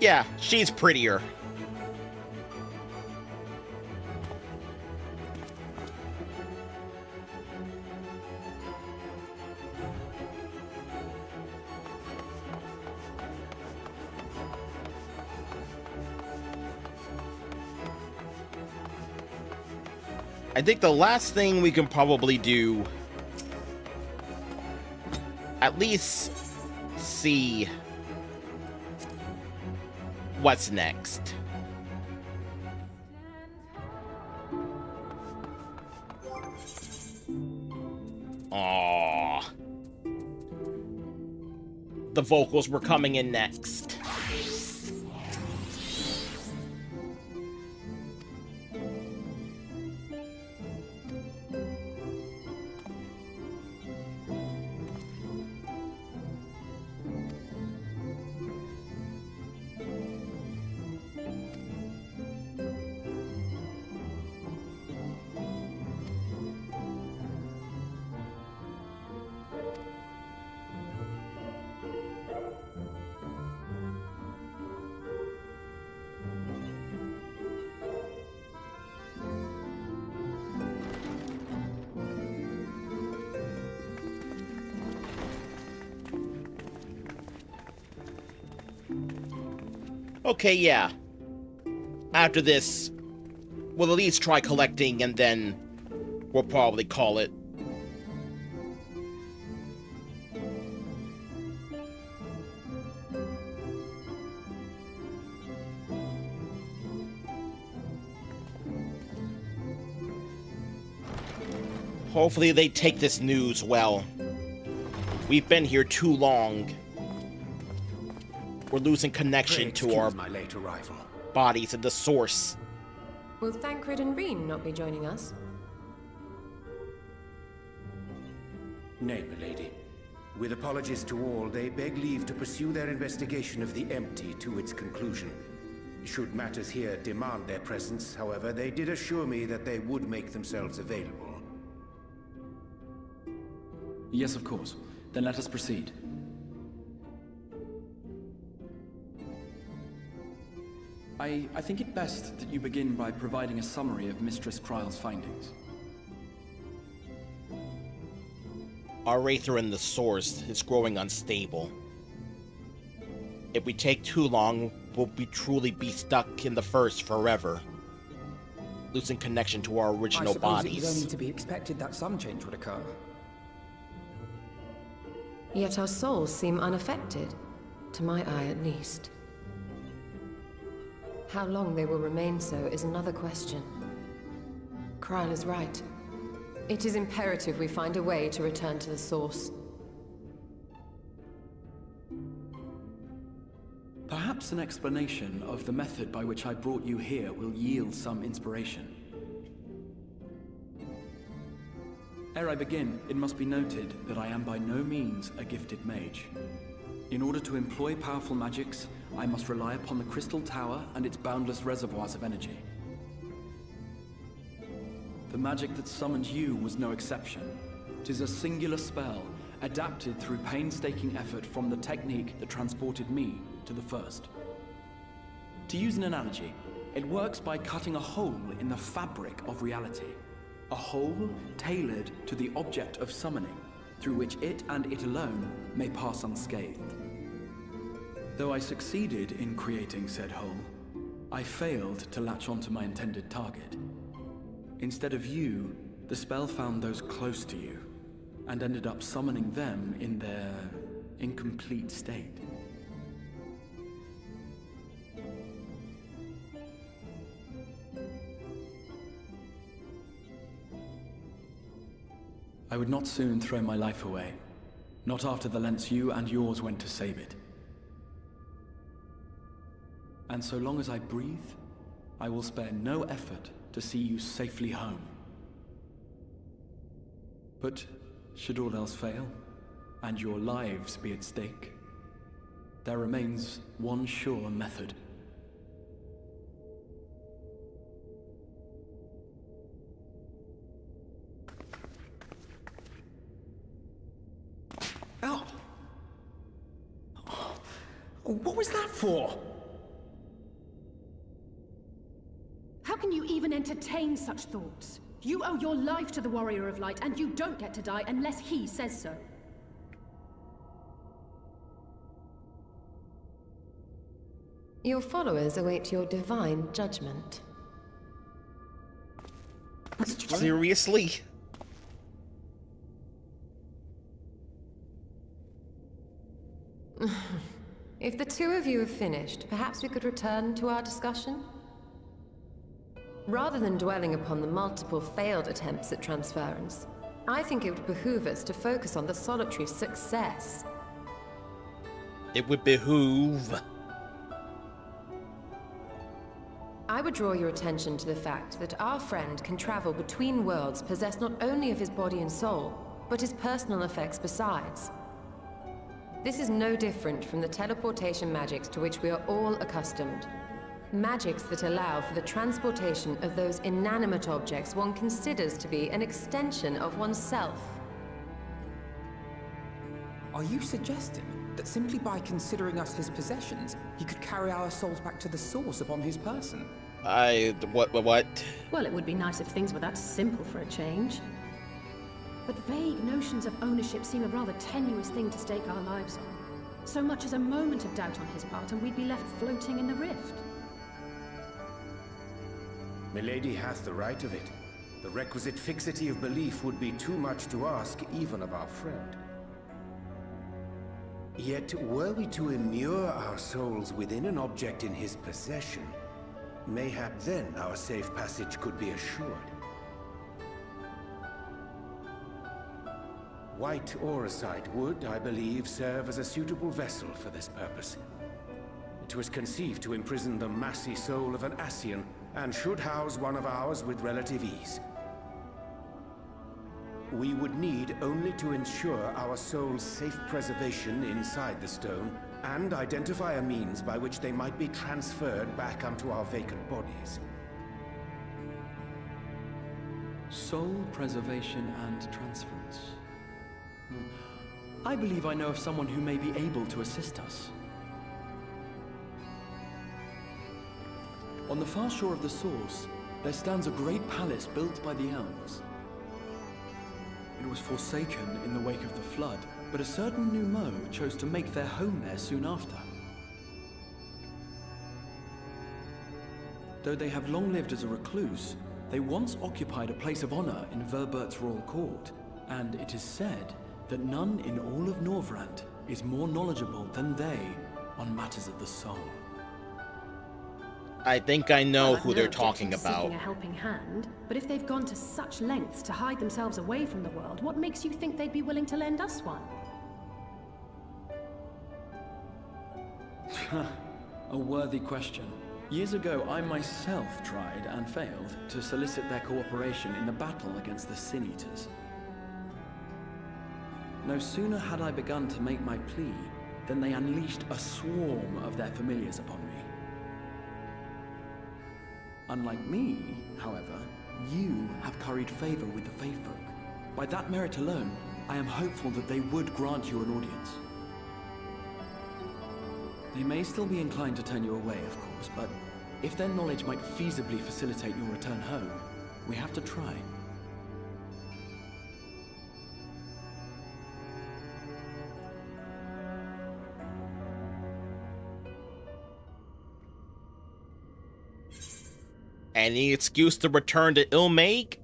Yeah, she's prettier. I think the last thing we can probably do, at least see what's next. Aww. The vocals were coming in next. Okay, yeah. After this, we'll at least try collecting, and then we'll probably call it. Hopefully they take this news well. We've been here too long. We're losing connection to our my late arrival. bodies at the source. Will Thancred and Reen not be joining us? Nay, milady. With apologies to all, they beg leave to pursue their investigation of the empty to its conclusion. Should matters here demand their presence, however, they did assure me that they would make themselves available. Yes, of course. Then let us proceed. I think it best that you begin by providing a summary of Mistress Kryle's findings. Our Wraither in the source is growing unstable. If we take too long, we'll truly be stuck in the first forever, losing connection to our original I suppose bodies. it was only to be expected that some change would occur. Yet our souls seem unaffected, to my eye at least. How long they will remain so is another question. Kryle is right. It is imperative we find a way to return to the source. Perhaps an explanation of the method by which I brought you here will yield some inspiration. Ere I begin, it must be noted that I am by no means a gifted mage. In order to employ powerful magics, I must rely upon the Crystal Tower and its boundless reservoirs of energy. The magic that summoned you was no exception. 'Tis a singular spell, adapted through painstaking effort from the technique that transported me to the first. To use an analogy, it works by cutting a hole in the fabric of reality. A hole tailored to the object of summoning, through which it and it alone may pass unscathed. Though I succeeded in creating said hole, I failed to latch onto my intended target. Instead of you, the spell found those close to you, and ended up summoning them in their incomplete state. I would not soon throw my life away, not after the lengths you and yours went to save it. And so long as I breathe, I will spare no effort to see you safely home. But should all else fail, and your lives be at stake, there remains one sure method. Ow! What was that for? How can you even entertain such thoughts? You owe your life to the Warrior of Light, and you don't get to die unless he says so. Your followers await your divine judgment. Seriously? If the two of you have finished, perhaps we could return to our discussion? Rather than dwelling upon the multiple failed attempts at transference, I think it would behoove us to focus on the solitary's success. It would behoove. I would draw your attention to the fact that our friend can travel between worlds possessed not only of his body and soul, but his personal effects besides. This is no different from the teleportation magics to which we are all accustomed. Magics that allow for the transportation of those inanimate objects one considers to be an extension of oneself. Are you suggesting that simply by considering us his possessions, he could carry our souls back to the source upon his person? What? Well, it would be nice if things were that simple for a change. But vague notions of ownership seem a rather tenuous thing to stake our lives on. So much as a moment of doubt on his part, and we'd be left floating in the rift. Milady hath the right of it. The requisite fixity of belief would be too much to ask even of our friend. Yet, were we to immure our souls within an object in his possession, mayhap then our safe passage could be assured. White Auracite would, I believe, serve as a suitable vessel for this purpose. It was conceived to imprison the massy soul of an Ascian, and should house one of ours with relative ease. We would need only to ensure our soul's safe preservation inside the stone, and identify a means by which they might be transferred back onto our vacant bodies. Soul preservation and transference. I believe I know of someone who may be able to assist us. On the far shore of the source, there stands a great palace built by the elves. It was forsaken in the wake of the flood, but a certain Numo chose to make their home there soon after. Though they have long lived as a recluse, they once occupied a place of honor in Verbert's royal court, and it is said that none in all of Norvrant is more knowledgeable than they on matters of the soul. I think I know Well, I've who no they're objection talking to about. seeking a helping hand, but if they've gone to such lengths to hide themselves away from the world, what makes you think they'd be willing to lend us one? A worthy question. Years ago, I myself tried and failed to solicit their cooperation in the battle against the Sin Eaters. No sooner had I begun to make my plea than they unleashed a swarm of their familiars upon me. Unlike me, however, you have curried favor with the Faefolk. By that merit alone, I am hopeful that they would grant you an audience. They may still be inclined to turn you away, of course, but if their knowledge might feasibly facilitate your return home, we have to try. Any excuse to return to Ilmaig?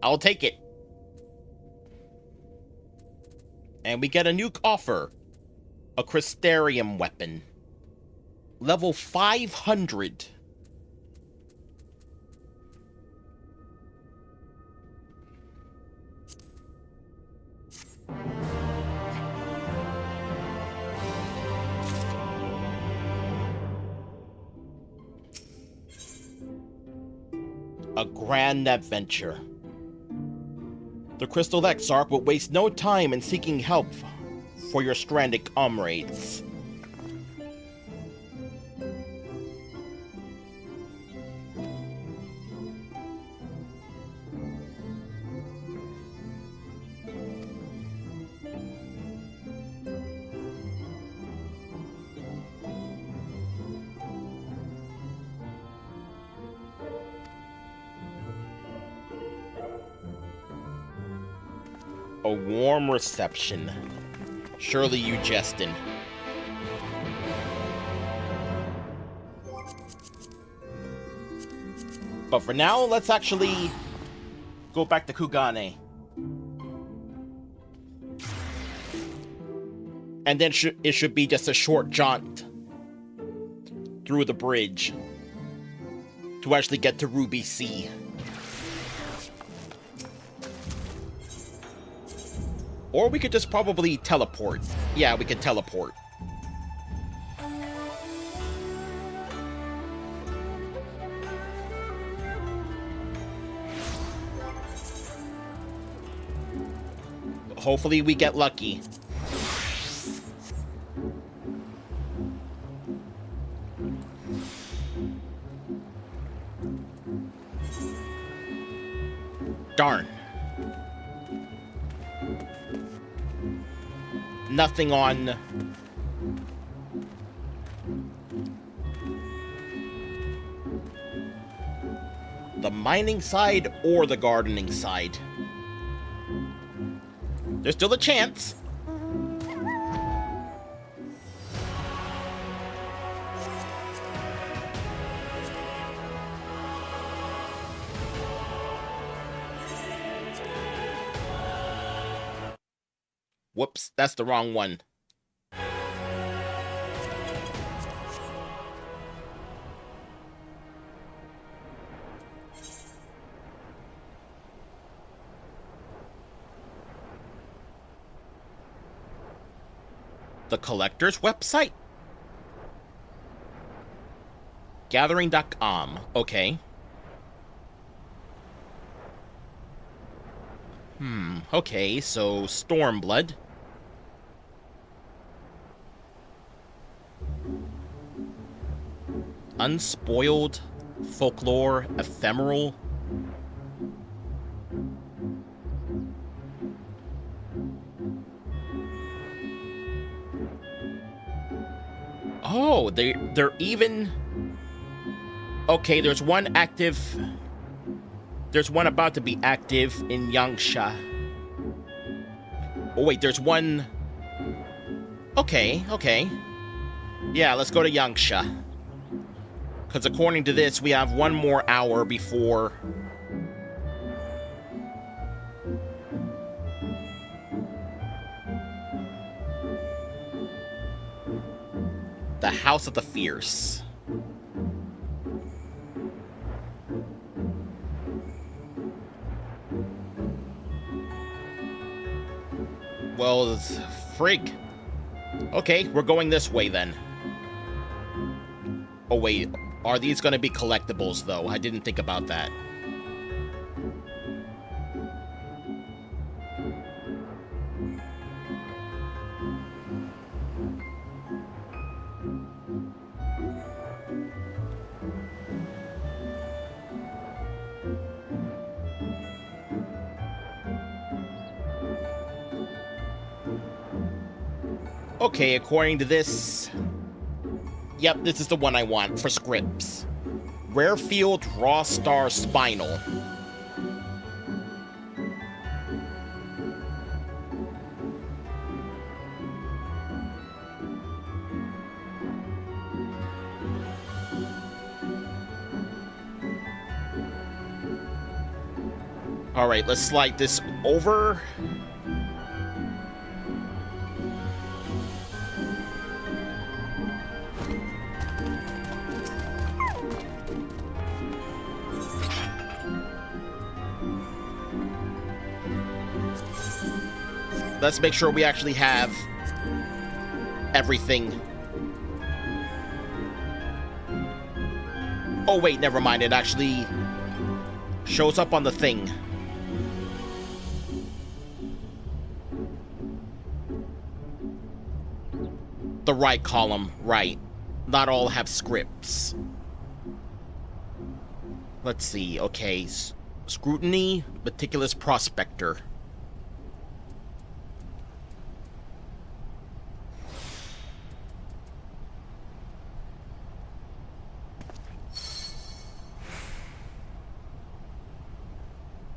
I'll take it. And we get a new offer. A Crystarium weapon. Level 500. A grand adventure. The Crystal Exarch would waste no time in seeking help for your stranded comrades. A warm reception. Surely you jestin'. But for now, let's actually go back to Kugane. And then it should be just a short jaunt through the bridge to actually get to Ruby Sea. Or we could just probably teleport. Yeah, we could teleport. Hopefully we get lucky. Darn. Nothing on the mining side or the gardening side. There's still a chance. Whoops, that's the wrong one. The collector's website? Gathering.com. Okay. Okay, so Stormblood. Unspoiled, folklore, ephemeral. Oh, they're even... Okay, there's one active... There's one about to be active in Yangsha. Oh wait, there's one... Okay. Yeah, let's go to Yangsha. Because according to this, we have one more hour before... the House of the Fierce. Well, frig. Okay, we're going this way then. Oh wait, are these gonna be collectibles though? I didn't think about that. Okay, according to this... Yep, this is the one I want for scripts. Rarefield Raw Star Spinal. Alright, let's slide this over. Let's make sure we actually have everything. Oh wait, never mind. It actually shows up on the thing. The right column, right. Not all have scripts. Let's see, okay. Scrutiny, Meticulous Prospector.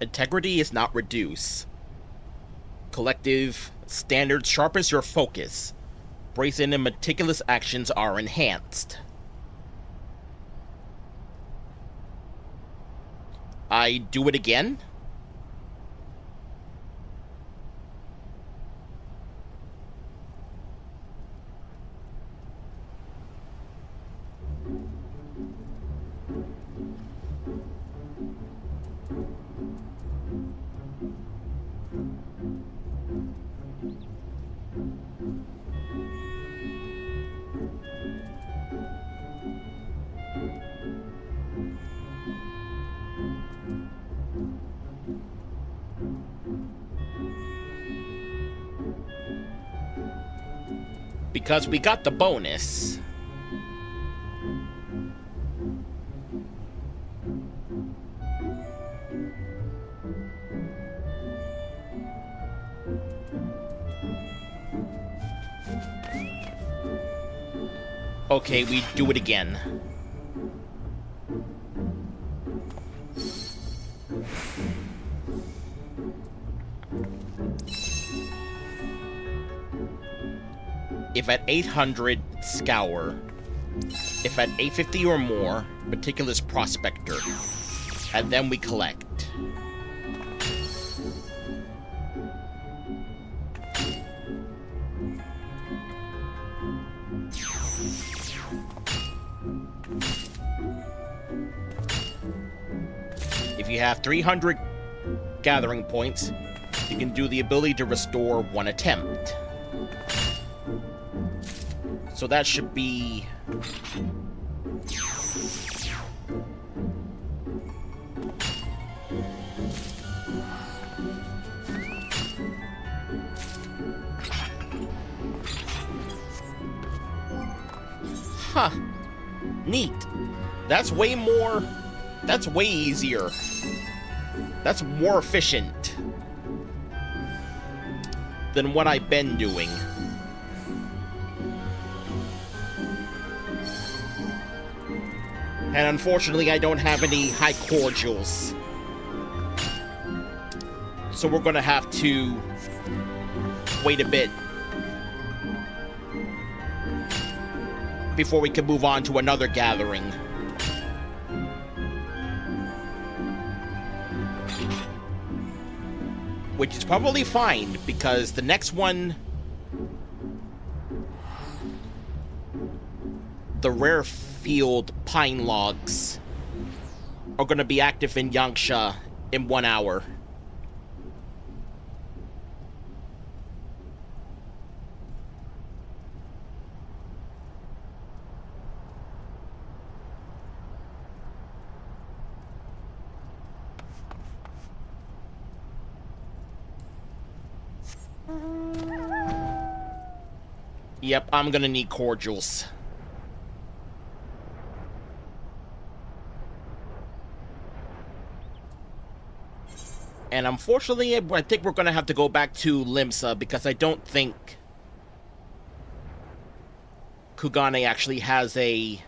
Integrity is not reduced. Collective standards sharpens your focus. Brazen and meticulous actions are enhanced. I do it again? Because we got the bonus. Okay, we do it again. If at 800, Scour. If at 850 or more, Meticulous Prospector. And then we collect. If you have 300 gathering points, you can do the ability to restore 1 attempt. So that should be... Huh. Neat. That's way more... That's way easier. That's more efficient than what I've been doing. And unfortunately, I don't have any high cordials. So we're gonna have to wait a bit before we can move on to another gathering. Which is probably fine, because the next one, the rare field pine logs, are going to be active in Yangsha in 1 hour. Yep, I'm gonna need cordials. And unfortunately, I think we're gonna have to go back to Limsa, because I don't think Kugane actually has a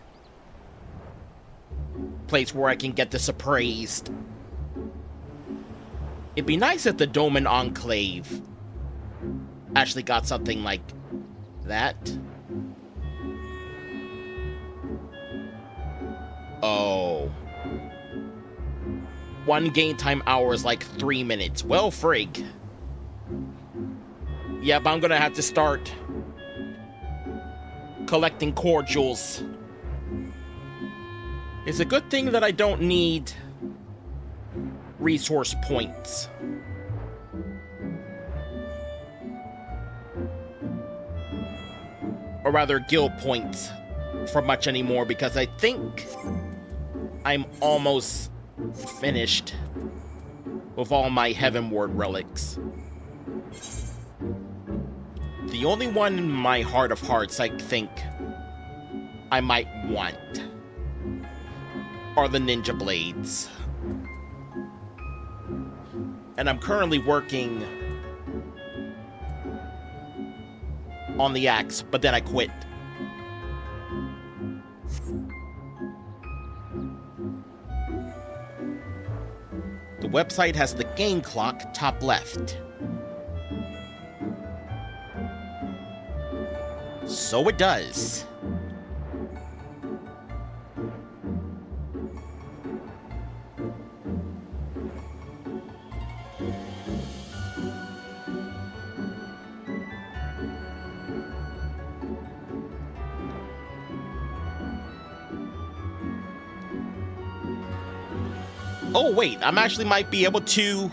place where I can get this appraised. It'd be nice if the Doman Enclave actually got something like that. Oh. 1 game time hour is like 3 minutes. Well, frig. Yep, I'm gonna have to start collecting cordials. It's a good thing that I don't need resource points. Or rather, guild points for much anymore, because I think I'm almost finished with all my Heavenward relics. The only one in my heart of hearts I think I might want are the Ninja Blades. And I'm currently working on the axe, but then I quit. The website has the game clock top left. So it does. Oh wait, I'm actually might be able to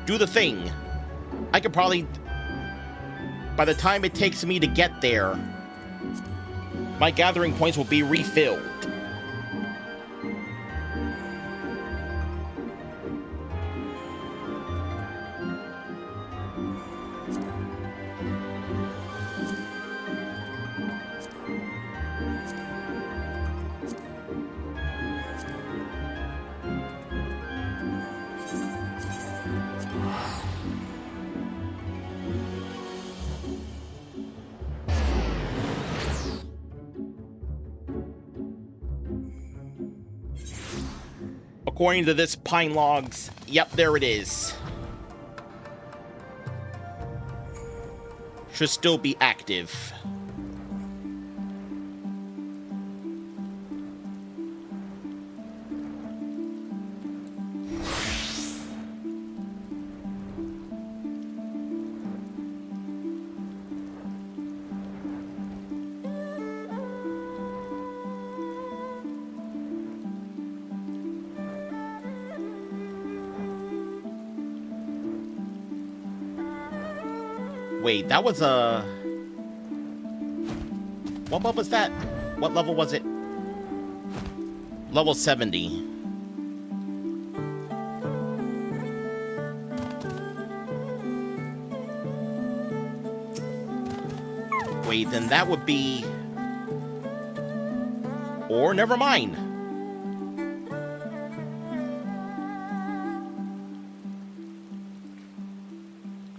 do the thing. I could probably, by the time it takes me to get there, my gathering points will be refilled. According to this pine logs, yep, there it is. Should still be active. Wait, that was a... What level was that? What level was it? Level 70. Wait, then that would be... Or never mind.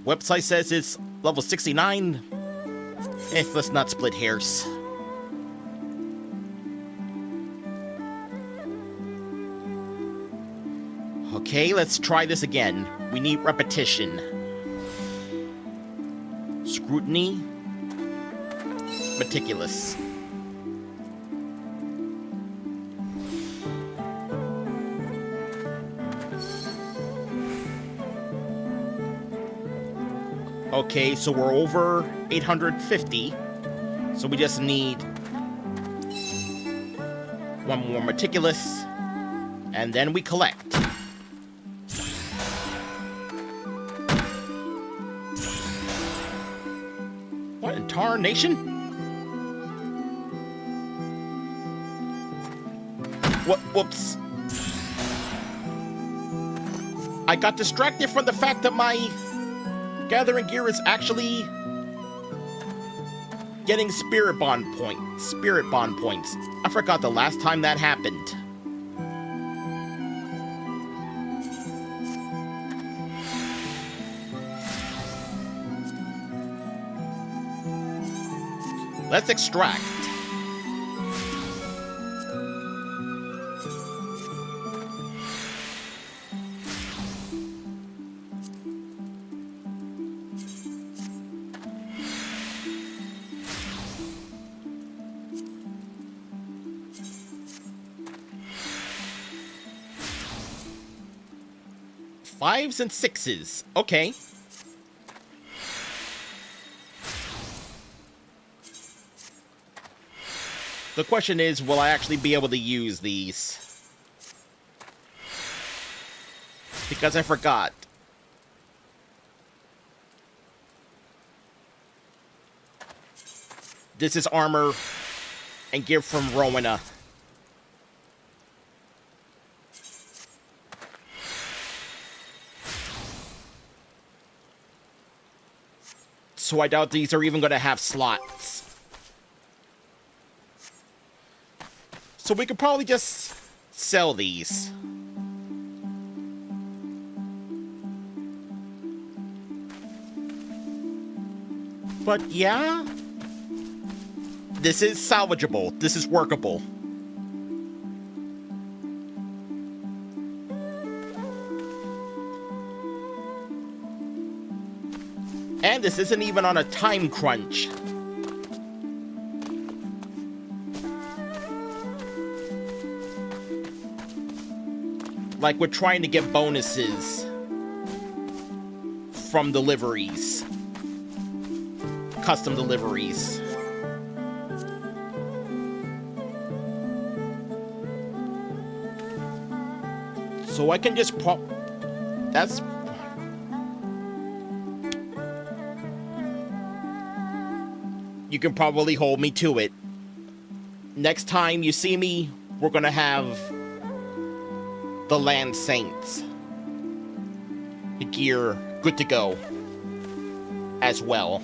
Website says it's level 69. Let's not split hairs. Okay, let's try this again. We need repetition. Scrutiny. Meticulous. Okay, so we're over 850. So we just need one more meticulous, and then we collect. What in tarnation? Whoops. I got distracted from the fact that my gathering gear is actually getting spirit bond points. I forgot the last time that happened. Let's extract. Fives and sixes. Okay. The question is, will I actually be able to use these? Because I forgot. This is armor and gear from Rowena. So I doubt these are even going to have slots. So we could probably just sell these. But yeah, this is salvageable. This is workable. And this isn't even on a time crunch. Like we're trying to get bonuses from deliveries. Custom deliveries. So I can just that's... You can probably hold me to it. Next time you see me, we're gonna have the Land Saints. The gear good to go as well.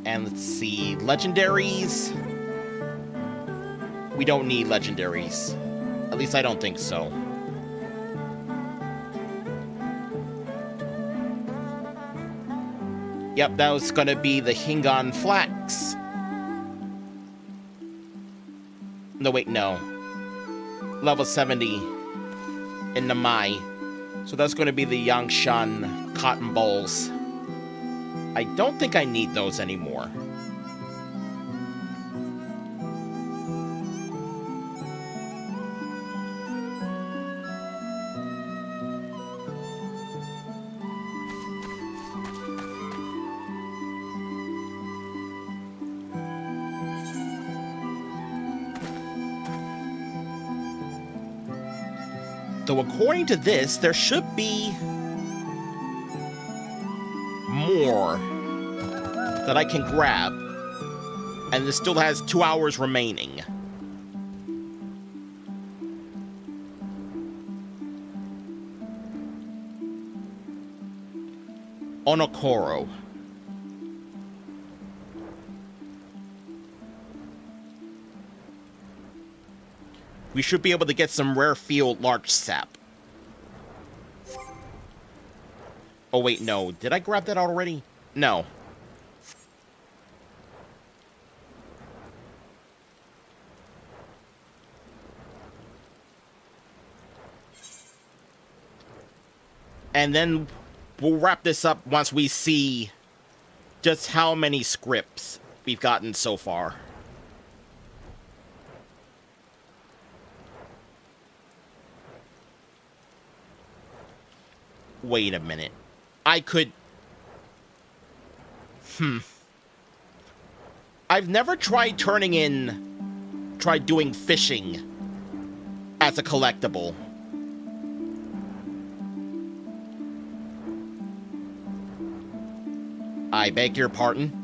And let's see, legendaries. We don't need legendaries. At least I don't think so. Yep, that was gonna be the Hingon Flax. No, wait, no. Level 70 in the Mai. So that's gonna be the Yangshan Cotton Balls. I don't think I need those anymore. Though according to this, there should be more that I can grab. And this still has 2 hours remaining. Onokoro. We should be able to get some rare field larch sap. Oh wait, no. Did I grab that already? No. And then we'll wrap this up once we see just how many scripts we've gotten so far. Wait a minute. I could... I've never tried doing fishing as a collectible. I beg your pardon?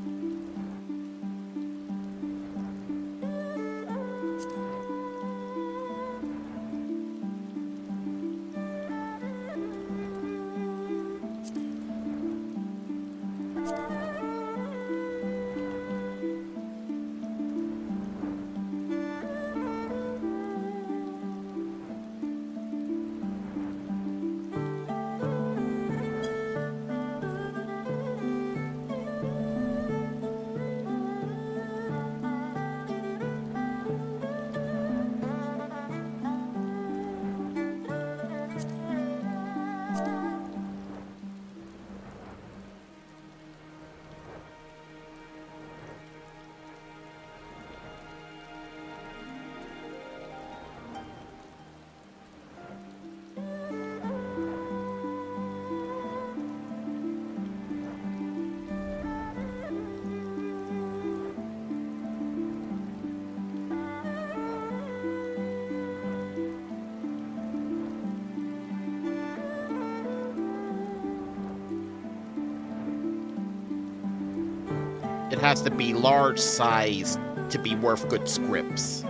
It has to be large size to be worth good scripts.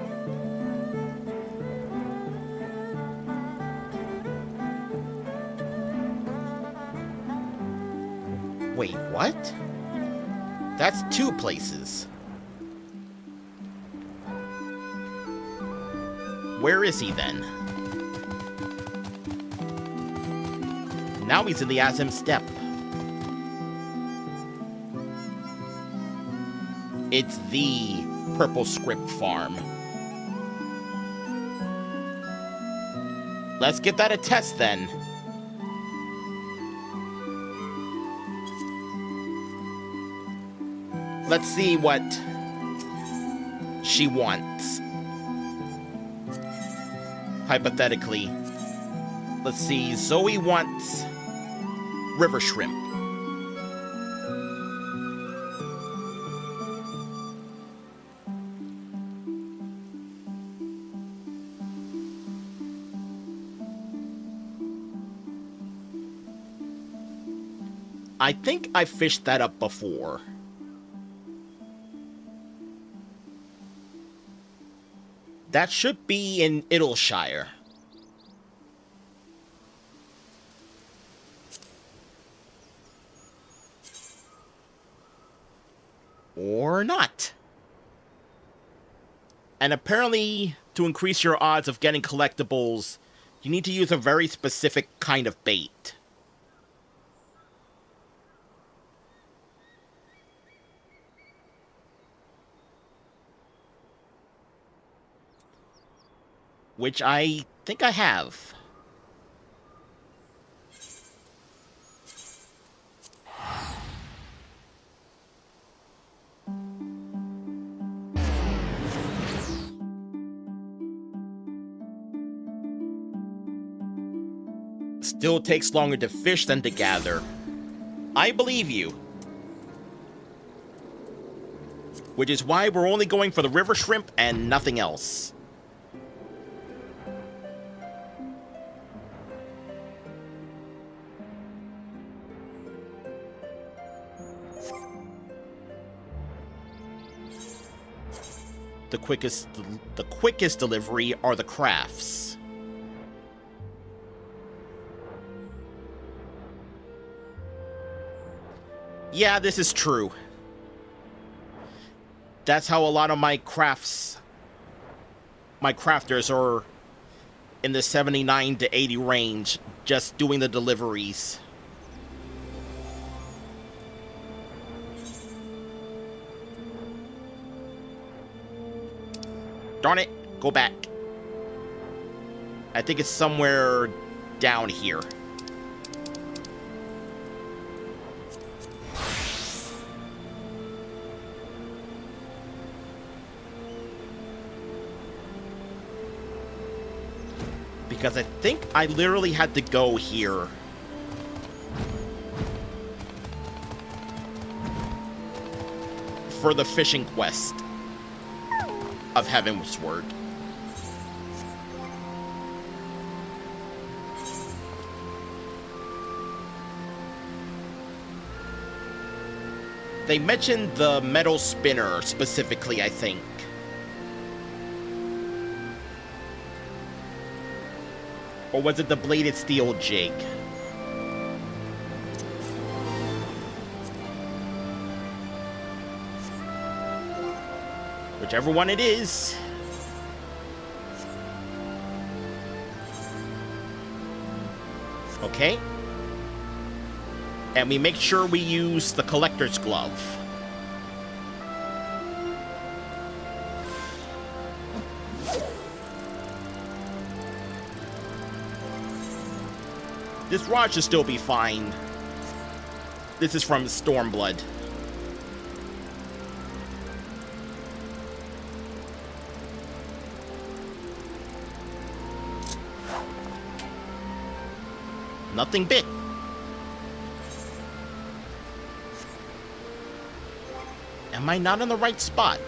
Wait, what? That's 2 places. Where is he then? Now he's in the Azim Steppe. It's the Purple Script Farm. Let's give that a test then. Let's see what she wants. Hypothetically. Let's see, Zoe wants river shrimp. I think I fished that up before. That should be in Idleshire. Or not. And apparently, to increase your odds of getting collectibles, you need to use a very specific kind of bait. Which I think I have. Still takes longer to fish than to gather. I believe you. Which is why we're only going for the river shrimp and nothing else. the quickest delivery are the crafts. Yeah, this is true. That's how a lot of my crafters are in the 79 to 80 range, just doing the deliveries. Darn it, go back. I think it's somewhere down here. Because I think I literally had to go here. For the fishing quest of Heaven's Word. They mentioned the metal spinner specifically, I think. Or was it the bladed steel jig? Whichever one it is. Okay. And we make sure we use the collector's glove. This rod should still be fine. This is from Stormblood. Nothing bit. Am I not in the right spot?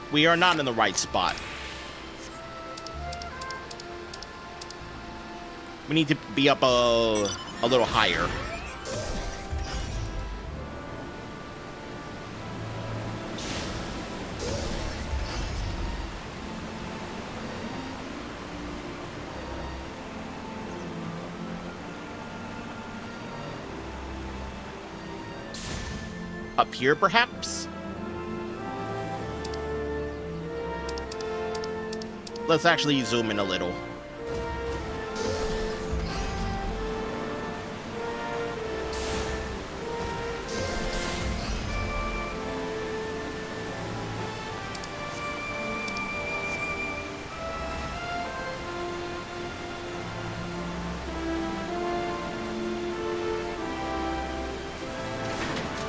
We are not in the right spot. We need to be up a little higher. Up here, perhaps? Let's actually zoom in a little.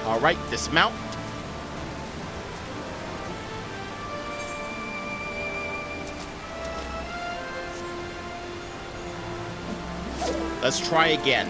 All right, dismount. Let's try again.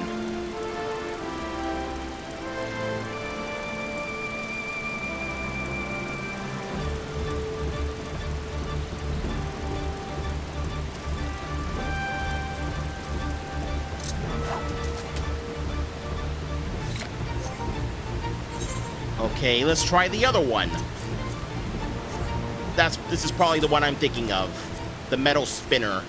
Okay, let's try the other one. This is probably the one I'm thinking of. The metal spinner.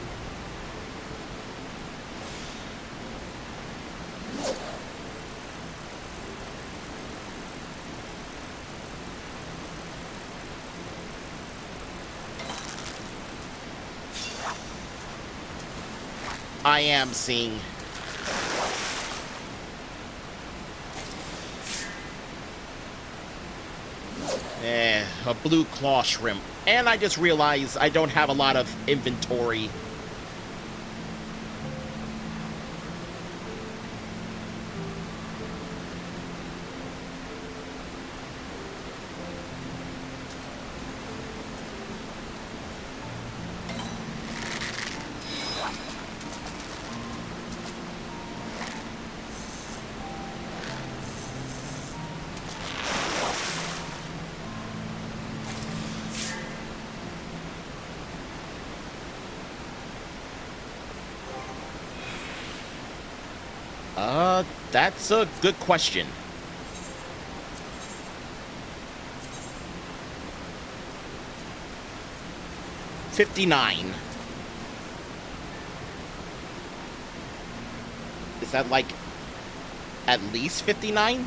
I am seeing. A blue claw shrimp. And I just realized I don't have a lot of inventory. That's a good question. $59. Is that like at least 59?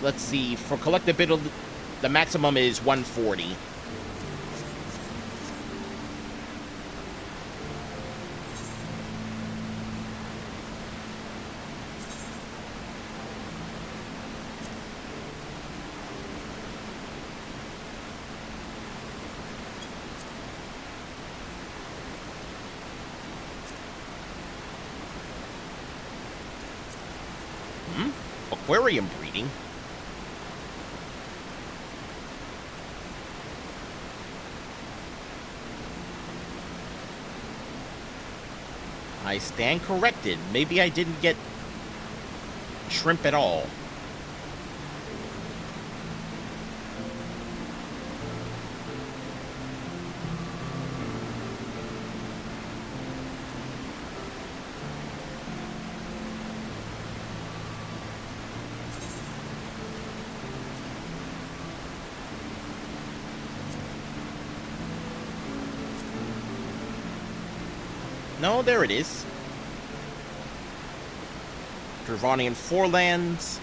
Let's see, for collectability, the maximum is 140. Aquarium breeding? I stand corrected. Maybe I didn't get shrimp at all. No, there it is. Dravonian Forelands,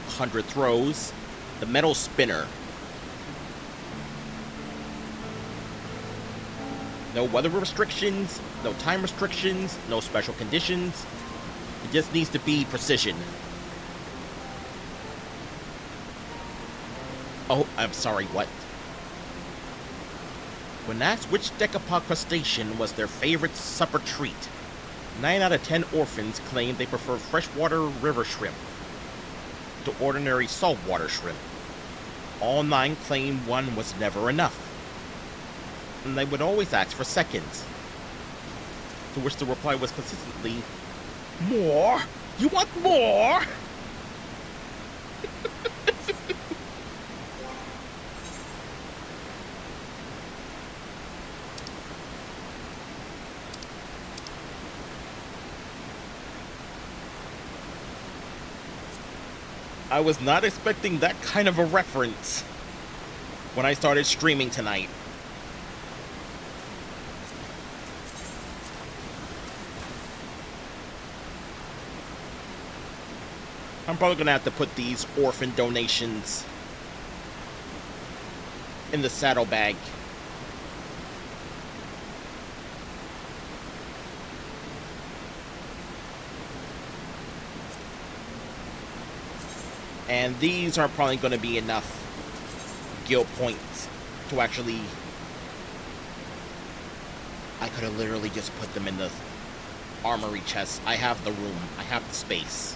100 throws, the Metal Spinner. No weather restrictions, no time restrictions, no special conditions. It just needs to be precision. Oh, I'm sorry, what? When asked which decapod crustacean was their favorite supper treat, 9 out of 10 orphans claimed they prefer freshwater river shrimp to ordinary saltwater shrimp. All 9 claimed one was never enough, and they would always ask for seconds, to which the reply was consistently, "More? You want more?" I was not expecting that kind of a reference when I started streaming tonight. I'm probably gonna have to put these orphan donations in the saddlebag. And these are probably going to be enough guild points to actually... I could have literally just put them in the armory chest. I have the room. I have the space.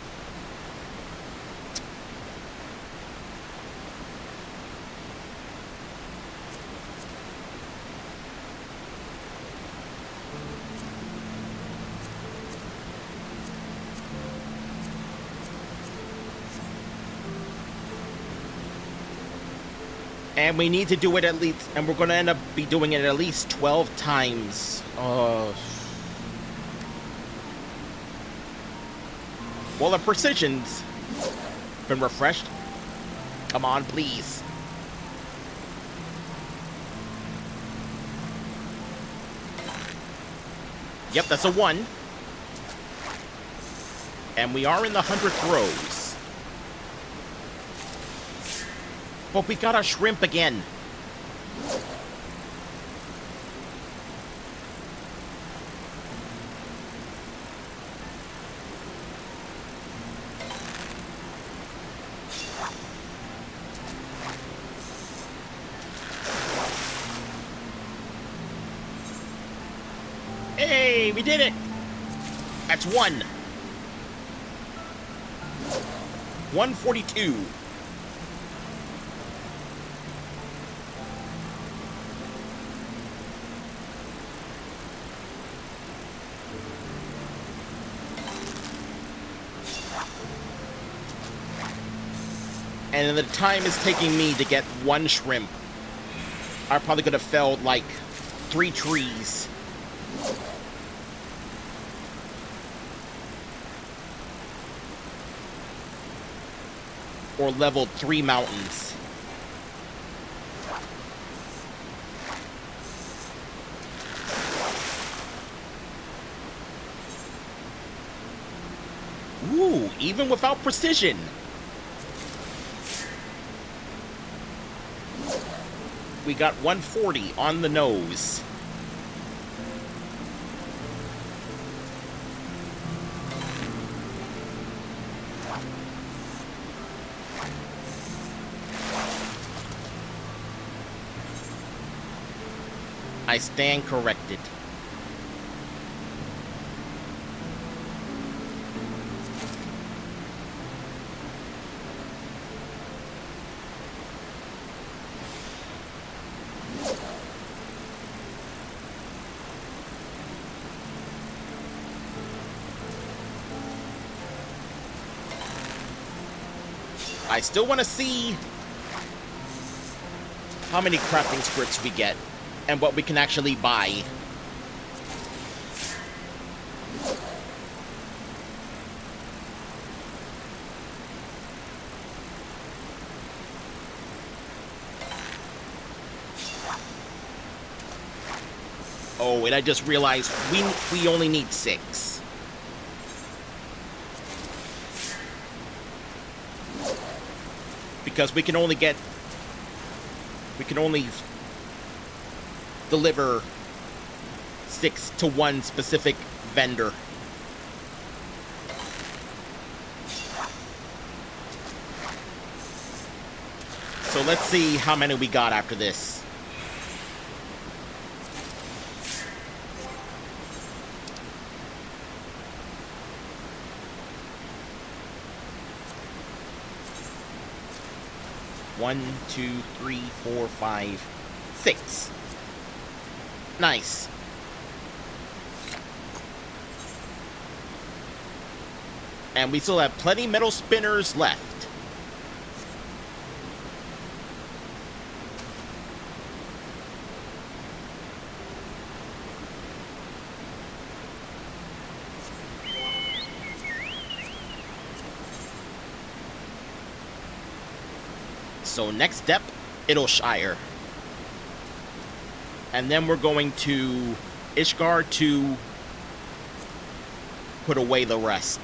And we need to do it at least, and we're going to end up be doing it at least 12 times. Well, the precision's been refreshed. Come on, please. Yep, that's a 1. And we are in the 100 throws. But we got a shrimp again. Hey, we did it. That's 1. 142. And the time it's taking me to get one shrimp, I probably could have felled like 3 trees. Or leveled 3 mountains. Ooh, even without precision. We got 140 on the nose. I stand corrected. I still want to see how many crafting scripts we get and what we can actually buy. Oh, and I just realized we only need 6. Because we can only deliver 6 to one specific vendor. So let's see how many we got after this. One, 2, 3, 4, 5, 6. Nice. And we still have plenty metal spinners left. So next step, Idleshire. And then we're going to Ishgard to put away the rest.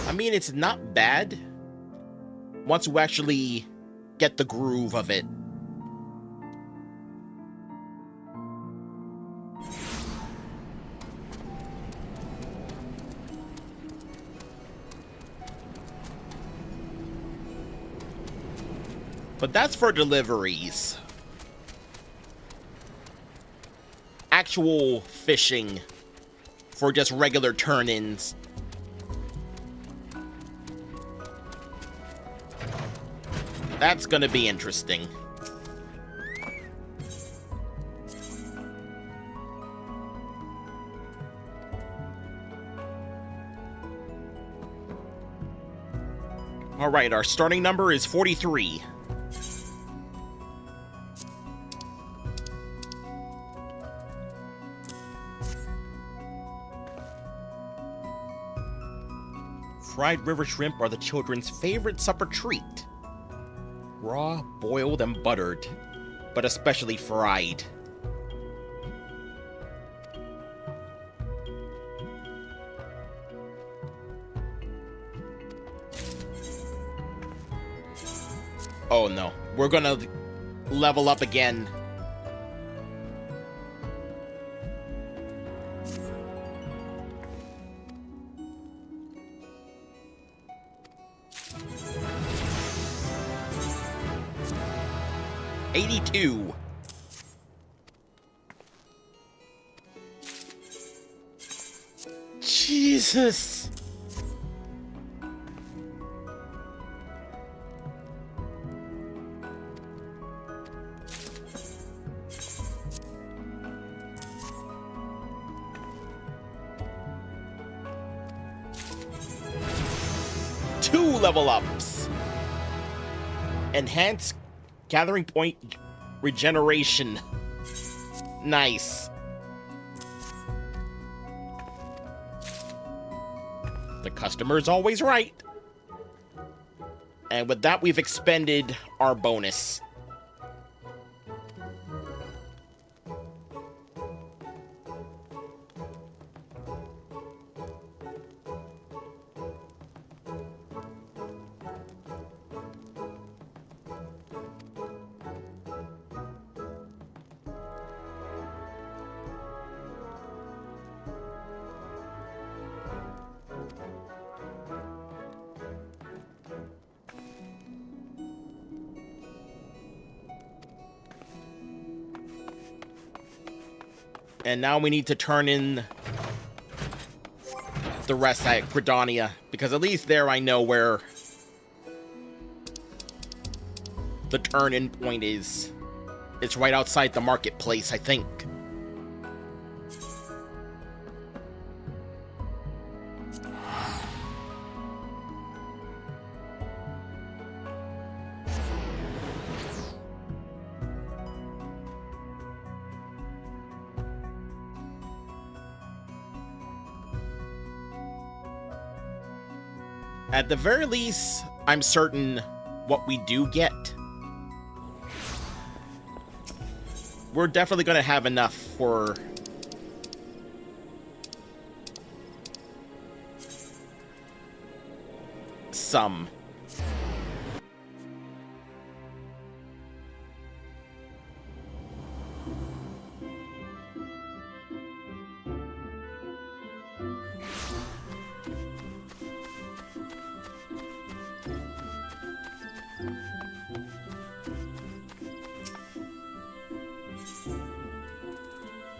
I mean, it's not bad once we actually get the groove of it. But that's for deliveries. Actual fishing for just regular turn-ins. That's gonna be interesting. All right, our starting number is 43. Fried river shrimp are the children's favorite supper treat. Raw, boiled, and buttered, but especially fried. Oh no, we're gonna level up again. $82. Jesus. level ups. Enhanced gathering point regeneration. Nice. The customer's always right. And with that, we've expended our bonus. And now we need to turn in the rest at Gridania, because at least there I know where the turn-in point is. It's right outside the marketplace, I think. At the very least, I'm certain what we do get. We're definitely going to have enough for some.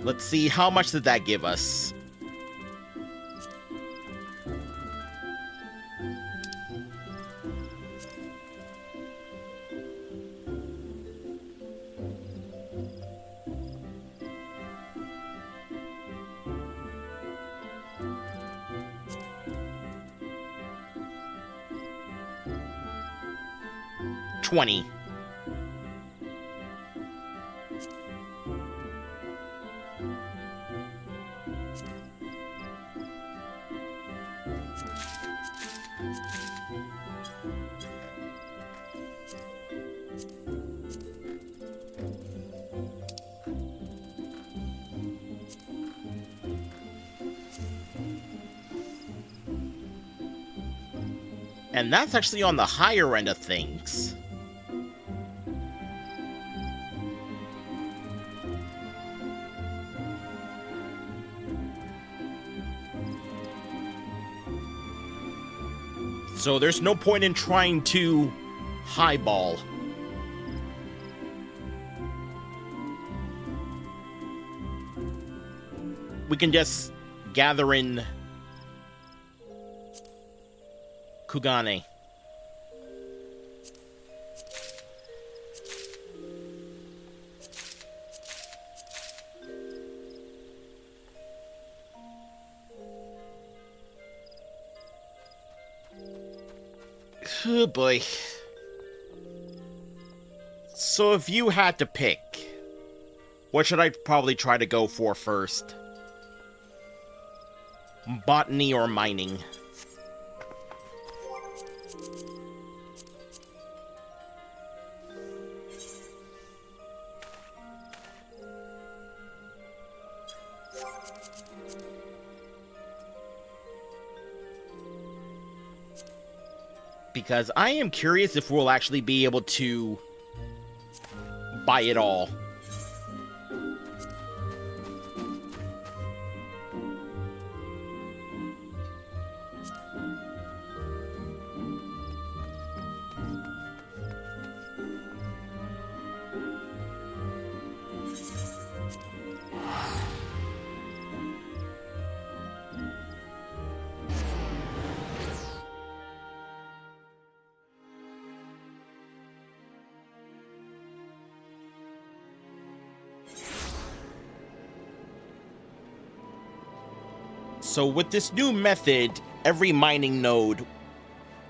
Let's see, how much did that give us? $20. And that's actually on the higher end of things. So there's no point in trying to highball. We can just gather in Kugane. Oh boy. So if you had to pick, what should I probably try to go for first? Botany or mining? Because I am curious if we'll actually be able to buy it all. So with this new method, every mining node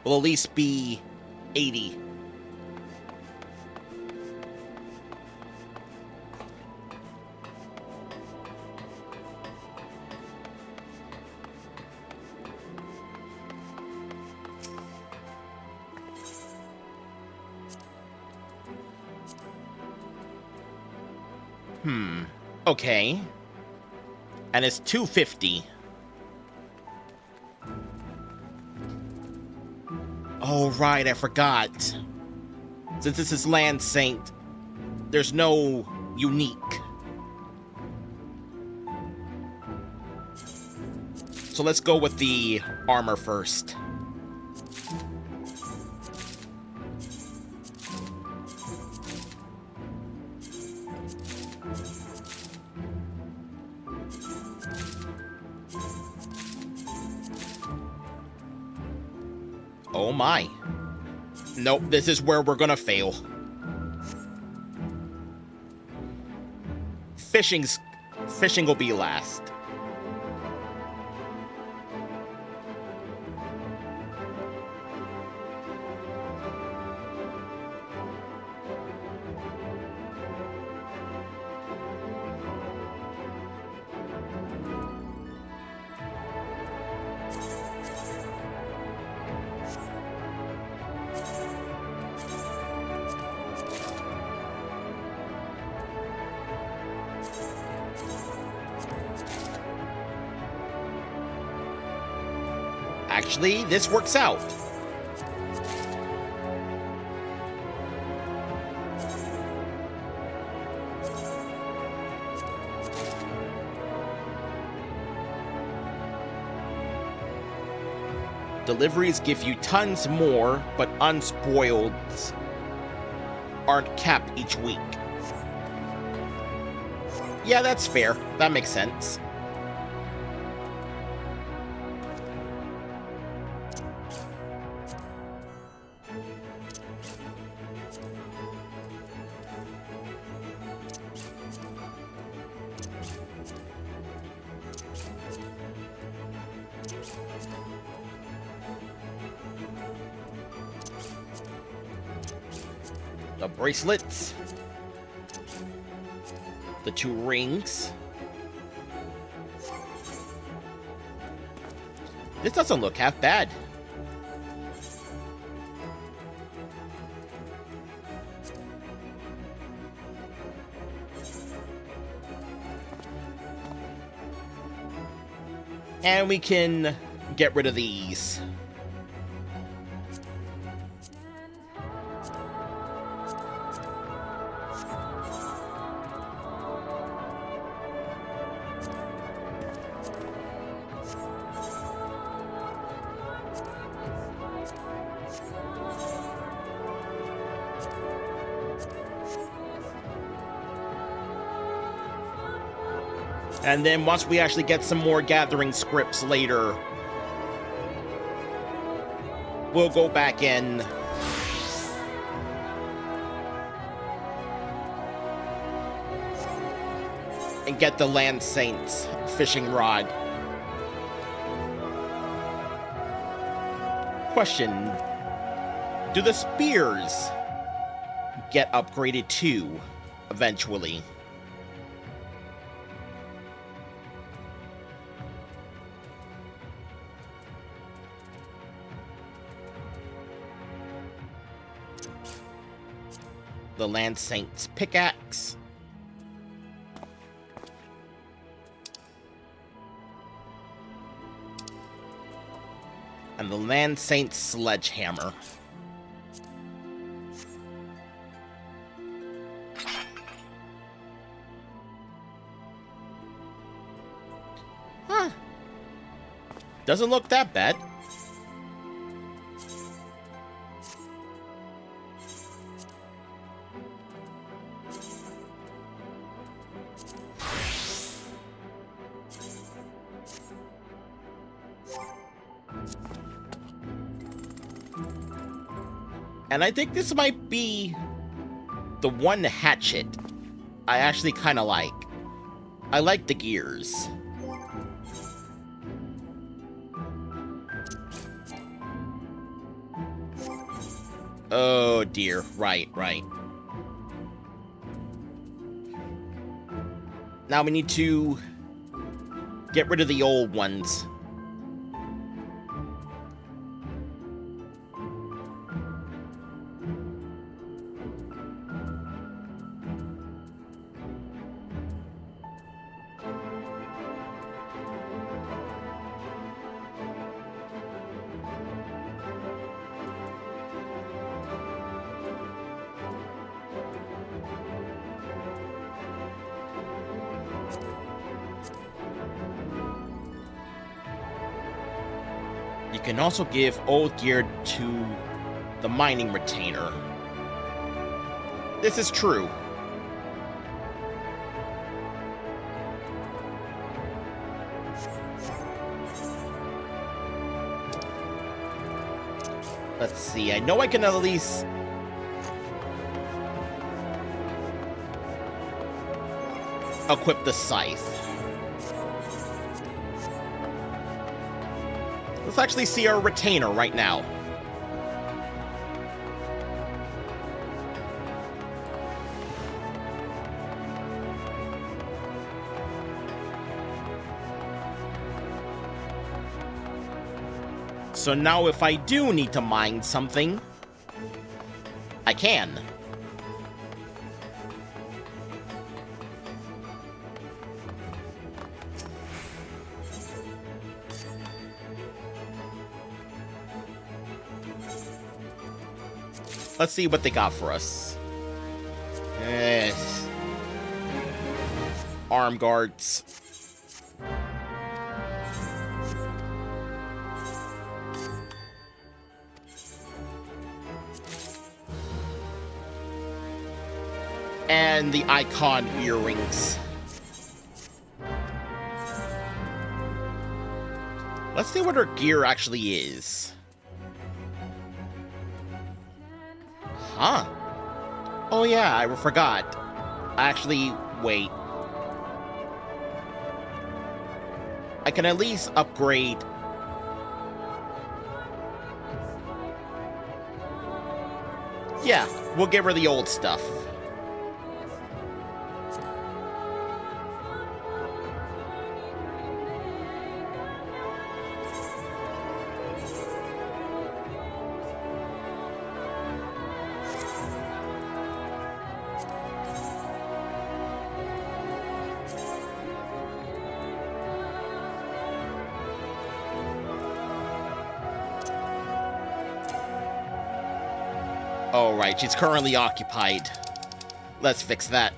will at least be 80. Okay. And it's 250. Oh, right, I forgot. Since this is Land Saint, there's no unique. So let's go with the armor first. Oh my. Nope, this is where we're gonna fail. Fishing will be last. Actually, this works out. Deliveries give you tons more, but unspoiled aren't capped each week. Yeah, that's fair. That makes sense. The bracelets, the 2 rings. This doesn't look half bad. And we can get rid of these. And then once we actually get some more gathering scripts later, we'll go back in and get the Land Saint's fishing rod. Question: do the spears get upgraded too, eventually? The Land Saint's pickaxe. And the Land Saint's sledgehammer. Huh. Doesn't look that bad. And I think this might be the one hatchet I actually kind of like. I like the gears. Oh dear, right. Now we need to get rid of the old ones. You can also give old gear to the mining retainer. This is true. Let's see, I know I can at least... equip the scythe. Let's actually see our retainer right now. So now if I do need to mine something, I can. Let's see what they got for us. Yes. Arm guards. And the icon earrings. Let's see what her gear actually is. Huh. Oh yeah, I forgot. Actually, wait. I can at least upgrade... Yeah, we'll give her the old stuff. Oh, right, she's currently occupied. Let's fix that.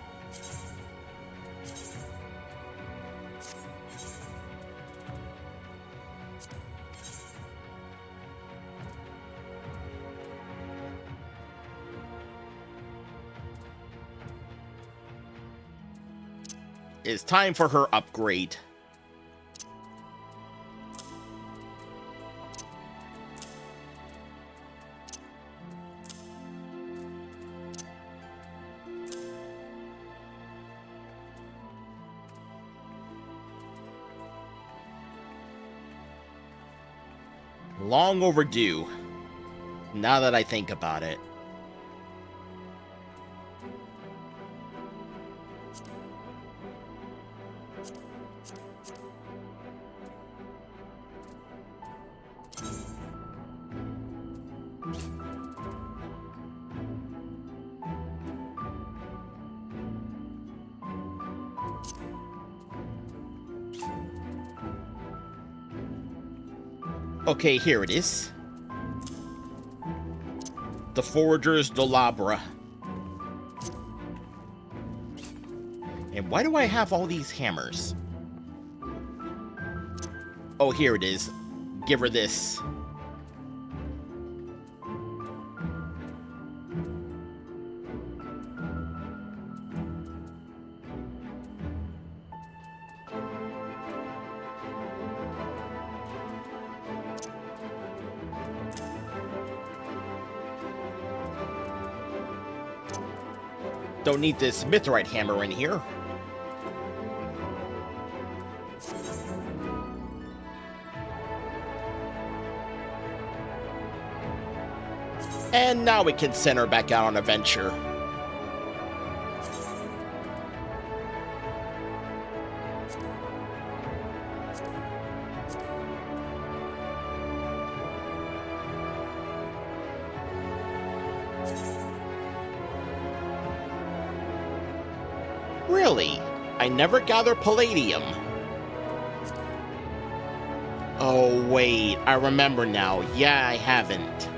It's time for her upgrade. Long overdue, now that I think about it. Okay, here it is. The Forager's Dolabra. And why do I have all these hammers? Oh, here it is. Give her this. Don't need this mithrite hammer in here. And now we can send her back out on a venture. Really? I never gather palladium. Oh wait, I remember now. Yeah, I haven't.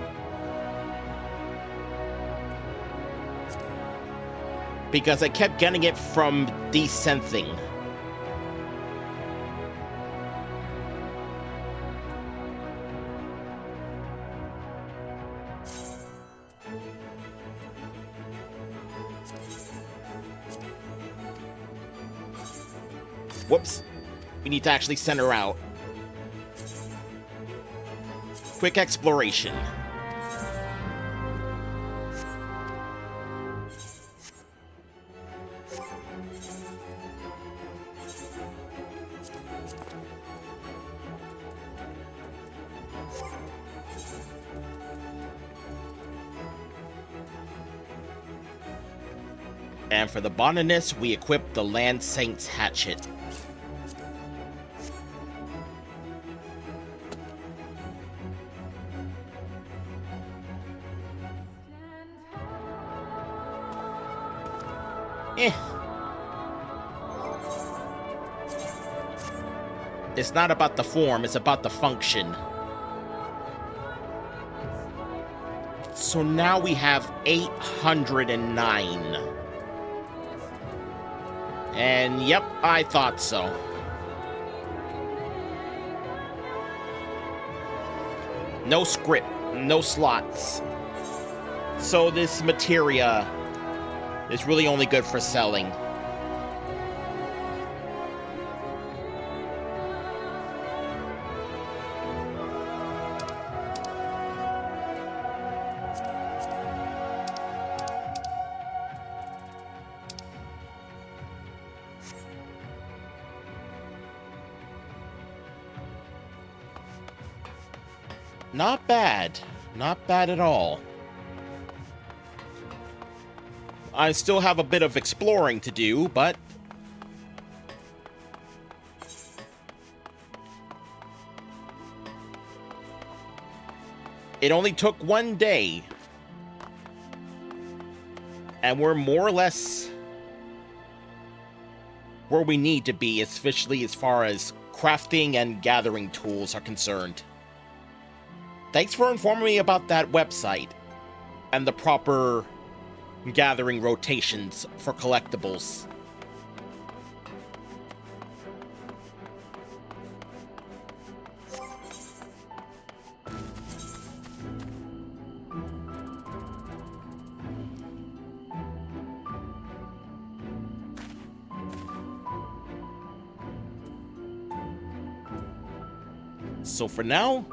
Because I kept getting it from desynthing. Whoops. We need to actually send her out. Quick exploration. And for the botanist, we equip the Land Saint's hatchet. It's not about the form, it's about the function. So now we have 809. And yep, I thought so. No script, no slots. So this materia is really only good for selling. Not bad. Not bad at all. I still have a bit of exploring to do, but it only took one day. And we're more or less where we need to be, especially as far as crafting and gathering tools are concerned. Thanks for informing me about that website and the proper gathering rotations for collectibles. So for now,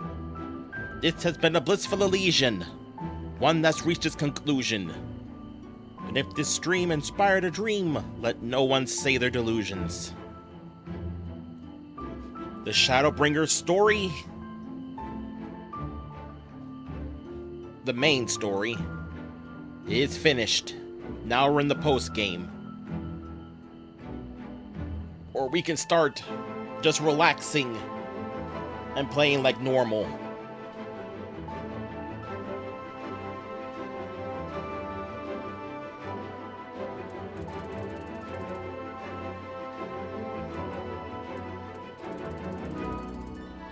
this has been a blissful Elysian, one that's reached its conclusion. And if this stream inspired a dream, let no one say their delusions. The Shadowbringers story, the main story, is finished. Now we're in the post-game. Or we can start just relaxing and playing like normal.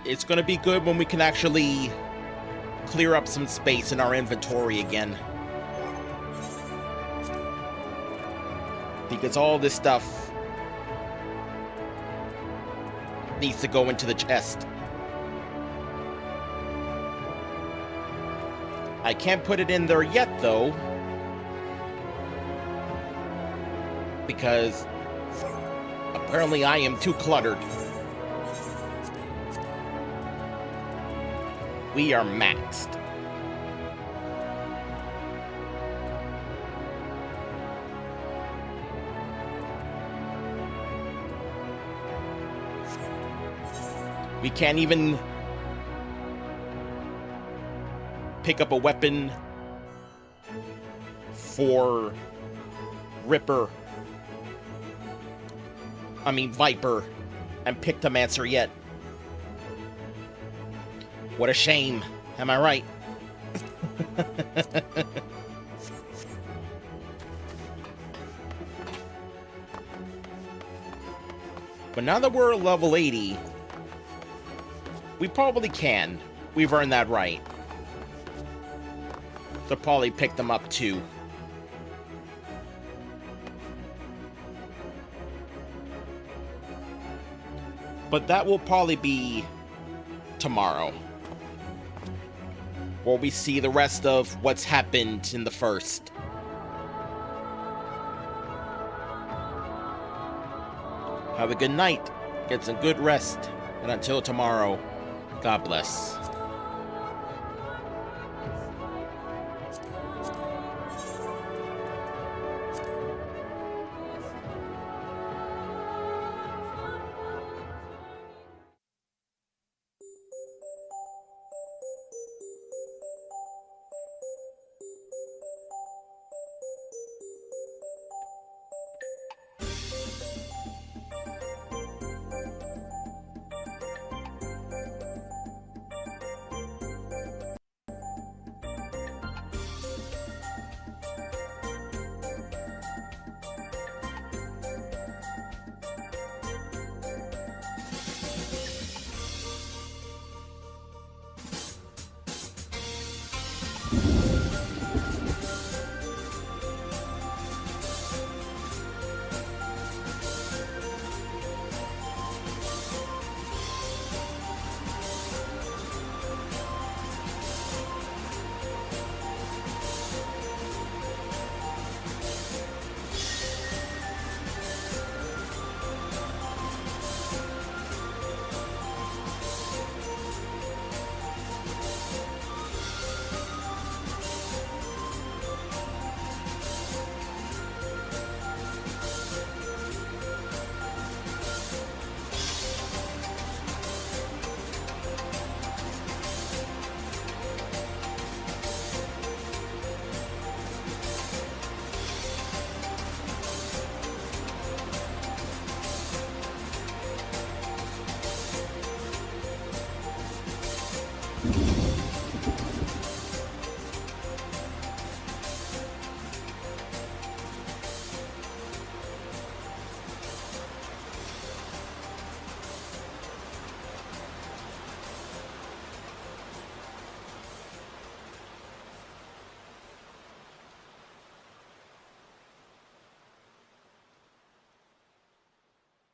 It's gonna be good when we can actually clear up some space in our inventory again. Because all this stuff needs to go into the chest. I can't put it in there yet, though, because apparently I am too cluttered. We are maxed. We can't even pick up a weapon for Viper and Pictomancer yet. What a shame. Am I right? But now that we're level 80, we probably can. We've earned that right. So probably pick them up too. But that will probably be tomorrow, where we see the rest of what's happened in the first. Have a good night, get some good rest, and until tomorrow, God bless.